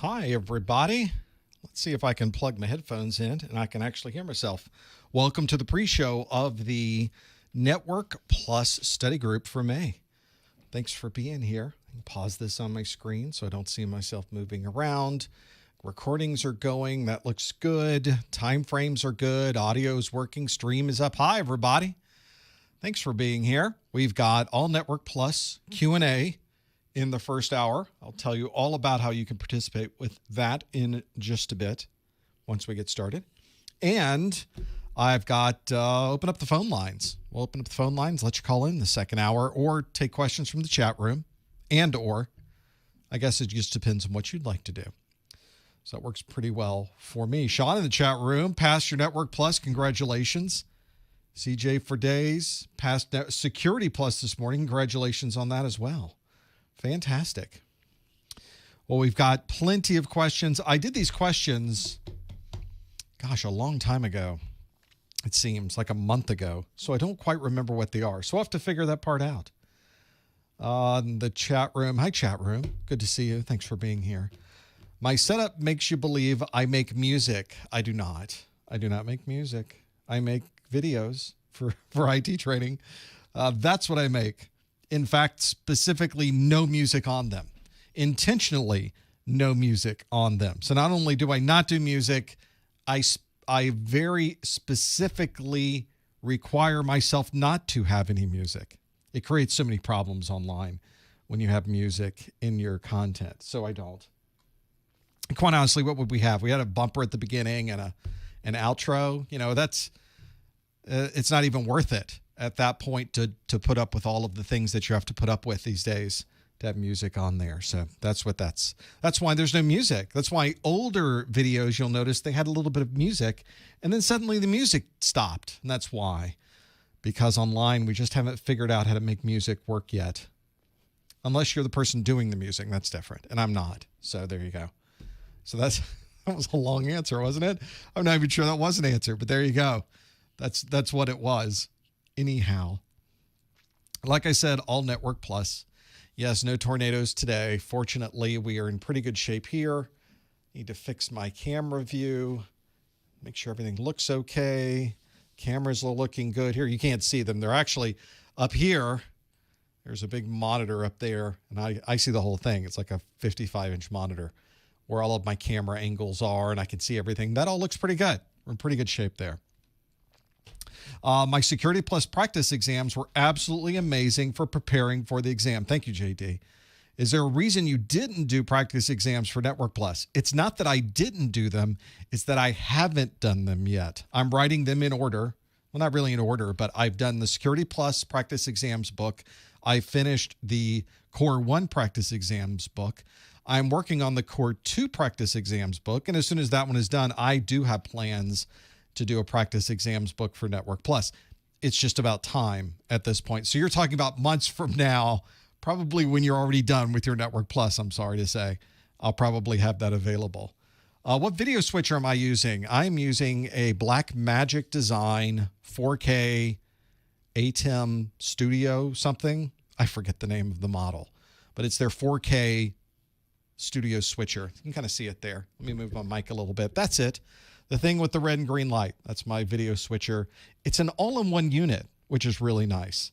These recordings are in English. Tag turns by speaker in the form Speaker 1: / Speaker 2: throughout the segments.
Speaker 1: Hi, everybody. Let's see if I can plug my headphones in and I can actually hear myself. Welcome to the pre-show of the Network Plus study group for May. Thanks for being here. I can pause this on my screen so I don't see myself moving around. Recordings are going. That looks good. Time frames are good. Audio is working. Stream is up. Hi, everybody. Thanks for being here. We've got all Network Plus Q&A in the first hour. I'll tell you all about how you can participate with that in just a bit once we get started. And I've got open up the phone lines. We'll open up the phone lines, let you call in the second hour or take questions from the chat room or I guess it just depends on what you'd like to do. So that works pretty well for me. Sean in the chat room, passed your Network Plus. Congratulations. CJ for days, passed Security Plus this morning. Congratulations on that as well. Fantastic. Well, we've got plenty of questions. I did these questions, gosh, a long time ago. It seems like a month ago. So I don't quite remember what they are. So I'll have to figure that part out. The chat room. Hi, chat room. Good to see you. Thanks for being here. My setup makes you believe I make music. I do not. I do not make music. I make videos for IT training. That's what I make. In fact, specifically no music on them. Intentionally no music on them. So not only do I not do music, I very specifically require myself not to have any music. It creates so many problems online when you have music in your content. So I don't. And quite honestly, what would we have? We had a bumper at the beginning and an outro. You know, that's it's not even worth it at that point to put up with all of the things that you have to put up with these days to have music on there. So that's why there's no music. That's why older videos, you'll notice they had a little bit of music and then suddenly the music stopped. And that's why, because online, we just haven't figured out how to make music work yet. Unless you're the person doing the music, that's different. And I'm not. So there you go. So that was a long answer, wasn't it? I'm not even sure that was an answer, but there you go. That's what it was. Anyhow, like I said, all Network Plus. Yes, no tornadoes today. Fortunately, we are in pretty good shape here. Need to fix my camera view, make sure everything looks okay. Cameras are looking good here. You can't see them. They're actually up here. There's a big monitor up there, and I see the whole thing. It's like a 55-inch monitor where all of my camera angles are, and I can see everything. That all looks pretty good. We're in pretty good shape there. My Security Plus practice exams were absolutely amazing for preparing for the exam. Thank you, JD. Is there a reason you didn't do practice exams for Network Plus? It's not that I didn't do them. It's that I haven't done them yet. I'm writing them in order. Well, not really in order, but I've done the Security Plus practice exams book. I finished the Core 1 practice exams book. I'm working on the Core 2 practice exams book. And as soon as that one is done, I do have plans to do a practice exams book for Network Plus. It's just about time at this point. So you're talking about months from now, probably when you're already done with your Network Plus, I'm sorry to say. I'll probably have that available. What video switcher am I using? I'm using a Blackmagic Design 4K ATEM Studio something. I forget the name of the model, but it's their 4K Studio switcher. You can kind of see it there. Let me move my mic a little bit. That's it. The thing with the red and green light, that's my video switcher. It's an all-in-one unit, which is really nice.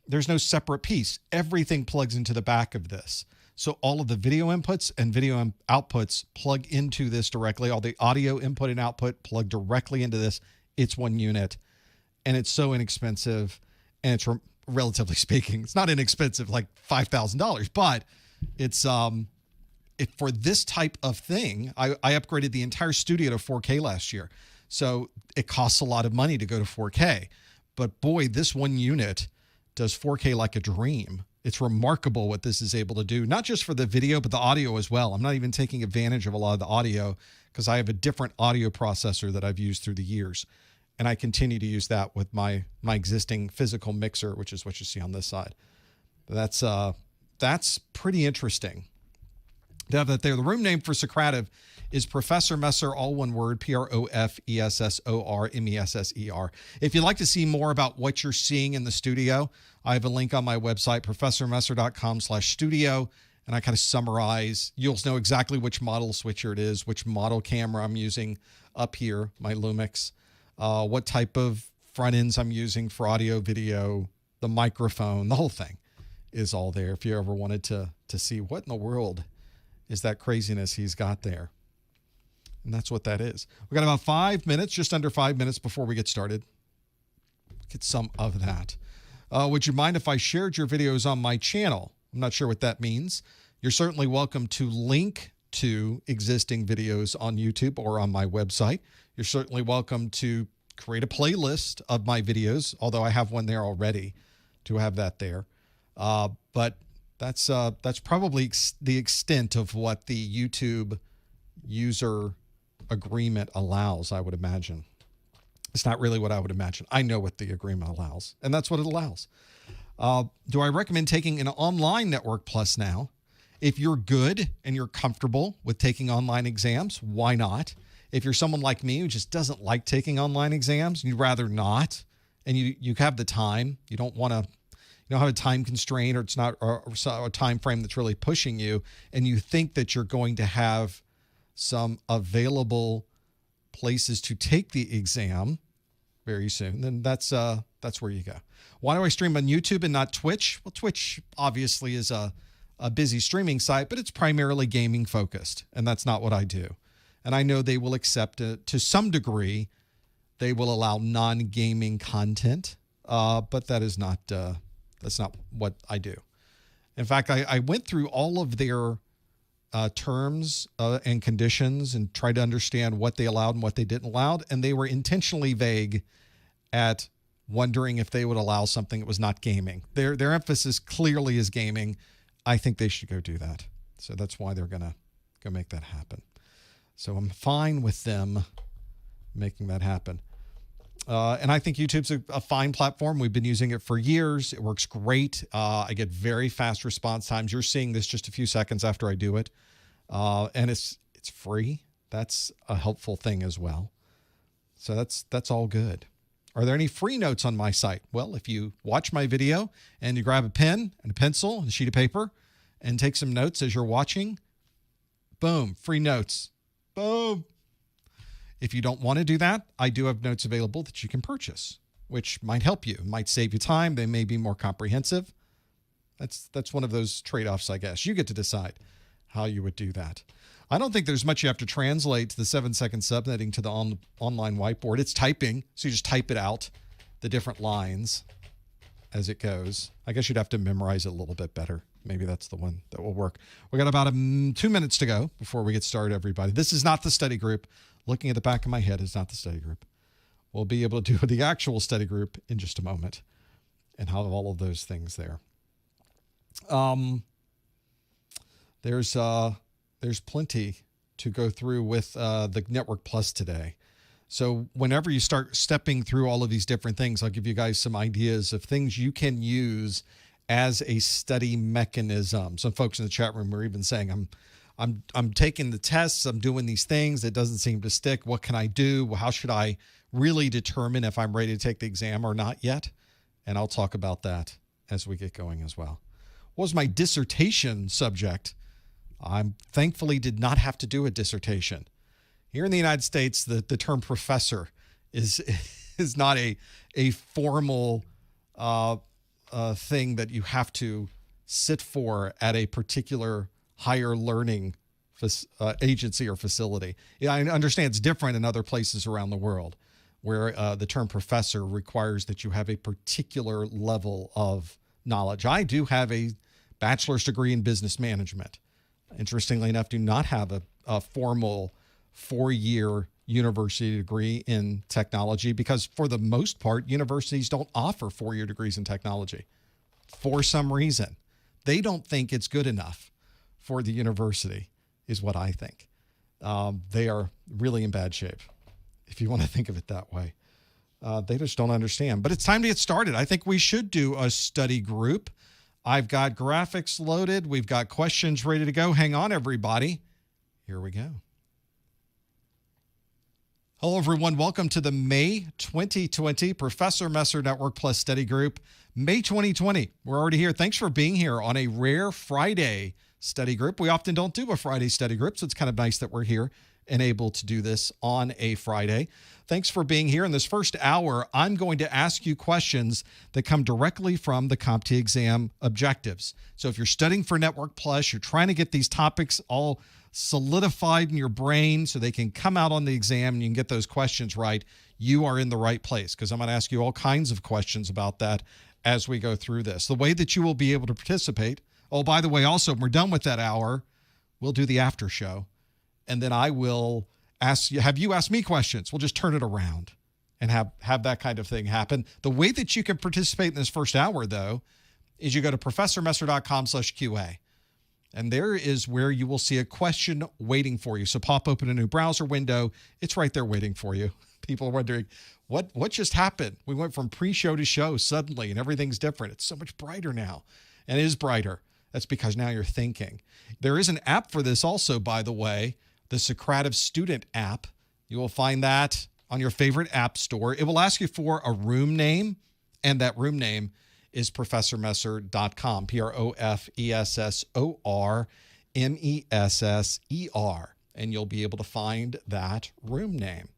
Speaker 1: There's no separate piece. Everything plugs into the back of this. So all of the video inputs and video outputs plug into this directly. All the audio input and output plug directly into this. It's one unit. And it's so inexpensive. And it's, relatively speaking, it's not inexpensive, like $5,000. But it's... for this type of thing, I upgraded the entire studio to 4K last year. So it costs a lot of money to go to 4K. But boy, this one unit does 4K like a dream. It's remarkable what this is able to do, not just for the video, but the audio as well. I'm not even taking advantage of a lot of the audio because I have a different audio processor that I've used through the years. And I continue to use that with my existing physical mixer, which is what you see on this side. That's pretty interesting to have that there. The room name for Socrative is Professor Messer, all one word, ProfessorMesser. If you'd like to see more about what you're seeing in the studio, I have a link on my website, professormesser.com/studio, and I kind of summarize. You'll know exactly which model switcher it is, which model camera I'm using up here, my Lumix, what type of front ends I'm using for audio, video, the microphone, the whole thing is all there. If you ever wanted to see what in the world is that craziness he's got there. And that's what that is. We got about 5 minutes, just under 5 minutes before we get started. Get some of that. Would you mind if I shared your videos on my channel? I'm not sure what that means. You're certainly welcome to link to existing videos on YouTube or on my website. You're certainly welcome to create a playlist of my videos, although I have one there already to have that there. But that's probably the extent of what the YouTube user agreement allows, I would imagine. It's not really what I would imagine. I know what the agreement allows, and that's what it allows. Do I recommend taking an online Network Plus now? If you're good and you're comfortable with taking online exams, why not? If you're someone like me who just doesn't like taking online exams, you'd rather not, and you have the time, you don't want to, you don't have a time constraint, or it's not a time frame that's really pushing you, and you think that you're going to have some available places to take the exam very soon, then that's where you go. Why do I stream on YouTube and not Twitch? Well, Twitch obviously is a busy streaming site, but it's primarily gaming focused, and that's not what I do. And I know they will accept it to some degree. They will allow non-gaming content, but that is not that's not what I do. In fact, I went through all of their terms and conditions and tried to understand what they allowed and what they didn't allow, and they were intentionally vague at wondering if they would allow something that was not gaming. Their emphasis clearly is gaming. I think they should go do that. So that's why they're gonna go make that happen. So I'm fine with them making that happen. And I think YouTube's a fine platform. We've been using it for years. It works great. I get very fast response times. You're seeing this just a few seconds after I do it. And it's free. That's a helpful thing as well. So that's all good. Are there any free notes on my site? Well, if you watch my video and you grab a pen and a pencil and a sheet of paper and take some notes as you're watching, boom, free notes. Boom. If you don't want to do that, I do have notes available that you can purchase, which might help you, might save you time. They may be more comprehensive. That's one of those trade-offs, I guess. You get to decide how you would do that. I don't think there's much you have to translate the 7-second subnetting to the online whiteboard. It's typing, so you just type it out, the different lines as it goes. I guess you'd have to memorize it a little bit better. Maybe that's the one that will work. We got about 2 minutes to go before we get started, everybody. This is not the study group. Looking at the back of my head is not the study group. We'll be able to do the actual study group in just a moment and have all of those things there. There's plenty to go through with the Network Plus today. So whenever you start stepping through all of these different things, I'll give you guys some ideas of things you can use as a study mechanism. Some folks in the chat room were even saying, I'm taking the tests, I'm doing these things, it doesn't seem to stick. What can I do? How should I really determine if I'm ready to take the exam or not yet? And I'll talk about that as we get going as well. What was my dissertation subject? I thankfully did not have to do a dissertation. Here in the United States, the term professor is not a formal thing that you have to sit for at a particular higher learning agency or facility. Yeah, I understand it's different in other places around the world where the term professor requires that you have a particular level of knowledge. I do have a bachelor's degree in business management. Interestingly enough, do not have a formal 4-year university degree in technology because for the most part, universities don't offer 4-year degrees in technology for some reason. They don't think it's good enough for the university is what I think. They are really in bad shape, if you want to think of it that way. They just don't understand. But it's time to get started. I think we should do a study group. I've got graphics loaded. We've got questions ready to go. Hang on, everybody. Here we go. Hello, everyone. Welcome to the May 2020 Professor Messer Network Plus Study Group. May 2020. We're already here. Thanks for being here on a rare Friday study group. We often don't do a Friday study group, so it's kind of nice that we're here and able to do this on a Friday. Thanks for being here. In this first hour, I'm going to ask you questions that come directly from the CompTIA exam objectives. So if you're studying for Network Plus, you're trying to get these topics all solidified in your brain so they can come out on the exam and you can get those questions right, you are in the right place, because I'm going to ask you all kinds of questions about that as we go through this. The way that you will be able to participate, oh, by the way, also, when we're done with that hour, we'll do the after show. And then I will ask you, have you asked me questions? We'll just turn it around and have that kind of thing happen. The way that you can participate in this first hour, though, is you go to professormesser.com/QA. And there is where you will see a question waiting for you. So pop open a new browser window. It's right there waiting for you. People are wondering, what just happened? We went from pre-show to show suddenly, and everything's different. It's so much brighter now. And it is brighter. That's because now you're thinking. There is an app for this also, by the way, the Socrative student app. You will find that on your favorite app store. It will ask you for a room name, and that room name is professormesser.com, ProfessorMesser. And you'll be able to find that room name.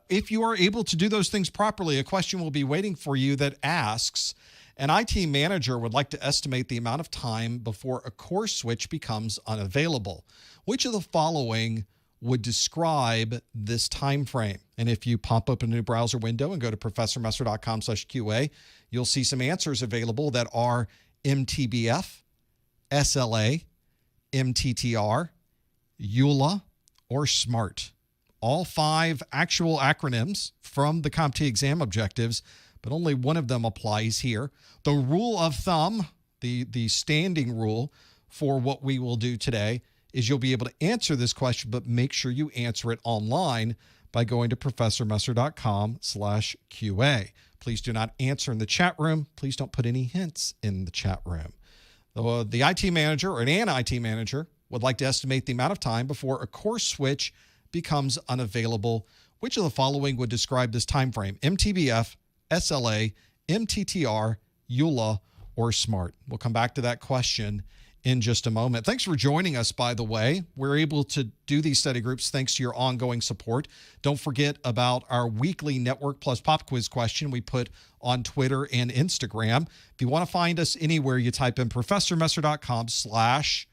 Speaker 1: If you are able to do those things properly, a question will be waiting for you that asks, an IT manager would like to estimate the amount of time before a course switch becomes unavailable. Which of the following would describe this time frame? And if you pop up a new browser window and go to professormesser.com/QA, you'll see some answers available that are MTBF, SLA, MTTR, EULA, or SMART. All 5 actual acronyms from the CompTIA exam objectives, but only one of them applies here. The rule of thumb, the standing rule for what we will do today, is you'll be able to answer this question, but make sure you answer it online by going to professormesser.com/QA. Please do not answer in the chat room. Please don't put any hints in the chat room. The IT manager or an IT manager would like to estimate the amount of time before a course switch becomes unavailable. Which of the following would describe this time frame? MTBF, SLA, MTTR, EULA, or SMART? We'll come back to that question in just a moment. Thanks for joining us, by the way. We're able to do these study groups thanks to your ongoing support. Don't forget about our weekly Network Plus Pop Quiz question we put on Twitter and Instagram. If you want to find us anywhere, you type in professormesser.com/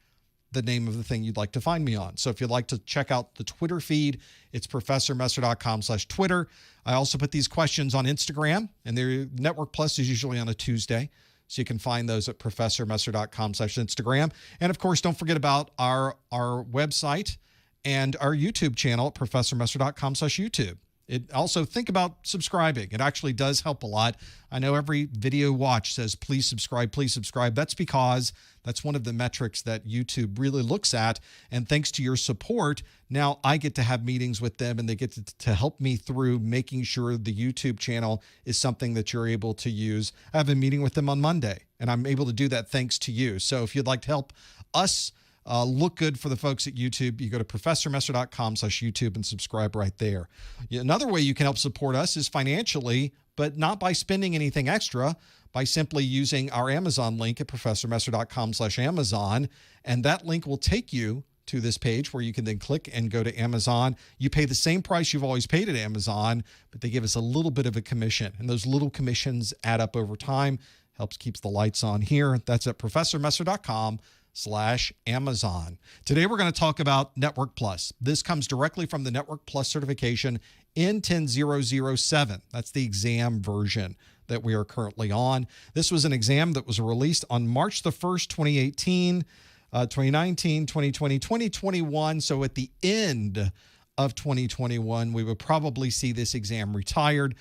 Speaker 1: the name of the thing you'd like to find me on. So if you'd like to check out the Twitter feed, it's professormesser.com/Twitter. I also put these questions on Instagram, and their Network Plus is usually on a Tuesday. So you can find those at professormesser.com/Instagram. And of course, don't forget about our website and our YouTube channel at professormesser.com/YouTube. Also, think about subscribing. It actually does help a lot. I know every video watch says, please subscribe, please subscribe. That's because that's one of the metrics that YouTube really looks at. And thanks to your support, now I get to have meetings with them, and they get to help me through making sure the YouTube channel is something that you're able to use. I have a meeting with them on Monday, and I'm able to do that thanks to you. So if you'd like to help us look good for the folks at YouTube, you go to professormesser.com/YouTube and subscribe right there. Another way you can help support us is financially, but not by spending anything extra, by simply using our Amazon link at professormesser.com/Amazon. And that link will take you to this page where you can then click and go to Amazon. You pay the same price you've always paid at Amazon, but they give us a little bit of a commission. And those little commissions add up over time, helps keeps the lights on here. That's at professormesser.com/Amazon. Today, we're going to talk about Network Plus. This comes directly from the Network Plus certification N10-007. That's the exam version that we are currently on. This was an exam that was released on March the 1st, 2018, 2019, 2020, 2021. So at the end of 2021, we would probably see this exam retired.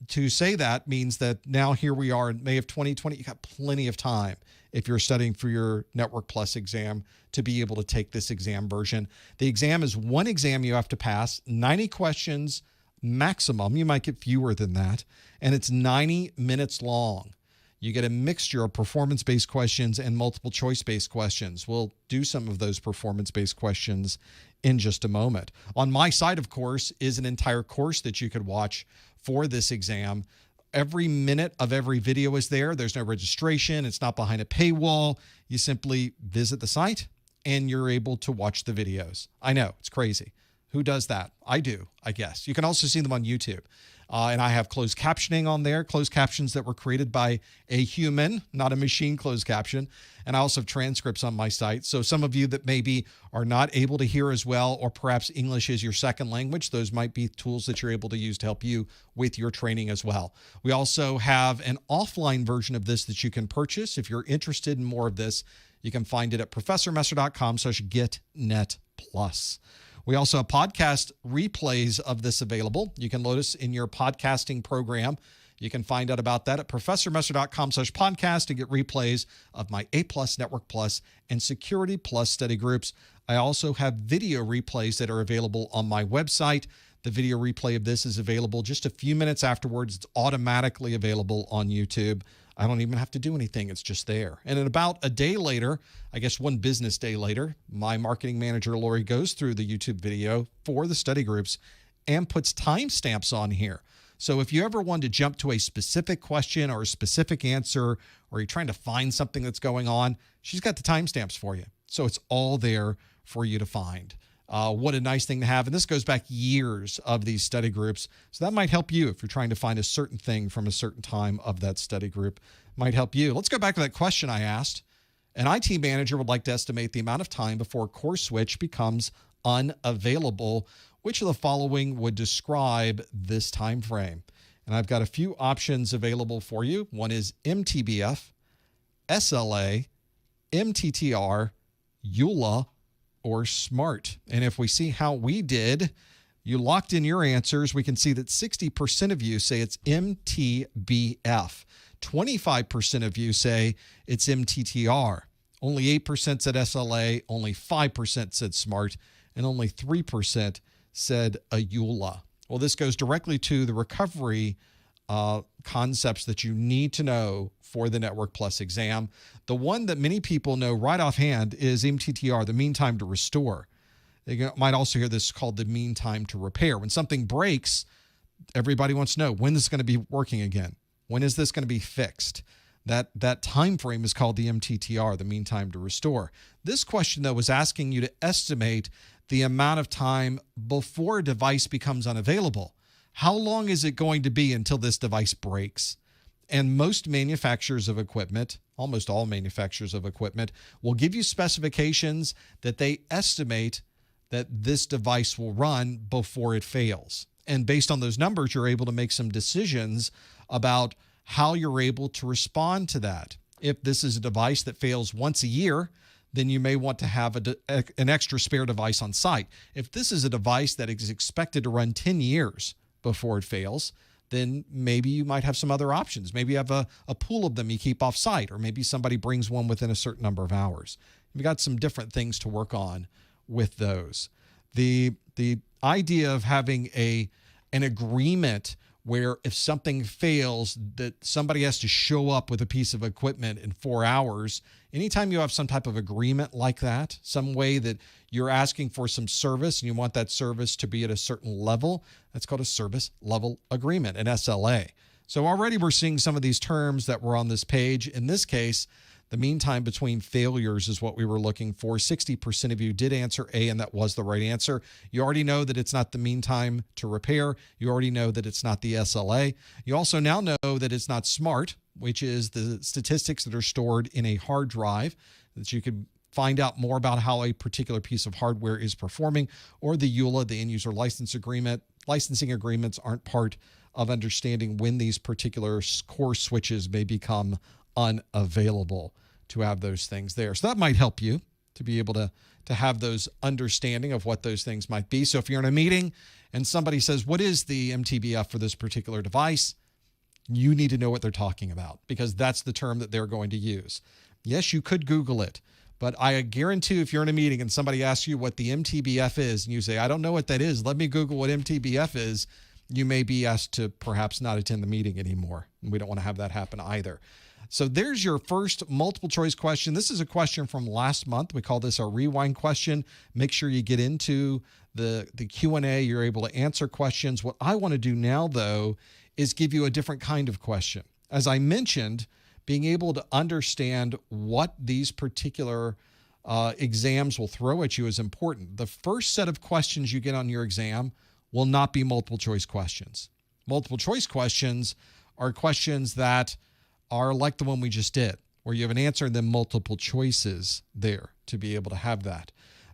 Speaker 1: To say that means that now here we are in May of 2020. You got plenty of time if you're studying for your Network Plus exam to be able to take this exam version. The exam is one exam you have to pass, 90 questions maximum. You might get fewer than that. And it's 90 minutes long. You get a mixture of performance-based questions and multiple choice-based questions. We'll do some of those performance-based questions in just a moment. On my site, of course, is an entire course that you could watch for this exam. Every minute of every video is there. There's no registration. It's not behind a paywall. You simply visit the site and you're able to watch the videos. I know, it's crazy. Who does that? I do, I guess. You can also see them on YouTube. And I have closed captioning on there, closed captions that were created by a human, not a machine closed caption. And I also have transcripts on my site. So some of you that maybe are not able to hear as well, or perhaps English is your second language, those might be tools that you're able to use to help you with your training as well. We also have an offline version of this that you can purchase. If you're interested in more of this, you can find it at professormesser.com/getnetplus. We also have podcast replays of this available. You can load us in your podcasting program. You can find out about that at professormesser.com/podcast and get replays of my A+, Network Plus, and Security Plus study groups. I also have video replays that are available on my website. The video replay of this is available just a few minutes afterwards. It's automatically available on YouTube. I don't even have to do anything. It's just there. And in about a day later, I guess one business day later, my marketing manager, Lori, goes through the YouTube video for the study groups and puts timestamps on here. So if you ever want to jump to a specific question or a specific answer, or you're trying to find something that's going on, she's got the timestamps for you. So it's all there for you to find. What a nice thing to have. And this goes back years of these study groups. So that might help you if you're trying to find a certain thing from a certain time of that study group. Might help you. Let's go back to that question I asked. An IT manager would like to estimate the amount of time before a core switch becomes unavailable. Which of the following would describe this time frame? And I've got a few options available for you. One is MTBF, SLA, MTTR, EULA, or SMART. And if we see how we did, you locked in your answers. We can see that 60% of you say it's MTBF. 25% of you say it's MTTR. Only 8% said SLA, only 5% said SMART, and only 3% said a EULA. Well, this goes directly to the recovery concepts that you need to know for the Network Plus exam. The one that many people know right offhand is MTTR, the mean time to restore. You might also hear this called the mean time to repair. When something breaks, everybody wants to know, when is this going to be working again? When is this going to be fixed? That time frame is called the MTTR, the mean time to restore. This question, though, was asking you to estimate the amount of time before a device becomes unavailable. How long is it going to be until this device breaks? And most manufacturers of equipment, almost all manufacturers of equipment, will give you specifications that they estimate that this device will run before it fails. And based on those numbers, you're able to make some decisions about how you're able to respond to that. If this is a device that fails once a year, then you may want to have an extra spare device on site. If this is a device that is expected to run 10 years before it fails, then maybe you might have some other options. Maybe you have a pool of them you keep off site, or maybe somebody brings one within a certain number of hours. You've got some different things to work on with those. The idea of having an agreement where if something fails, that somebody has to show up with a piece of equipment in 4 hours. Anytime you have some type of agreement like that, some way that you're asking for some service and you want that service to be at a certain level, that's called a service level agreement, an SLA. So already we're seeing some of these terms that were on this page. In this case, the mean time between failures is what we were looking for. 60% of you did answer A, and that was the right answer. You already know that it's not the mean time to repair. You already know that it's not the SLA. You also now know that it's not SMART, which is the statistics that are stored in a hard drive that you could find out more about how a particular piece of hardware is performing, or the EULA, the end user license agreement. Licensing agreements aren't part of understanding when these particular core switches may become unavailable, to have those things there. So that might help you to be able to have those understanding of what those things might be. So if you're in a meeting and somebody says, what is the MTBF for this particular device? You need to know what they're talking about, because that's the term that they're going to use. Yes, you could Google it, but I guarantee if you're in a meeting and somebody asks you what the MTBF is and you say, I don't know what that is, let me Google what MTBF is, you may be asked to perhaps not attend the meeting anymore. And we don't want to have that happen either. So there's your first multiple choice question. This is a question from last month. We call this our rewind question. Make sure you get into the Q&A. You're able to answer questions. What I want to do now, though, is give you a different kind of question. As I mentioned, being able to understand what these particular exams will throw at you is important. The first set of questions you get on your exam will not be multiple choice questions. Multiple choice questions are questions that are like the one we just did, where you have an answer and then multiple choices there to be able to have that.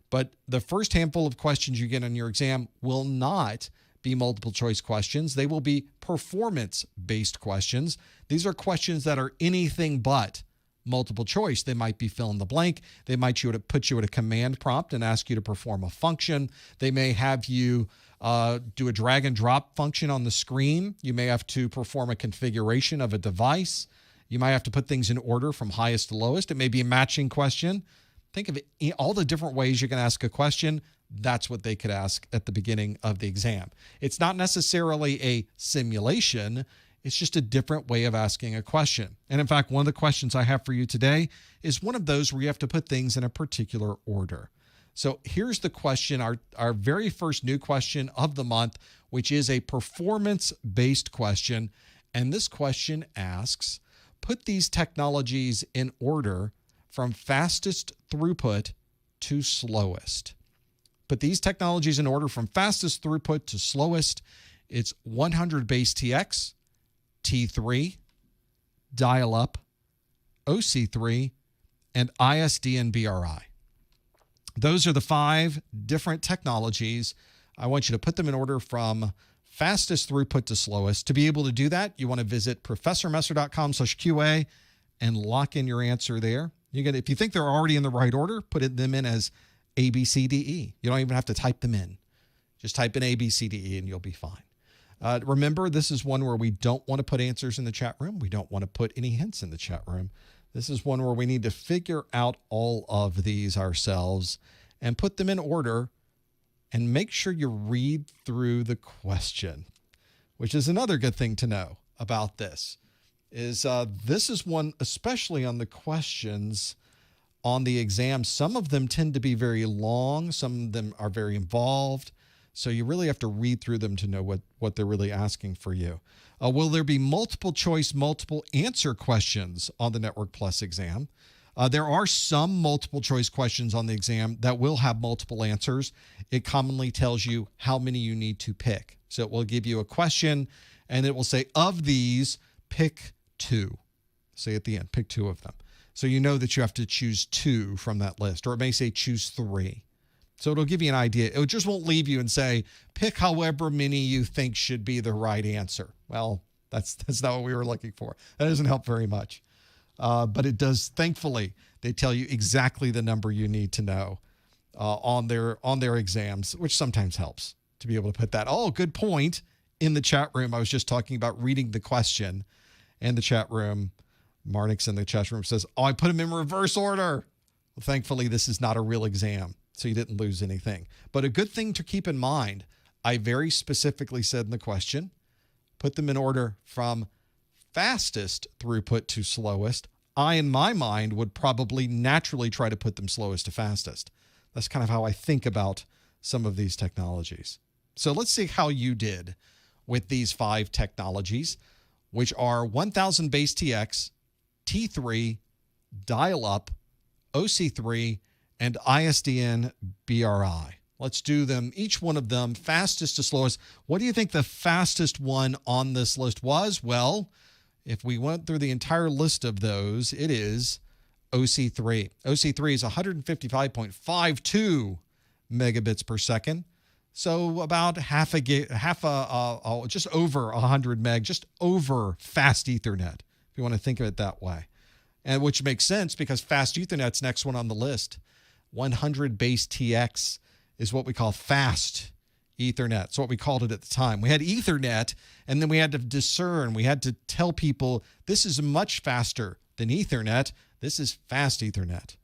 Speaker 1: But the first handful of questions you get on your exam will not be multiple choice questions. They will be performance-based questions. These are questions that are anything but multiple choice. They might be fill in the blank. They might put you at a command prompt and ask you to perform a function. They may have you do a drag and drop function on the screen. You may have to perform a configuration of a device. You might have to put things in order from highest to lowest. It may be a matching question. Think of it, all the different ways you can ask a question. That's what they could ask at the beginning of the exam. It's not necessarily a simulation. It's just a different way of asking a question. And in fact, one of the questions I have for you today is one of those where you have to put things in a particular order. So here's the question, our very first new question of the month, which is a performance-based question. And this question asks, put these technologies in order from fastest throughput to slowest. Put these technologies in order from fastest throughput to slowest. It's 100 base TX, T3, dial-up, OC3, and ISDN BRI. Those are the 5 different technologies. I want you to put them in order from fastest throughput to slowest. To be able to do that, you want to visit professormesser.com/QA and lock in your answer there. If you think they're already in the right order, put them in as A, B, C, D, E. You don't even have to type them in. Just type in A, B, C, D, E, and you'll be fine. Remember, this is one where we don't want to put answers in the chat room. We don't want to put any hints in the chat room. This is one where we need to figure out all of these ourselves and put them in order and make sure you read through the question, which is another good thing to know about this. This is one, especially on the questions on the exam. Some of them tend to be very long. Some of them are very involved. So you really have to read through them to know what they're really asking for you. Will there be multiple choice, multiple answer questions on the Network Plus exam? There are some multiple choice questions on the exam that will have multiple answers. It commonly tells you how many you need to pick. So it will give you a question and it will say, of these, pick 2. Say at the end, pick 2 of them. So you know that you have to choose 2 from that list, or it may say choose 3. So it'll give you an idea. It just won't leave you and say, pick however many you think should be the right answer. Well, that's not what we were looking for. That doesn't help very much. But it does, thankfully, they tell you exactly the number you need to know on their exams, which sometimes helps to be able to put that. Oh, good point. In the chat room, I was just talking about reading the question in the chat room. Marnix in the chat room says, oh, I put them in reverse order. Well, thankfully, this is not a real exam, so you didn't lose anything. But a good thing to keep in mind, I very specifically said in the question, put them in order from fastest throughput to slowest. I, in my mind, would probably naturally try to put them slowest to fastest. That's kind of how I think about some of these technologies. So let's see how you did with these 5 technologies, which are 1000 base TX, T3, dial-up, OC3, and ISDN BRI. Let's do them, each one of them, fastest to slowest. What do you think the fastest one on this list was? Well, if we went through the entire list of those, it is OC3. OC3 is 155.52 megabits per second. So about just over 100 meg, just over fast Ethernet, if you want to think of it that way. And which makes sense because fast Ethernet's next one on the list. 100 base TX is what we call fast Ethernet. It's what we called it at the time. We had Ethernet, and then we had to discern. We had to tell people this is much faster than Ethernet. This is fast Ethernet.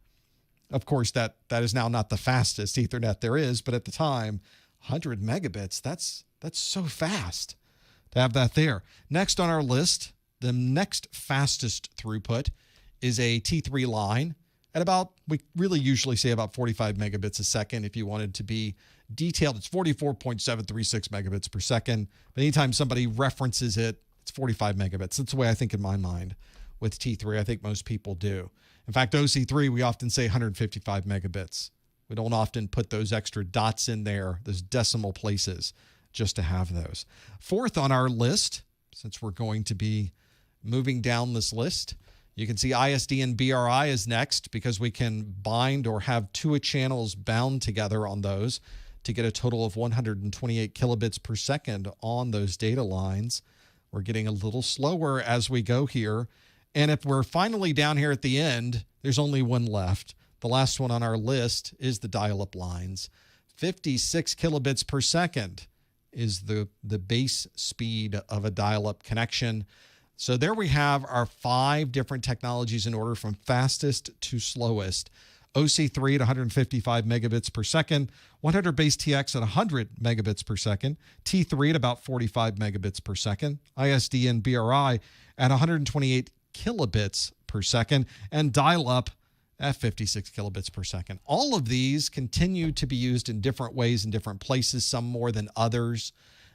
Speaker 1: Of course, that is now not the fastest Ethernet there is, but at the time, 100 megabits, that's so fast to have that there. Next on our list, the next fastest throughput is a T3 line, at about, we really usually say about 45 megabits a second. If you wanted to be detailed, it's 44.736 megabits per second. But anytime somebody references it, it's 45 megabits. That's the way I think in my mind with T3. I think most people do. In fact, OC3, we often say 155 megabits. We don't often put those extra dots in there, those decimal places, just to have those. Fourth on our list, since we're going to be moving down this list, you can see ISDN BRI is next because we can bind or have two channels bound together on those to get a total of 128 kilobits per second on those data lines. We're getting a little slower as we go here. And if we're finally down here at the end, there's only one left. The last one on our list is the dial-up lines. 56 kilobits per second is the base speed of a dial-up connection. So there we have our 5 different technologies in order from fastest to slowest. OC3 at 155 megabits per second, 100 base TX at 100 megabits per second, T3 at about 45 megabits per second, ISDN BRI at 128 kilobits per second, and dial-up at 56 kilobits per second. All of these continue to be used in different ways in different places, some more than others.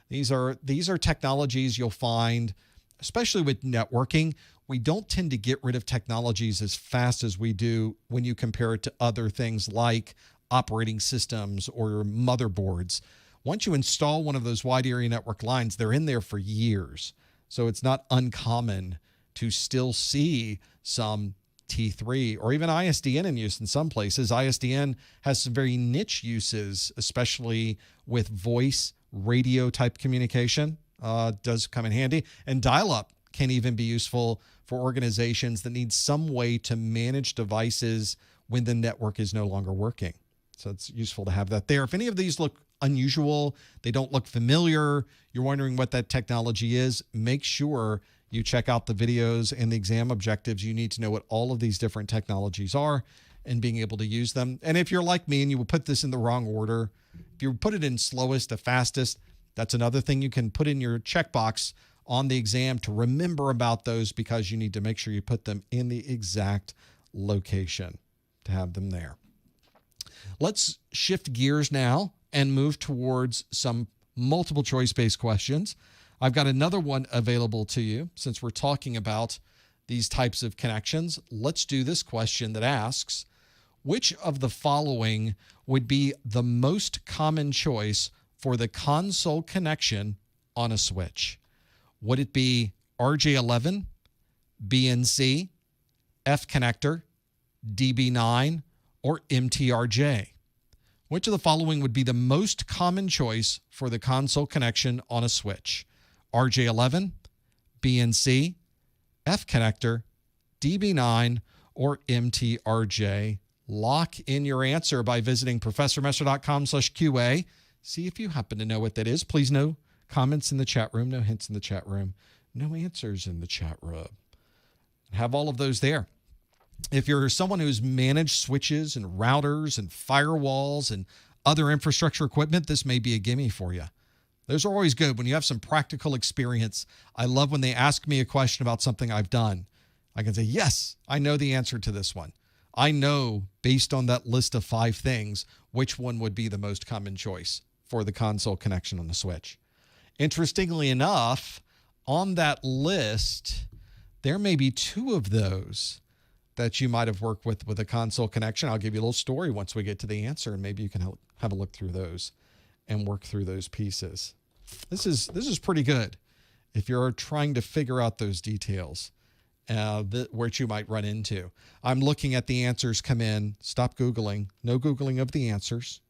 Speaker 1: These are technologies you'll find, especially with networking. We don't tend to get rid of technologies as fast as we do when you compare it to other things like operating systems or motherboards. Once you install one of those wide area network lines, they're in there for years. So it's not uncommon to still see some T3 or even ISDN in use in some places. ISDN has some very niche uses, especially with voice, radio type communication. Does come in handy. And dial-up can even be useful for organizations that need some way to manage devices when the network is no longer working. So it's useful to have that there. If any of these look unusual, they don't look familiar, you're wondering what that technology is, make sure you check out the videos and the exam objectives. You need to know what all of these different technologies are and being able to use them. And if you're like me and you would put this in the wrong order, if you put it in slowest to fastest, that's another thing you can put in your checkbox on the exam to remember about those, because you need to make sure you put them in the exact location to have them there. Let's shift gears now and move towards some multiple choice based questions. I've got another one available to you since we're talking about these types of connections. Let's do this question that asks, which of the following would be the most common choice for the console connection on a switch? Would it be RJ11, BNC, F connector, DB9, or MTRJ? Which of the following would be the most common choice for the console connection on a switch? RJ11, BNC, F connector, DB9, or MTRJ? Lock in your answer by visiting professormesser.com/QA. See if you happen to know what that is. Please, no comments in the chat room, no hints in the chat room, no answers in the chat room. Have all of those there. If you're someone who's managed switches and routers and firewalls and other infrastructure equipment, this may be a gimme for you. Those are always good when you have some practical experience. I love when they ask me a question about something I've done. I can say, yes, I know the answer to this one. I know, based on that list of 5 things, which one would be the most common choice for the console connection on the switch. Interestingly enough, on that list, there may be 2 of those that you might have worked with a console connection. I'll give you a little story once we get to the answer, and maybe you can have a look through those and work through those pieces. This is pretty good if you're trying to figure out those details, which you might run into. I'm looking at the answers come in. Stop Googling. No Googling of the answers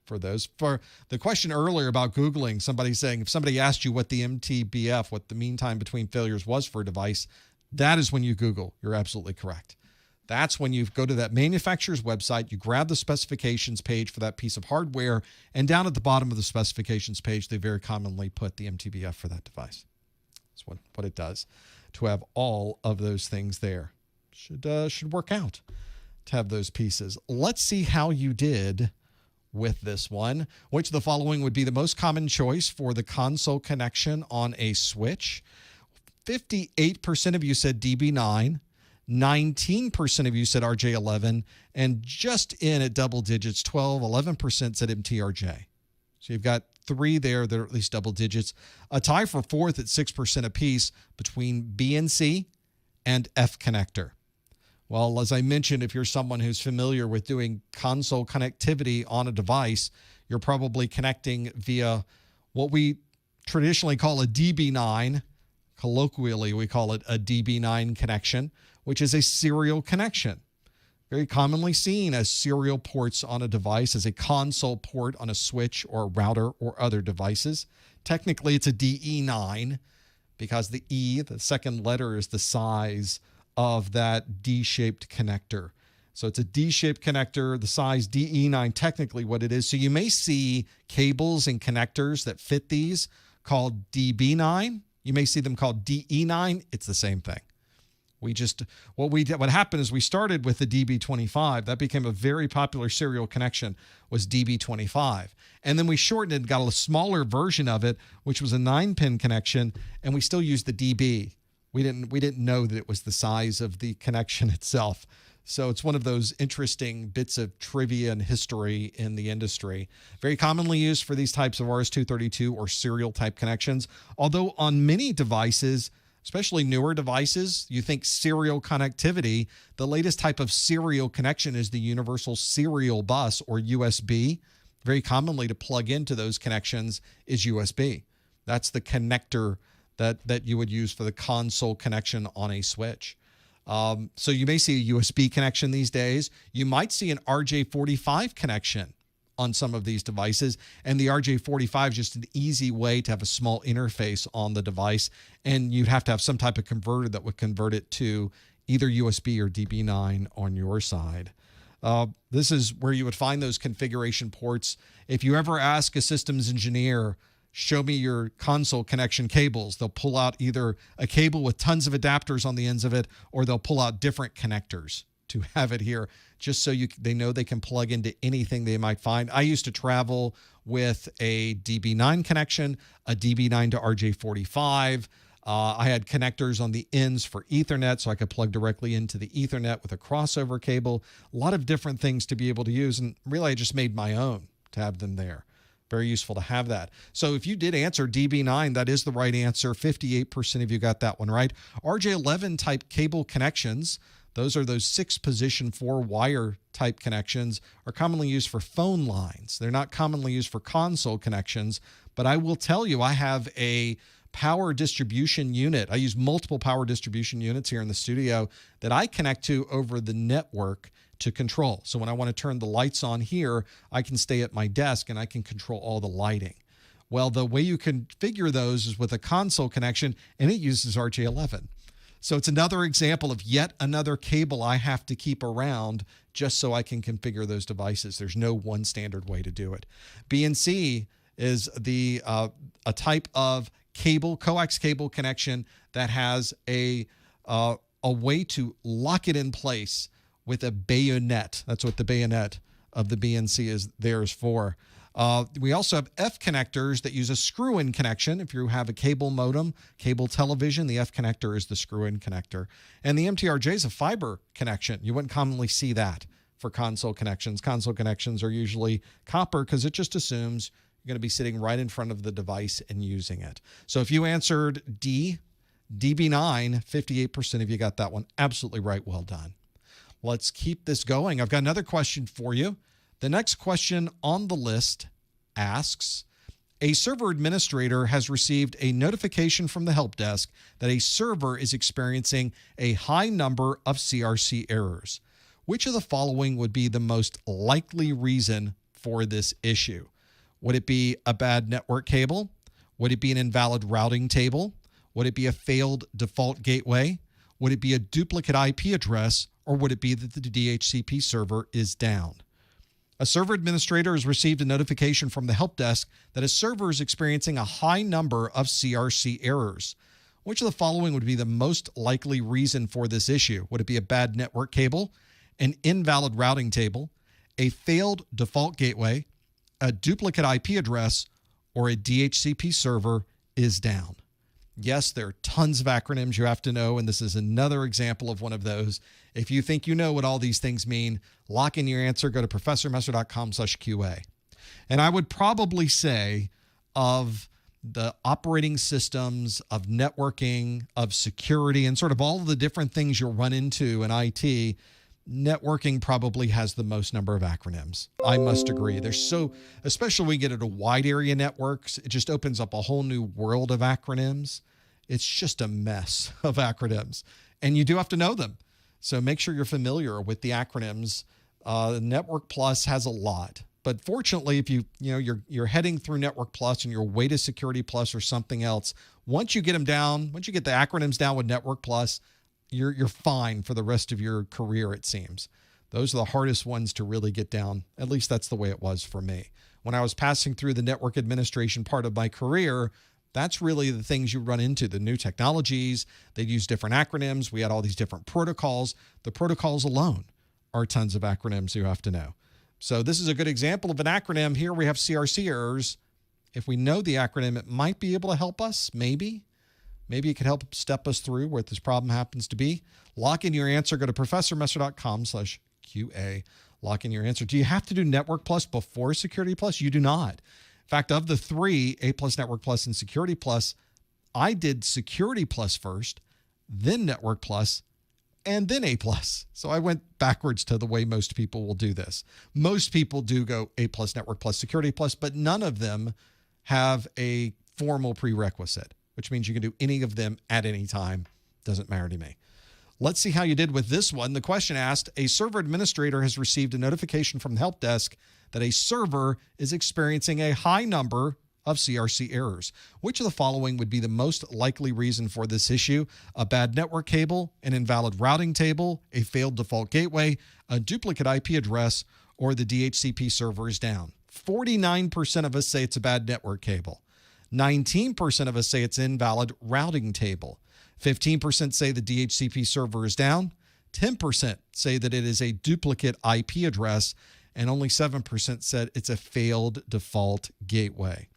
Speaker 1: for those. For the question earlier about Googling, somebody saying if somebody asked you what the MTBF, what the mean time between failures was for a device, that is when you Google. You're absolutely correct. That's when you go to that manufacturer's website, you grab the specifications page for that piece of hardware, and down at the bottom of the specifications page, they very commonly put the MTBF for that device. That's what it does to have all of those things there. Should work out to have those pieces. Let's see how you did with this one. Which of the following would be the most common choice for the console connection on a switch? 58% of you said DB9. 19% of you said RJ11, and just in at double digits, 11% said MTRJ. So you've got 3 there that are at least double digits. A tie for 4th at 6% apiece between BNC and F connector. Well, as I mentioned, if you're someone who's familiar with doing console connectivity on a device, you're probably connecting via what we traditionally call a DB9. Colloquially, we call it a DB9 connection, which is a serial connection. Very commonly seen as serial ports on a device, as a console port on a switch or a router or other devices. Technically, it's a DE9 because the E, the second letter, is the size of that D-shaped connector. So it's a D-shaped connector, the size DE9, technically what it is. So you may see cables and connectors that fit these called DB9. You may see them called DE9. It's the same thing. What happened is we started with the DB25. That became a very popular serial connection, was DB25. And then we shortened it and got a smaller version of it, which was a 9-pin connection, and we still used the DB. We didn't know that it was the size of the connection itself. So it's one of those interesting bits of trivia and history in the industry. Very commonly used for these types of RS-232 or serial type connections. Although on many devices, especially newer devices, you think serial connectivity, the latest type of serial connection is the universal serial bus, or USB. Very commonly to plug into those connections is USB. That's the connector that you would use for the console connection on a switch. So you may see a USB connection these days. You might see an RJ45 connection on some of these devices, and the RJ45 is just an easy way to have a small interface on the device, and you'd have to have some type of converter that would convert it to either USB or DB9 on your side. This is where you would find those configuration ports. If you ever ask a systems engineer, show me your console connection cables, they'll pull out either a cable with tons of adapters on the ends of it, or they'll pull out different connectors to have it here, just so they know they can plug into anything they might find. I used to travel with a DB9 connection, a DB9 to RJ45. I had connectors on the ends for Ethernet, so I could plug directly into the Ethernet with a crossover cable. A lot of different things to be able to use, and really I just made my own to have them there. Very useful to have that. So if you did answer DB9, that is the right answer. 58% of you got that one right. RJ11 type cable connections, those are those 6-position 4-wire type connections, are commonly used for phone lines. They're not commonly used for console connections, but I will tell you, I have a power distribution unit. I use multiple power distribution units here in the studio that I connect to over the network to control. So when I want to turn the lights on here, I can stay at my desk and I can control all the lighting. Well, the way you configure those is with a console connection, and it uses RJ11. So it's another example of yet another cable I have to keep around just so I can configure those devices. There's no one standard way to do it. BNC is a type of cable, coax cable connection that has a way to lock it in place with a bayonet. That's what the bayonet of the BNC is for. We also have F connectors that use a screw-in connection. If you have a cable modem, cable television, the F connector is the screw-in connector. And the MTRJ is a fiber connection. You wouldn't commonly see that for console connections. Console connections are usually copper because it just assumes you're going to be sitting right in front of the device and using it. So if you answered D, DB9, 58% of you got that one absolutely right. Well done. Let's keep this going. I've got another question for you. The next question on the list asks, a server administrator has received a notification from the help desk that a server is experiencing a high number of CRC errors. Which of the following would be the most likely reason for this issue? Would it be a bad network cable? Would it be an invalid routing table? Would it be a failed default gateway? Would it be a duplicate IP address? Or would it be that the DHCP server is down? A server administrator has received a notification from the help desk that a server is experiencing a high number of CRC errors. Which of the following would be the most likely reason for this issue? Would it be a bad network cable, an invalid routing table, a failed default gateway, a duplicate IP address, or a DHCP server is down? Yes, there are tons of acronyms you have to know, and this is another example of one of those. If you think you know what all these things mean, lock in your answer. Go to professormesser.com/QA. And I would probably say of the operating systems, of networking, of security, and sort of all of the different things you'll run into in IT, networking probably has the most number of acronyms. I must agree. There's so, especially when we get into wide area networks, it just opens up a whole new world of acronyms. It's just a mess of acronyms, and you do have to know them. So make sure you're familiar with the acronyms. Network Plus has a lot, but fortunately, if you're heading through Network Plus and your way to Security Plus or something else, once you get them down, once you get the acronyms down with Network Plus, you're fine for the rest of your career, it seems. Those are the hardest ones to really get down. At least that's the way it was for me. When I was passing through the network administration part of my career, that's really the things you run into, the new technologies. They'd use different acronyms. We had all these different protocols. The protocols alone are tons of acronyms you have to know. So this is a good example of an acronym. Here we have CRC errors. If we know the acronym, it might be able to help us, maybe. Maybe it could help step us through where this problem happens to be. Lock in your answer. Go to professormesser.com/QA. Lock in your answer. Do you have to do Network Plus before Security Plus? You do not. In fact, of the three, A Plus, Network Plus, and Security Plus, I did Security Plus first, then Network Plus, and then A Plus. So I went backwards to the way most people will do this. Most people do go A Plus, Network Plus, Security Plus, but none of them have a formal prerequisite, which means you can do any of them at any time. Doesn't matter to me. Let's see how you did with this one. The question asked, a server administrator has received a notification from the help desk that a server is experiencing a high number of CRC errors. Which of the following would be the most likely reason for this issue? A bad network cable, an invalid routing table, a failed default gateway, a duplicate IP address, or the DHCP server is down. 49% of us say it's a bad network cable. 19% of us say it's invalid routing table. 15% say the DHCP server is down. 10% say that it is a duplicate IP address. And only 7% said it's a failed default gateway.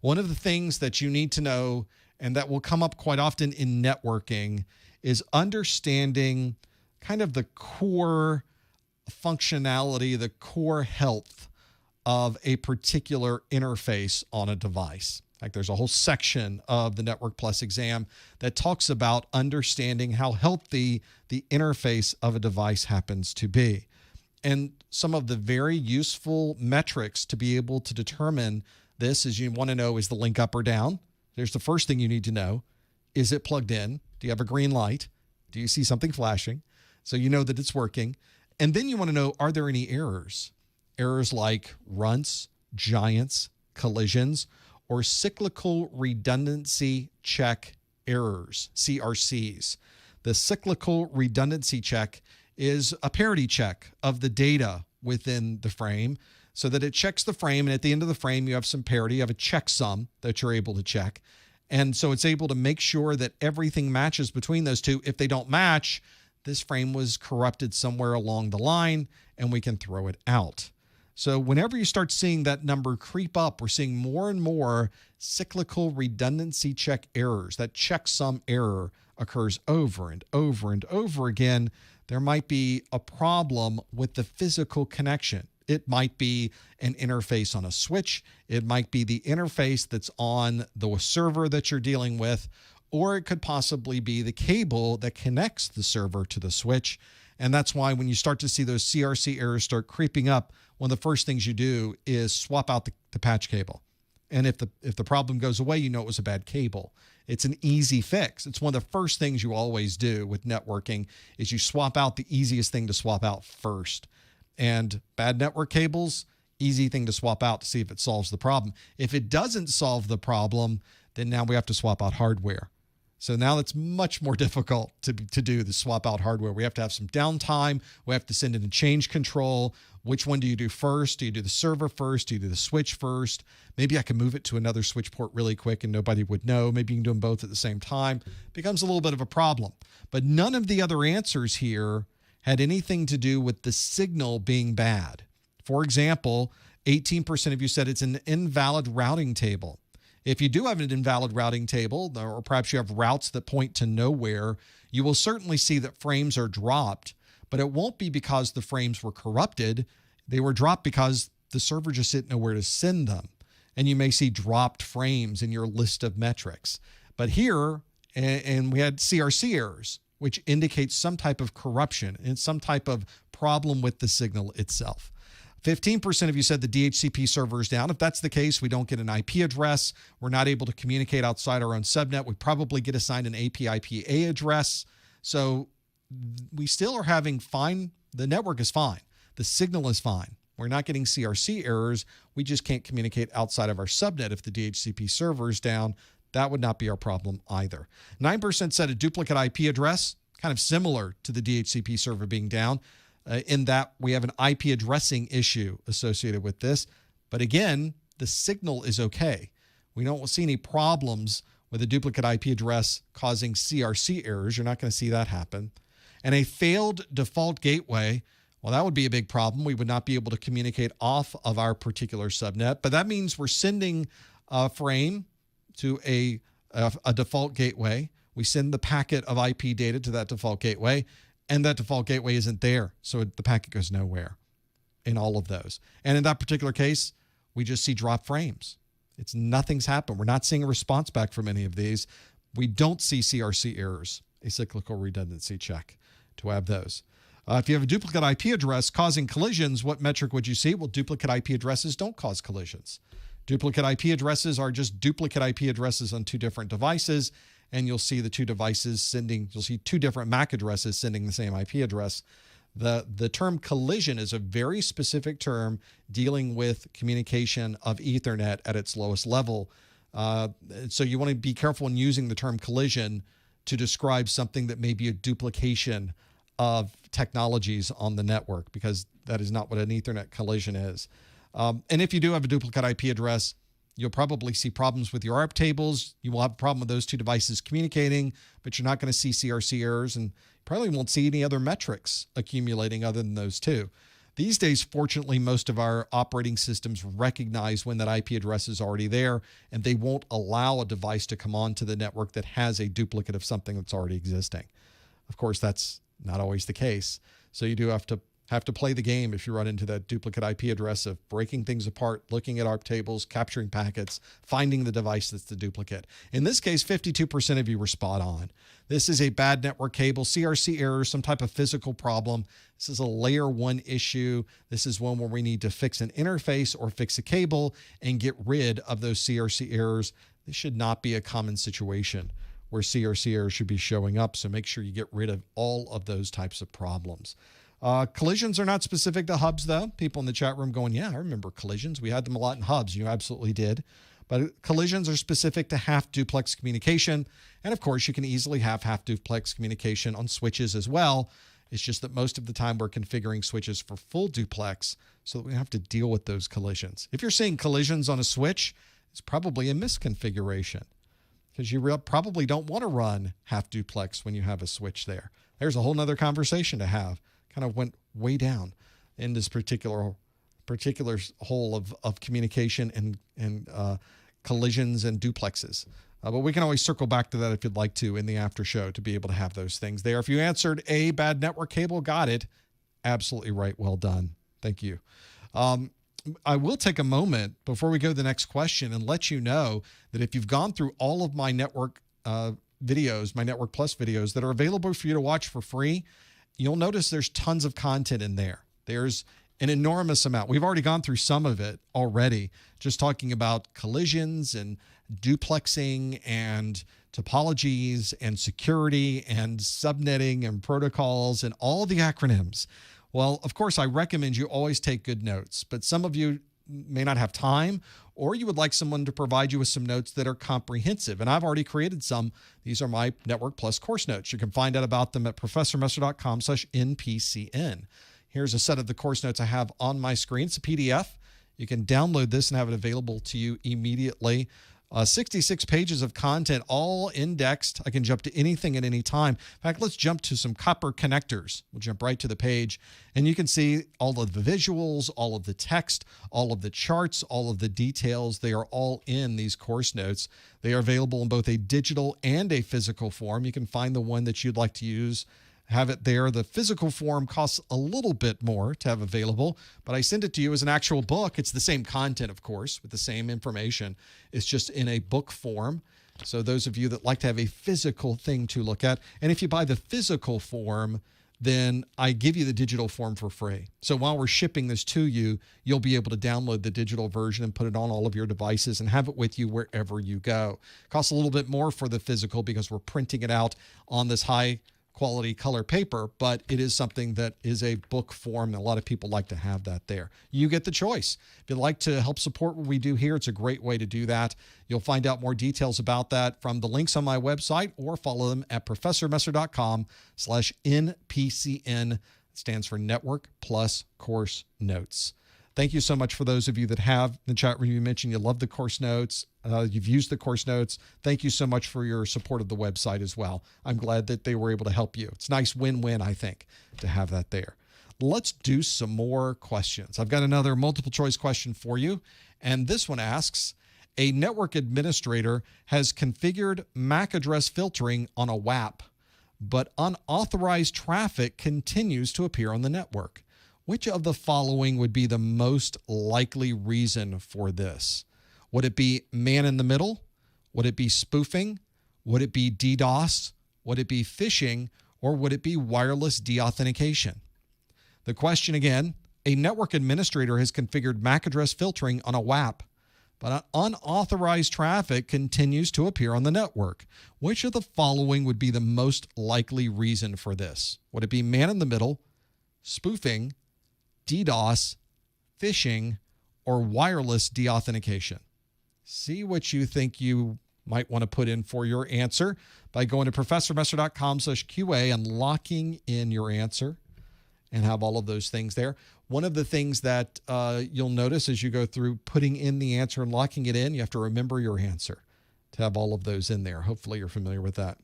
Speaker 1: One of the things that you need to know, and that will come up quite often in networking, is understanding kind of the core functionality, the core health of a particular interface on a device. Like there's a whole section of the Network Plus exam that talks about understanding how healthy the interface of a device happens to be. And some of the very useful metrics to be able to determine this is you want to know, is the link up or down? There's the first thing you need to know. Is it plugged in? Do you have a green light? Do you see something flashing? So you know that it's working. And then you want to know, are there any errors? Errors like runts, giants, collisions, or cyclical redundancy check errors, CRCs. The cyclical redundancy check is a parity check of the data within the frame so that it checks the frame, and at the end of the frame, you have some parity, you have a checksum that you're able to check. And so it's able to make sure that everything matches between those two. If they don't match, this frame was corrupted somewhere along the line, and we can throw it out. So whenever you start seeing that number creep up, we're seeing more and more cyclical redundancy check errors. That checksum error occurs over and over and over again. There might be a problem with the physical connection. It might be an interface on a switch. It might be the interface that's on the server that you're dealing with, or it could possibly be the cable that connects the server to the switch. And that's why when you start to see those CRC errors start creeping up, one of the first things you do is swap out the patch cable. And if the problem goes away, you know it was a bad cable. It's an easy fix. It's one of the first things you always do with networking is you swap out the easiest thing to swap out first. And bad network cables, easy thing to swap out to see if it solves the problem. If it doesn't solve the problem, then now we have to swap out hardware. So now it's much more difficult to do the swap out hardware. We have to have some downtime. We have to send in a change control. Which one do you do first? Do you do the server first? Do you do the switch first? Maybe I can move it to another switch port really quick and nobody would know. Maybe you can do them both at the same time. It becomes a little bit of a problem. But none of the other answers here had anything to do with the signal being bad. For example, 18% of you said it's an invalid routing table. If you do have an invalid routing table, or perhaps you have routes that point to nowhere, you will certainly see that frames are dropped, but it won't be because the frames were corrupted. They were dropped because the server just didn't know where to send them. And you may see dropped frames in your list of metrics. But here, and we had CRC errors, which indicates some type of corruption and some type of problem with the signal itself. 15% of you said the DHCP server is down. If that's the case, we don't get an IP address. We're not able to communicate outside our own subnet. We probably get assigned an API-PA address. So we still are having fine. The network is fine. The signal is fine. We're not getting CRC errors. We just can't communicate outside of our subnet if the DHCP server is down. That would not be our problem either. 9% said a duplicate IP address, kind of similar to the DHCP server being down. In that we have an IP addressing issue associated with this. But again, the signal is okay. We don't see any problems with a duplicate IP address causing CRC errors. You're not going to see that happen. And a failed default gateway, well, that would be a big problem. We would not be able to communicate off of our particular subnet. But that means we're sending a frame to a default gateway. We send the packet of IP data to that default gateway, and that default gateway isn't there, so the packet goes nowhere in all of those. And in that particular case, we just see drop frames. Nothing's happened. We're not seeing a response back from any of these. We don't see CRC errors, a cyclical redundancy check to have those. If you have a duplicate IP address causing collisions, what metric would you see? Well, duplicate IP addresses don't cause collisions. Duplicate IP addresses are just duplicate IP addresses on two different devices, and you'll see the two devices sending, you'll see two different MAC addresses sending the same IP address. The term collision is a very specific term dealing with communication of Ethernet at its lowest level. So you want to be careful in using the term collision to describe something that may be a duplication of technologies on the network, because that is not what an Ethernet collision is. And if you do have a duplicate IP address, you'll probably see problems with your ARP tables. You will have a problem with those two devices communicating, but you're not going to see CRC errors, and probably won't see any other metrics accumulating other than those two. These days, fortunately, most of our operating systems recognize when that IP address is already there, and they won't allow a device to come onto the network that has a duplicate of something that's already existing. Of course, that's not always the case. So you do have to play the game if you run into that duplicate IP address of breaking things apart, looking at ARP tables, capturing packets, finding the device that's the duplicate. In this case, 52% of you were spot on. This is a bad network cable, CRC error, some type of physical problem. This is a layer 1 issue. This is one where we need to fix an interface or fix a cable and get rid of those CRC errors. This should not be a common situation where CRC errors should be showing up. So make sure you get rid of all of those types of problems. Collisions are not specific to hubs, though. People in the chat room going, yeah, I remember collisions. We had them a lot in hubs. You absolutely did. But collisions are specific to half-duplex communication. And, of course, you can easily have half-duplex communication on switches as well. It's just that most of the time we're configuring switches for full duplex so that we have to deal with those collisions. If you're seeing collisions on a switch, it's probably a misconfiguration, because you probably don't want to run half-duplex when you have a switch there. There's a whole nother conversation to have. Kind of went way down in this particular hole of communication and collisions and duplexes. But we can always circle back to that if you'd like to in the after show to be able to have those things there. If you answered A, bad network cable, got it. Absolutely right. Well done. Thank you. I will take a moment before we go to the next question and let you know that if you've gone through all of my network videos, my Network Plus videos that are available for you to watch for free, you'll notice there's tons of content in there. There's an enormous amount. We've already gone through some of it already, just talking about collisions and duplexing and topologies and security and subnetting and protocols and all the acronyms. Well, of course, I recommend you always take good notes, but some of you may not have time, or you would like someone to provide you with some notes that are comprehensive. And I've already created some. These are my Network Plus course notes. You can find out about them at professormesser.com/NPCN. Here's a set of the course notes I have on my screen. It's a PDF. You can download this and have it available to you immediately 66 pages of content, all indexed. I can jump to anything at any time. In fact, let's jump to some copper connectors. We'll jump right to the page, and you can see all of the visuals, all of the text, all of the charts, all of the details. They are all in these course notes. They are available in both a digital and a physical form. You can find the one that you'd like to use, have it there. The physical form costs a little bit more to have available, but I send it to you as an actual book. It's the same content, of course, with the same information. It's just in a book form. So those of you that like to have a physical thing to look at, and if you buy the physical form, then I give you the digital form for free. So while we're shipping this to you, you'll be able to download the digital version and put it on all of your devices and have it with you wherever you go. It costs a little bit more for the physical because we're printing it out on this high quality color paper, but it is something that is a book form, and a lot of people like to have that there. You get the choice. If you'd like to help support what we do here, it's a great way to do that. You'll find out more details about that from the links on my website, or follow them at professormesser.com/NPCN. It stands for Network Plus Course Notes. Thank you so much for those of you that have. In the chat room, you mentioned you love the course notes. You've used the course notes. Thank you so much for your support of the website as well. I'm glad that they were able to help you. It's a nice win-win, I think, to have that there. Let's do some more questions. I've got another multiple choice question for you. And this one asks, a network administrator has configured MAC address filtering on a WAP, but unauthorized traffic continues to appear on the network. Which of the following would be the most likely reason for this? Would it be man in the middle? Would it be spoofing? Would it be DDoS? Would it be phishing? Or would it be wireless deauthentication? The question again, a network administrator has configured MAC address filtering on a WAP, but unauthorized traffic continues to appear on the network. Which of the following would be the most likely reason for this? Would it be man in the middle, spoofing, DDoS, phishing, or wireless deauthentication? See what you think you might want to put in for your answer by going to professormesser.com/QA and locking in your answer and have all of those things there. One of the things that you'll notice as you go through putting in the answer and locking it in, you have to remember your answer to have all of those in there. Hopefully you're familiar with that.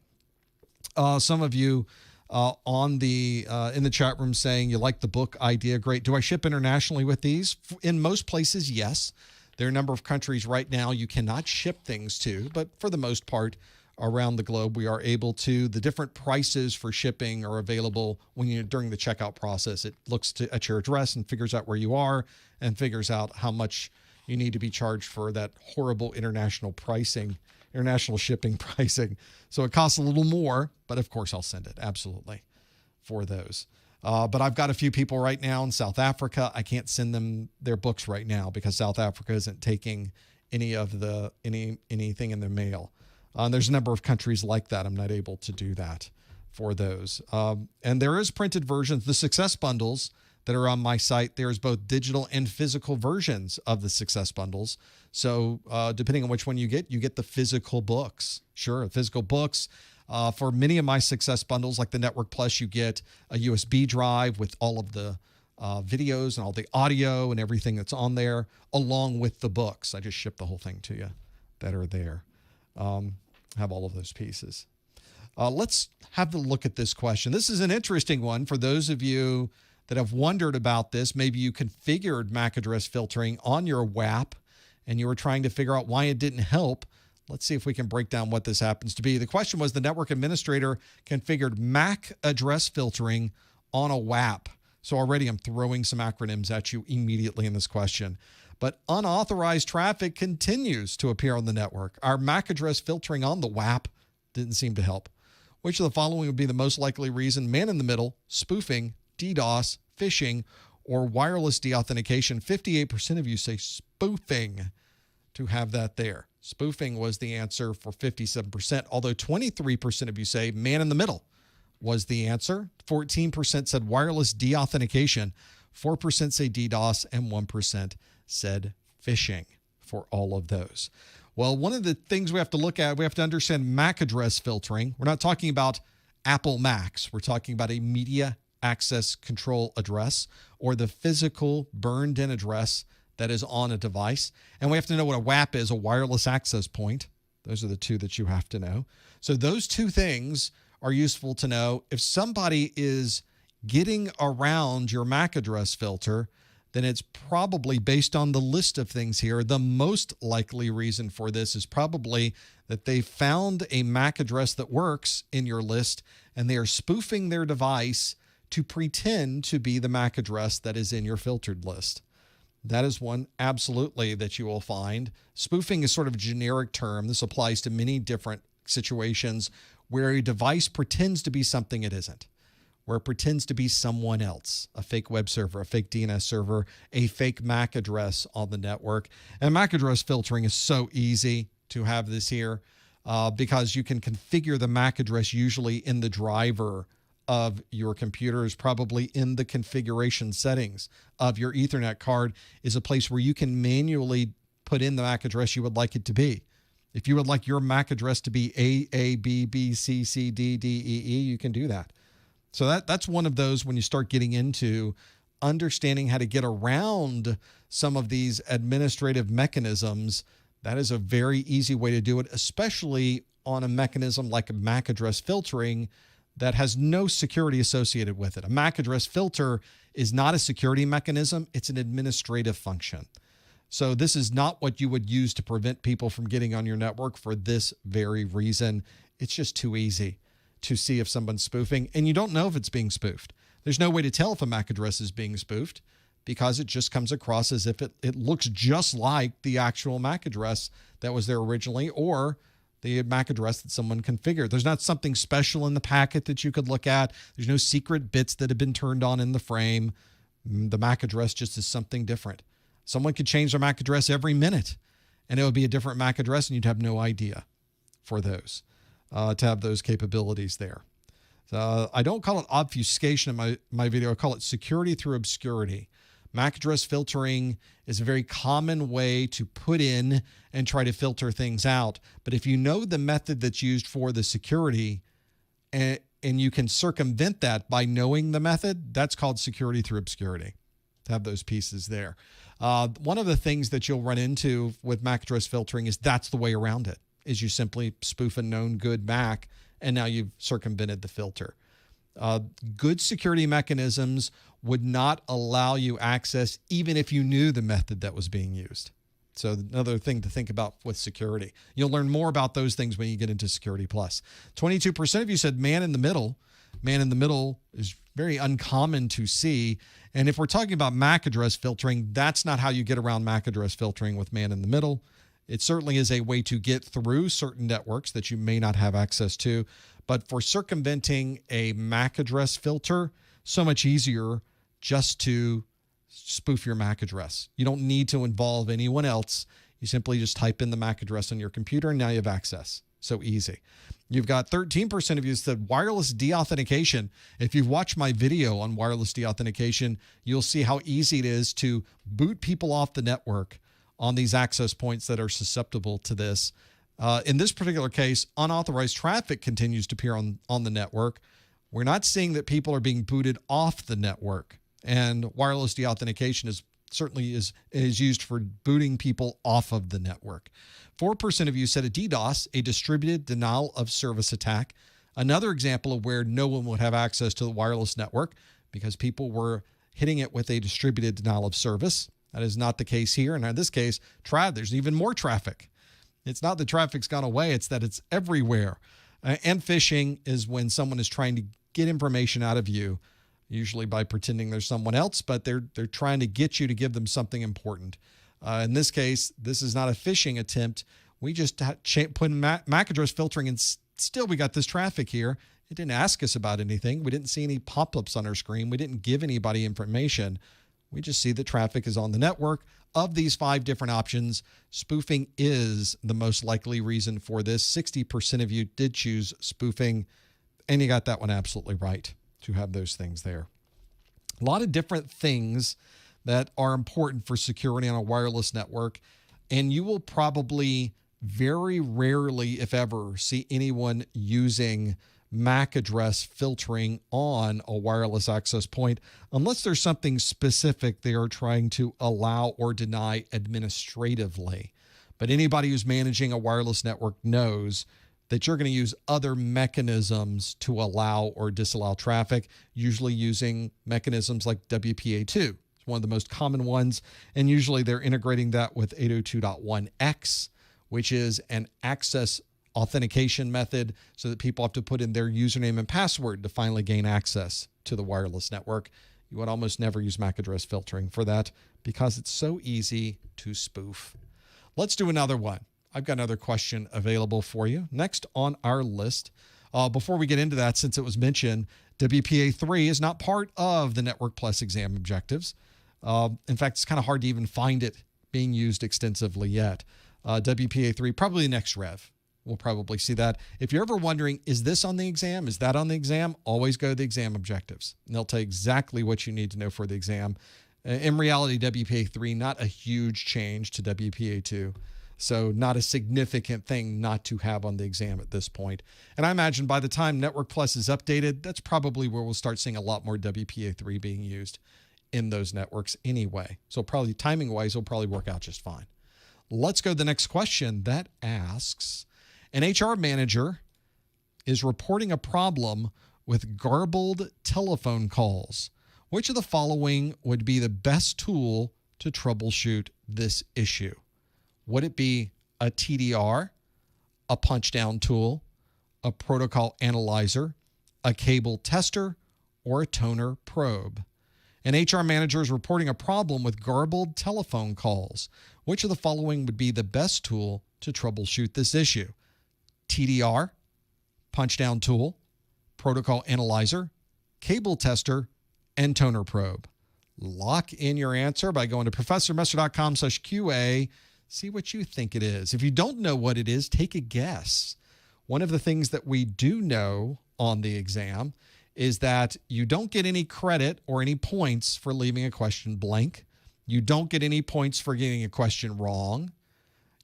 Speaker 1: Some of you in the chat room saying you like the book idea. Great. Do I ship internationally with these? In most places, yes. There are a number of countries right now you cannot ship things to, but for the most part around the globe, we are able to. The different prices for shipping are available during the checkout process. It looks at your address and figures out where you are and figures out how much you need to be charged for that horrible international shipping pricing. So it costs a little more, but of course I'll send it, absolutely, for those. But I've got a few people right now in South Africa. I can't send them their books right now because South Africa isn't taking anything in their mail. There's a number of countries like that. I'm not able to do that for those. And there is printed versions. The Success Bundles that are on my site, there's both digital and physical versions of the Success Bundles. So depending on which one you get the physical books. Sure, physical books. For many of my Success Bundles, like the Network Plus, you get a USB drive with all of the videos and all the audio and everything that's on there, along with the books. I just ship the whole thing to you that are there. Have all of those pieces. Let's have a look at this question. This is an interesting one for those of you that have wondered about this. Maybe you configured MAC address filtering on your WAP and you were trying to figure out why it didn't help. Let's see if we can break down what this happens to be. The question was the network administrator configured MAC address filtering on a WAP. So already I'm throwing some acronyms at you immediately in this question. But unauthorized traffic continues to appear on the network. Our MAC address filtering on the WAP didn't seem to help. Which of the following would be the most likely reason? Man in the middle, spoofing, DDoS, phishing, or wireless deauthentication. 58% of you say spoofing to have that there. Spoofing was the answer for 57%, although 23% of you say man in the middle was the answer. 14% said wireless deauthentication. 4% say DDoS, and 1% said phishing for all of those. Well, one of the things we have to look at, we have to understand MAC address filtering. We're not talking about Apple Macs. We're talking about a media access control address, or the physical burned-in address that is on a device. And we have to know what a WAP is, a wireless access point. Those are the two that you have to know. So those two things are useful to know. If somebody is getting around your MAC address filter, then it's probably, based on the list of things here, the most likely reason for this is probably that they found a MAC address that works in your list, and they are spoofing their device to pretend to be the MAC address that is in your filtered list. That is one absolutely that you will find. Spoofing is sort of a generic term. This applies to many different situations where a device pretends to be something it isn't, where it pretends to be someone else, a fake web server, a fake DNS server, a fake MAC address on the network. And MAC address filtering is so easy to have this here because you can configure the MAC address usually in the driver of your computer, is probably in the configuration settings of your Ethernet card, is a place where you can manually put in the MAC address you would like it to be. If you would like your MAC address to be A, B, B, C, C, D, D, E, E, you can do that. So that's one of those when you start getting into understanding how to get around some of these administrative mechanisms. That is a very easy way to do it, especially on a mechanism like a MAC address filtering that has no security associated with it. A MAC address filter is not a security mechanism. It's an administrative function. So this is not what you would use to prevent people from getting on your network for this very reason. It's just too easy to see if someone's spoofing, and you don't know if it's being spoofed. There's no way to tell if a MAC address is being spoofed because it just comes across as if it looks just like the actual MAC address that was there originally, or the MAC address that someone configured. There's not something special in the packet that you could look at. There's no secret bits that have been turned on in the frame. The MAC address just is something different. Someone could change their MAC address every minute, and it would be a different MAC address, and you'd have no idea for those, to have those capabilities there. I don't call it obfuscation in my video. I call it security through obscurity. MAC address filtering is a very common way to put in and try to filter things out. But if you know the method that's used for the security and you can circumvent that by knowing the method, that's called security through obscurity, to have those pieces there. One of the things that you'll run into with MAC address filtering is that's the way around it, is you simply spoof a known good MAC, and now you've circumvented the filter. Good security mechanisms would not allow you access even if you knew the method that was being used. So another thing to think about with security. You'll learn more about those things when you get into Security Plus. 22% of you said man in the middle. Man in the middle is very uncommon to see. And if we're talking about MAC address filtering, that's not how you get around MAC address filtering with man in the middle. It certainly is a way to get through certain networks that you may not have access to. But for circumventing a MAC address filter, so much easier just to spoof your MAC address. You don't need to involve anyone else. You simply just type in the MAC address on your computer, and now you have access. So easy. You've got 13% of you said wireless deauthentication. If you've watched my video on wireless deauthentication, you'll see how easy it is to boot people off the network on these access points that are susceptible to this. In this particular case, unauthorized traffic continues to appear on the network. We're not seeing that people are being booted off the network. And wireless deauthentication is used for booting people off of the network. 4% of you said a DDoS, a distributed denial of service attack. Another example of where no one would have access to the wireless network because people were hitting it with a distributed denial of service. That is not the case here. And in this case, there's even more traffic. It's not that traffic's gone away, it's that it's everywhere. And phishing is when someone is trying to get information out of you, usually by pretending there's someone else, but they're trying to get you to give them something important. In this case, this is not a phishing attempt. We just put in MAC address filtering, and still we got this traffic here. It didn't ask us about anything. We didn't see any pop-ups on our screen. We didn't give anybody information. We just see that traffic is on the network. Of these 5 different options, spoofing is the most likely reason for this. 60% of you did choose spoofing, and you got that one absolutely right to have those things there. A lot of different things that are important for security on a wireless network, and you will probably very rarely, if ever, see anyone using MAC address filtering on a wireless access point unless there's something specific they are trying to allow or deny administratively. But anybody who's managing a wireless network knows that you're going to use other mechanisms to allow or disallow traffic, usually using mechanisms like WPA2. It's one of the most common ones, and usually they're integrating that with 802.1x, which is an access authentication method so that people have to put in their username and password to finally gain access to the wireless network. You would almost never use MAC address filtering for that because it's so easy to spoof. Let's do another one. I've got another question available for you. Next on our list, before we get into that, since it was mentioned, WPA3 is not part of the Network Plus exam objectives. In fact, it's kind of hard to even find it being used extensively yet. WPA3, probably the next rev. We'll probably see that. If you're ever wondering, is this on the exam? Is that on the exam? Always go to the exam objectives. And they'll tell you exactly what you need to know for the exam. In reality, WPA3, not a huge change to WPA2. So not a significant thing not to have on the exam at this point. And I imagine by the time Network Plus is updated, that's probably where we'll start seeing a lot more WPA3 being used in those networks anyway. So probably timing-wise, it'll probably work out just fine. Let's go to the next question that asks, an HR manager is reporting a problem with garbled telephone calls. Which of the following would be the best tool to troubleshoot this issue? Would it be a TDR, a punch-down tool, a protocol analyzer, a cable tester, or a toner probe? An HR manager is reporting a problem with garbled telephone calls. Which of the following would be the best tool to troubleshoot this issue? TDR, punch-down tool, protocol analyzer, cable tester, and toner probe. Lock in your answer by going to professormesser.com/QA. See what you think it is. If you don't know what it is, take a guess. One of the things that we do know on the exam is that you don't get any credit or any points for leaving a question blank. You don't get any points for getting a question wrong.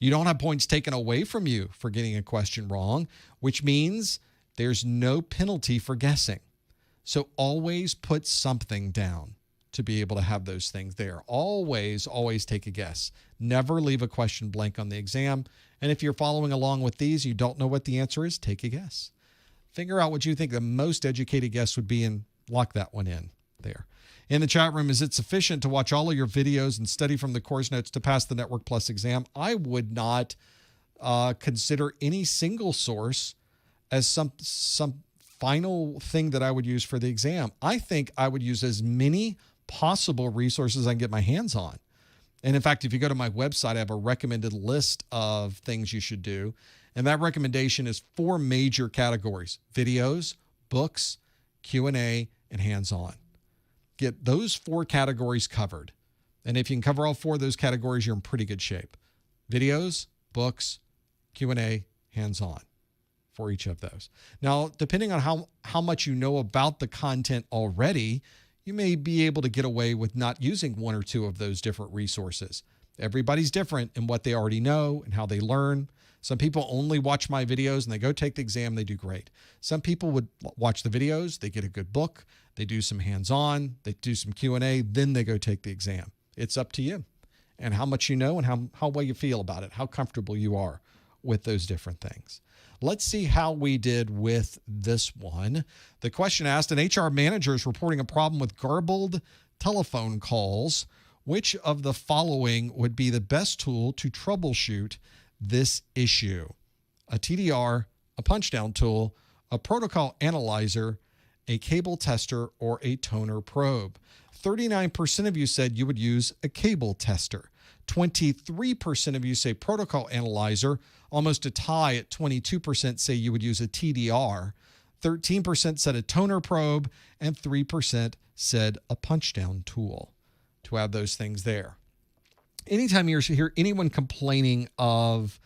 Speaker 1: You don't have points taken away from you for getting a question wrong, which means there's no penalty for guessing. So always put something down to be able to have those things there. Always take a guess. Never leave a question blank on the exam. And if you're following along with these, you don't know what the answer is, take a guess. Figure out what you think the most educated guess would be and lock that one in there. In the chat room, is it sufficient to watch all of your videos and study from the course notes to pass the Network Plus exam? I would not consider any single source as some final thing that I would use for the exam. I think I would use as many possible resources I can get my hands on. And in fact, if you go to my website, I have a recommended list of things you should do. And that recommendation is 4 major categories: videos, books, Q&A, and hands-on. Get those 4 categories covered. And if you can cover all 4 of those categories, you're in pretty good shape. Videos, books, Q&A, hands-on for each of those. Now, depending on how much you know about the content already, you may be able to get away with not using 1 or 2 of those different resources. Everybody's different in what they already know and how they learn. Some people only watch my videos and they go take the exam, they do great. Some people would watch the videos, they get a good book, they do some hands-on, they do some Q&A, then they go take the exam. It's up to you and how much you know and how well you feel about it, how comfortable you are with those different things. Let's see how we did with this one. The question asked, an HR manager is reporting a problem with garbled telephone calls. Which of the following would be the best tool to troubleshoot this issue? A TDR, a punch-down tool, a protocol analyzer, a cable tester, or a toner probe? 39% of you said you would use a cable tester. 23% of you say protocol analyzer. Almost a tie at 22% say you would use a TDR. 13% said a toner probe, and 3% said a punch-down tool. To have those things there. Anytime you hear anyone complaining of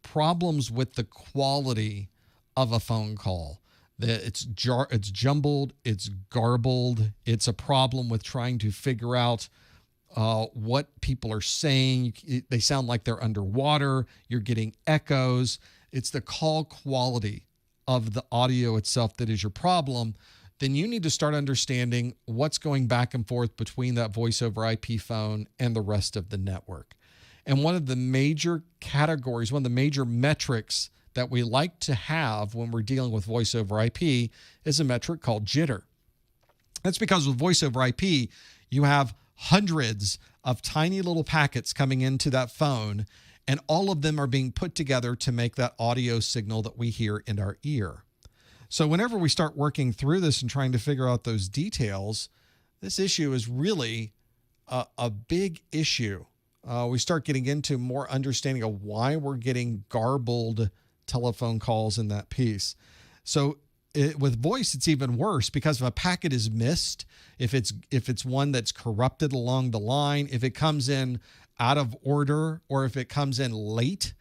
Speaker 1: problems with the quality of a phone call, that it's jumbled, it's garbled, it's a problem with trying to figure out what people are saying. They sound like they're underwater. You're getting echoes. It's the call quality of the audio itself that is your problem, then you need to start understanding what's going back and forth between that voice over IP phone and the rest of the network. And one of the major categories, one of the major metrics that we like to have when we're dealing with voice over IP is a metric called jitter. That's because with voice over IP, you have hundreds of tiny little packets coming into that phone, and all of them are being put together to make that audio signal that we hear in our ear. So whenever we start working through this and trying to figure out those details, this issue is really a big issue. We start getting into more understanding of why we're getting garbled telephone calls in that piece. So with voice, it's even worse because if a packet is missed, if it's one that's corrupted along the line, if it comes in out of order, or if it comes in late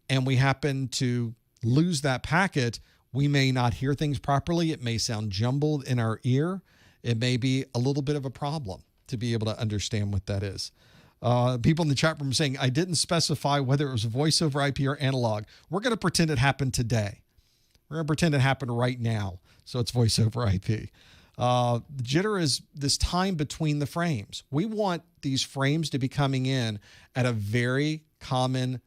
Speaker 1: and we happen to lose that packet, we may not hear things properly. It may sound jumbled in our ear. It may be a little bit of a problem to be able to understand what that is. People in the chat room saying, I didn't specify whether it was voice over IP or analog. We're going to pretend it happened today. We're going to pretend it happened right now. So it's voice over IP. Jitter is this time between the frames. We want these frames to be coming in at a very common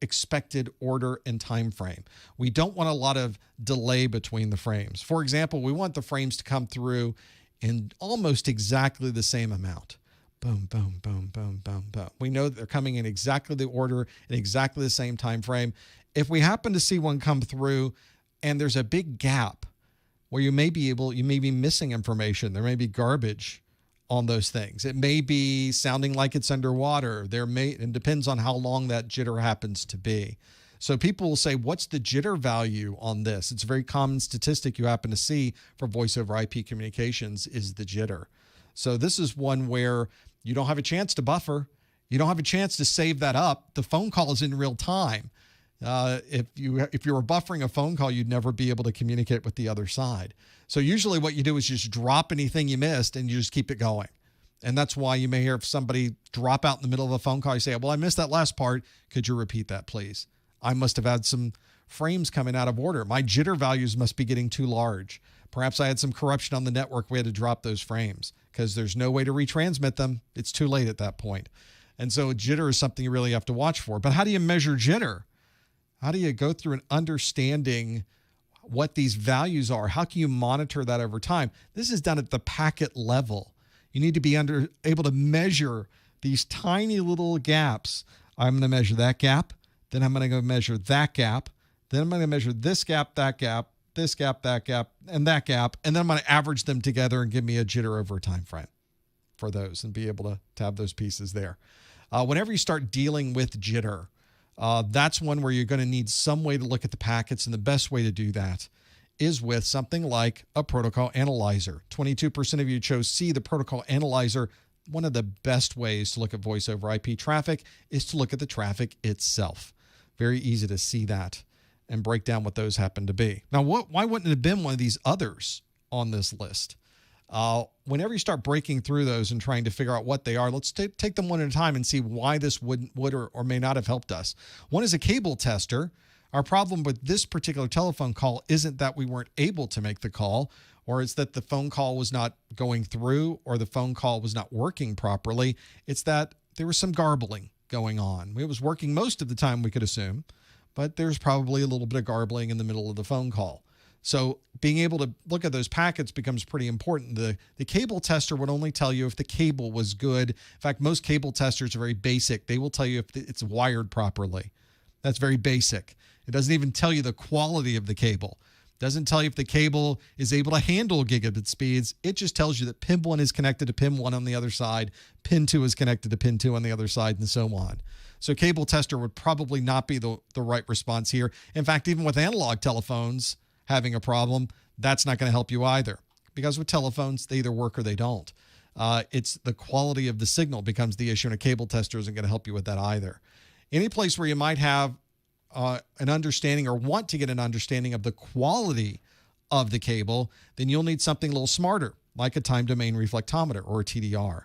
Speaker 1: expected order and time frame. We don't want a lot of delay between the frames. For example, we want the frames to come through in almost exactly the same amount. Boom, boom, boom, boom, boom, boom. We know that they're coming in exactly the order in exactly the same time frame. If we happen to see one come through and there's a big gap where you may be missing information, there may be garbage on those things. It may be sounding like it's underwater. It depends on how long that jitter happens to be. So people will say, what's the jitter value on this? It's a very common statistic you happen to see for voice over IP communications is the jitter. So this is one where you don't have a chance to buffer. You don't have a chance to save that up. The phone call is in real time. If you were buffering a phone call, you'd never be able to communicate with the other side. So usually what you do is just drop anything you missed and you just keep it going. And that's why you may hear if somebody drop out in the middle of a phone call, you say, well, I missed that last part. Could you repeat that, please? I must have had some frames coming out of order. My jitter values must be getting too large. Perhaps I had some corruption on the network. We had to drop those frames because there's no way to retransmit them. It's too late at that point. And so jitter is something you really have to watch for. But how do you measure jitter? How do you go through an understanding what these values are? How can you monitor that over time? This is done at the packet level. You need to be able to measure these tiny little gaps. I'm going to measure that gap. Then I'm going to go measure that gap. Then I'm going to measure this gap, that gap, this gap, that gap, and that gap. And then I'm going to average them together and give me a jitter over a time frame for those and be able to have those pieces there. Whenever you start dealing with jitter, that's one where you're going to need some way to look at the packets, and the best way to do that is with something like a protocol analyzer. 22% of you chose C, the protocol analyzer. One of the best ways to look at voice over IP traffic is to look at the traffic itself. Very easy to see that and break down what those happen to be. Now, why wouldn't it have been one of these others on this list? Whenever you start breaking through those and trying to figure out what they are, let's take them one at a time and see why this would or may not have helped us. One is a cable tester. Our problem with this particular telephone call isn't that we weren't able to make the call, or it's that the phone call was not going through or the phone call was not working properly. It's that there was some garbling going on. It was working most of the time, we could assume, but there's probably a little bit of garbling in the middle of the phone call. So being able to look at those packets becomes pretty important. The cable tester would only tell you if the cable was good. In fact, most cable testers are very basic. They will tell you if it's wired properly. That's very basic. It doesn't even tell you the quality of the cable. It doesn't tell you if the cable is able to handle gigabit speeds. It just tells you that pin 1 is connected to pin 1 on the other side, pin 2 is connected to pin 2 on the other side, and so on. So cable tester would probably not be the right response here. In fact, even with analog telephones having a problem, that's not going to help you either. Because with telephones, they either work or they don't. It's the quality of the signal becomes the issue, and a cable tester isn't going to help you with that either. Any place where you might have an understanding or want to get an understanding of the quality of the cable, then you'll need something a little smarter, like a time domain reflectometer or a TDR.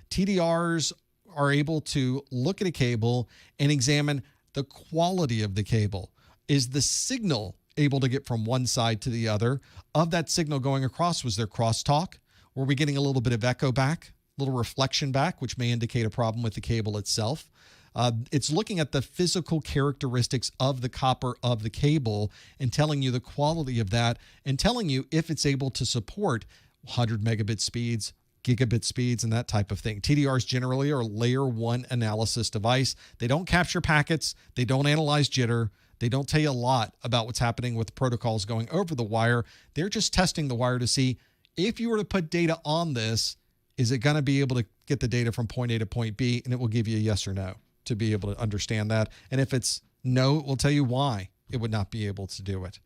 Speaker 1: TDRs are able to look at a cable and examine the quality of the cable. Is the signal able to get from one side to the other of that signal going across? Was there crosstalk? Were we getting a little bit of echo back, a little reflection back, which may indicate a problem with the cable itself? It's looking at the physical characteristics of the copper of the cable and telling you the quality of that and telling you if it's able to support 100 megabit speeds, gigabit speeds, and that type of thing. TDRs generally are a layer 1 analysis device. They don't capture packets. They don't analyze jitter. They don't tell you a lot about what's happening with protocols going over the wire. They're just testing the wire to see if you were to put data on this, is it going to be able to get the data from point A to point B, and it will give you a yes or no to be able to understand that. And if it's no, it will tell you why it would not be able to do it.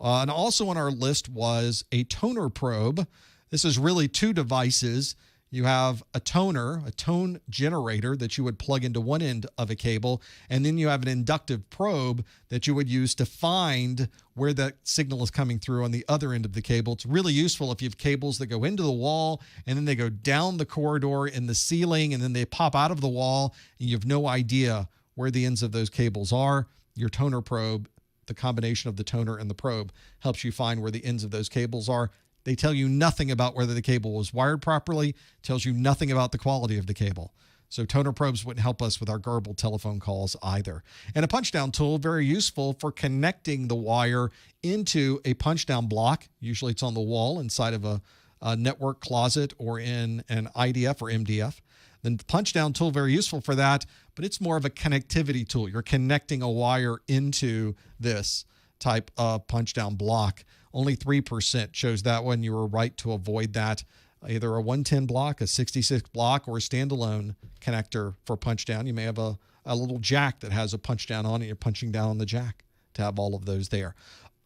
Speaker 1: And also on our list was a toner probe. This is really two devices. You have a toner, a tone generator that you would plug into one end of a cable, and then you have an inductive probe that you would use to find where that signal is coming through on the other end of the cable. It's really useful if you have cables that go into the wall and then they go down the corridor in the ceiling and then they pop out of the wall and you have no idea where the ends of those cables are. Your toner probe, the combination of the toner and the probe, helps you find where the ends of those cables are. They tell you nothing about whether the cable was wired properly, tells you nothing about the quality of the cable. So toner probes wouldn't help us with our garbled telephone calls either. And a punch-down tool, very useful for connecting the wire into a punch-down block. Usually it's on the wall inside of a network closet or in an IDF or MDF. The punch-down tool, very useful for that, but it's more of a connectivity tool. You're connecting a wire into this type of punch-down block. Only 3% chose that one. You were right to avoid that. Either a 110 block, a 66 block, or a standalone connector for punch down. You may have a little jack that has a punch down on it. You're punching down on the jack to have all of those there.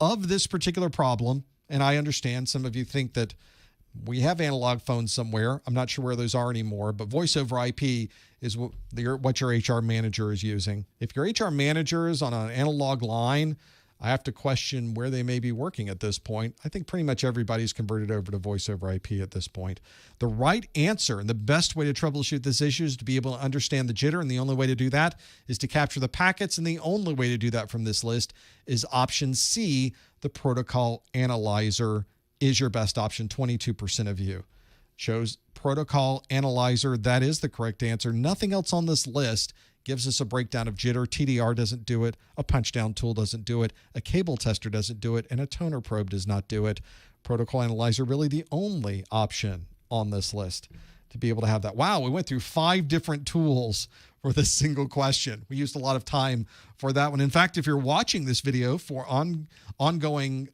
Speaker 1: Of this particular problem, and I understand some of you think that we have analog phones somewhere. I'm not sure where those are anymore, but voice over IP is what your HR manager is using. If your HR manager is on an analog line, I have to question where they may be working at this point. I think pretty much everybody's converted over to voice over IP at this point. The right answer and the best way to troubleshoot this issue is to be able to understand the jitter, and the only way to do that is to capture the packets, and the only way to do that from this list is option C. The protocol analyzer is your best option. 22% of you chose protocol analyzer. That is the correct answer. Nothing else on this list gives us a breakdown of jitter. TDR doesn't do it. A punch-down tool doesn't do it. A cable tester doesn't do it. And a toner probe does not do it. Protocol analyzer, really the only option on this list to be able to have that. Wow, we went through 5 different tools for this single question. We used a lot of time for that one. In fact, if you're watching this video for ongoing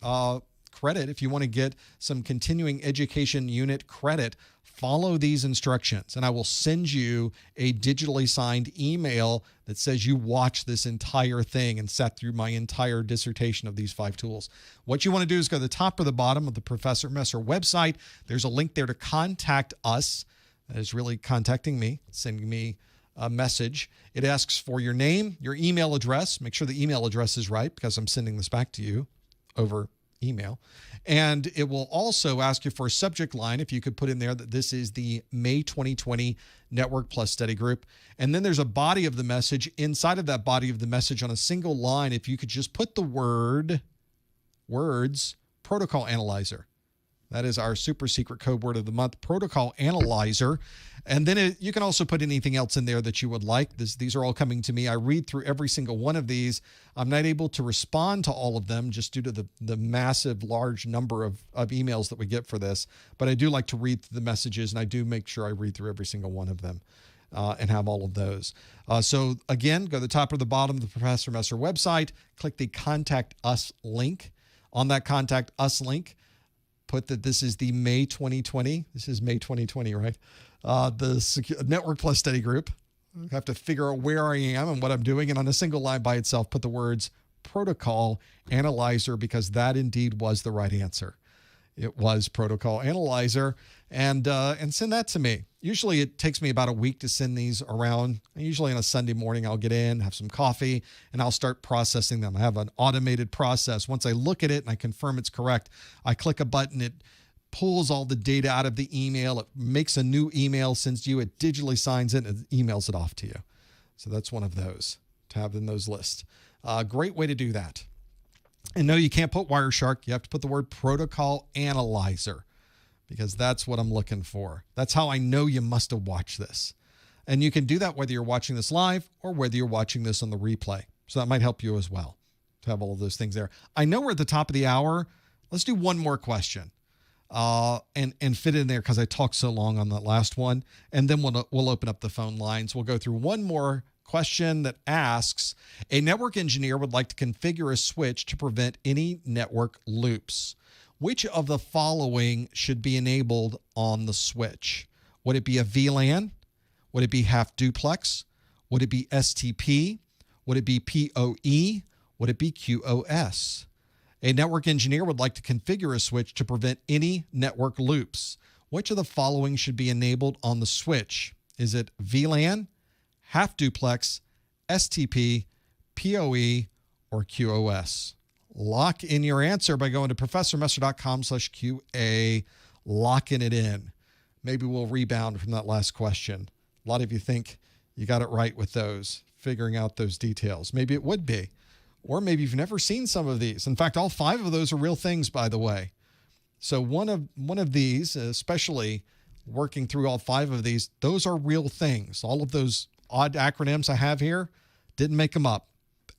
Speaker 1: credit, if you want to get some continuing education unit credit, follow these instructions, and I will send you a digitally signed email that says you watched this entire thing and sat through my entire dissertation of these 5 tools. What you want to do is go to the top or the bottom of the Professor Messer website. There's a link there to contact us. That is really contacting me, sending me a message. It asks for your name, your email address. Make sure the email address is right because I'm sending this back to you over email. And it will also ask you for a subject line, if you could put in there that this is the May 2020 Network Plus Study Group. And then there's a body of the message. Inside of that body of the message on a single line, if you could just put the words protocol analyzer. That is our super secret code word of the month, protocol analyzer. And then you can also put anything else in there that you would like. These are all coming to me. I read through every single one of these. I'm not able to respond to all of them just due to the massive, large number of emails that we get for this. But I do like to read through the messages, and I do make sure I read through every single one of them and have all of those. So again, go to the top or the bottom of the Professor Messer website, click the Contact Us link. On that Contact Us link, put that this is the May 2020. This is May 2020, right? The Network Plus Study Group. I have to figure out where I am and what I'm doing. And on a single line by itself, put the words protocol analyzer, because that indeed was the right answer. It was protocol analyzer. And send that to me. Usually it takes me about a week to send these around. Usually on a Sunday morning, I'll get in, have some coffee, and I'll start processing them. I have an automated process. Once I look at it and I confirm it's correct, I click a button. It pulls all the data out of the email. It makes a new email, sends you, it digitally signs it, and emails it off to you. So that's one of those to have in those lists. Great way to do that. And no, you can't put Wireshark. You have to put the word protocol analyzer, because that's what I'm looking for. That's how I know you must have watched this. And you can do that whether you're watching this live or whether you're watching this on the replay. So that might help you as well to have all of those things there. I know we're at the top of the hour. Let's do one more question and fit in there because I talked so long on that last one. And then we'll open up the phone lines. We'll go through one more question that asks, a network engineer would like to configure a switch to prevent any network loops. Which of the following should be enabled on the switch? Would it be a VLAN? Would it be half duplex? Would it be STP? Would it be PoE? Would it be QoS? A network engineer would like to configure a switch to prevent any network loops. Which of the following should be enabled on the switch? Is it VLAN, half duplex, STP, PoE, or QoS? Lock in your answer by going to professormesser.com/QA, locking it in. Maybe we'll rebound from that last question. A lot of you think you got it right with those, figuring out those details. Maybe it would be. Or maybe you've never seen some of these. In fact, all 5 of those are real things, by the way. So one of these, especially working through all 5 of these, those are real things. All of those odd acronyms I have here, didn't make them up.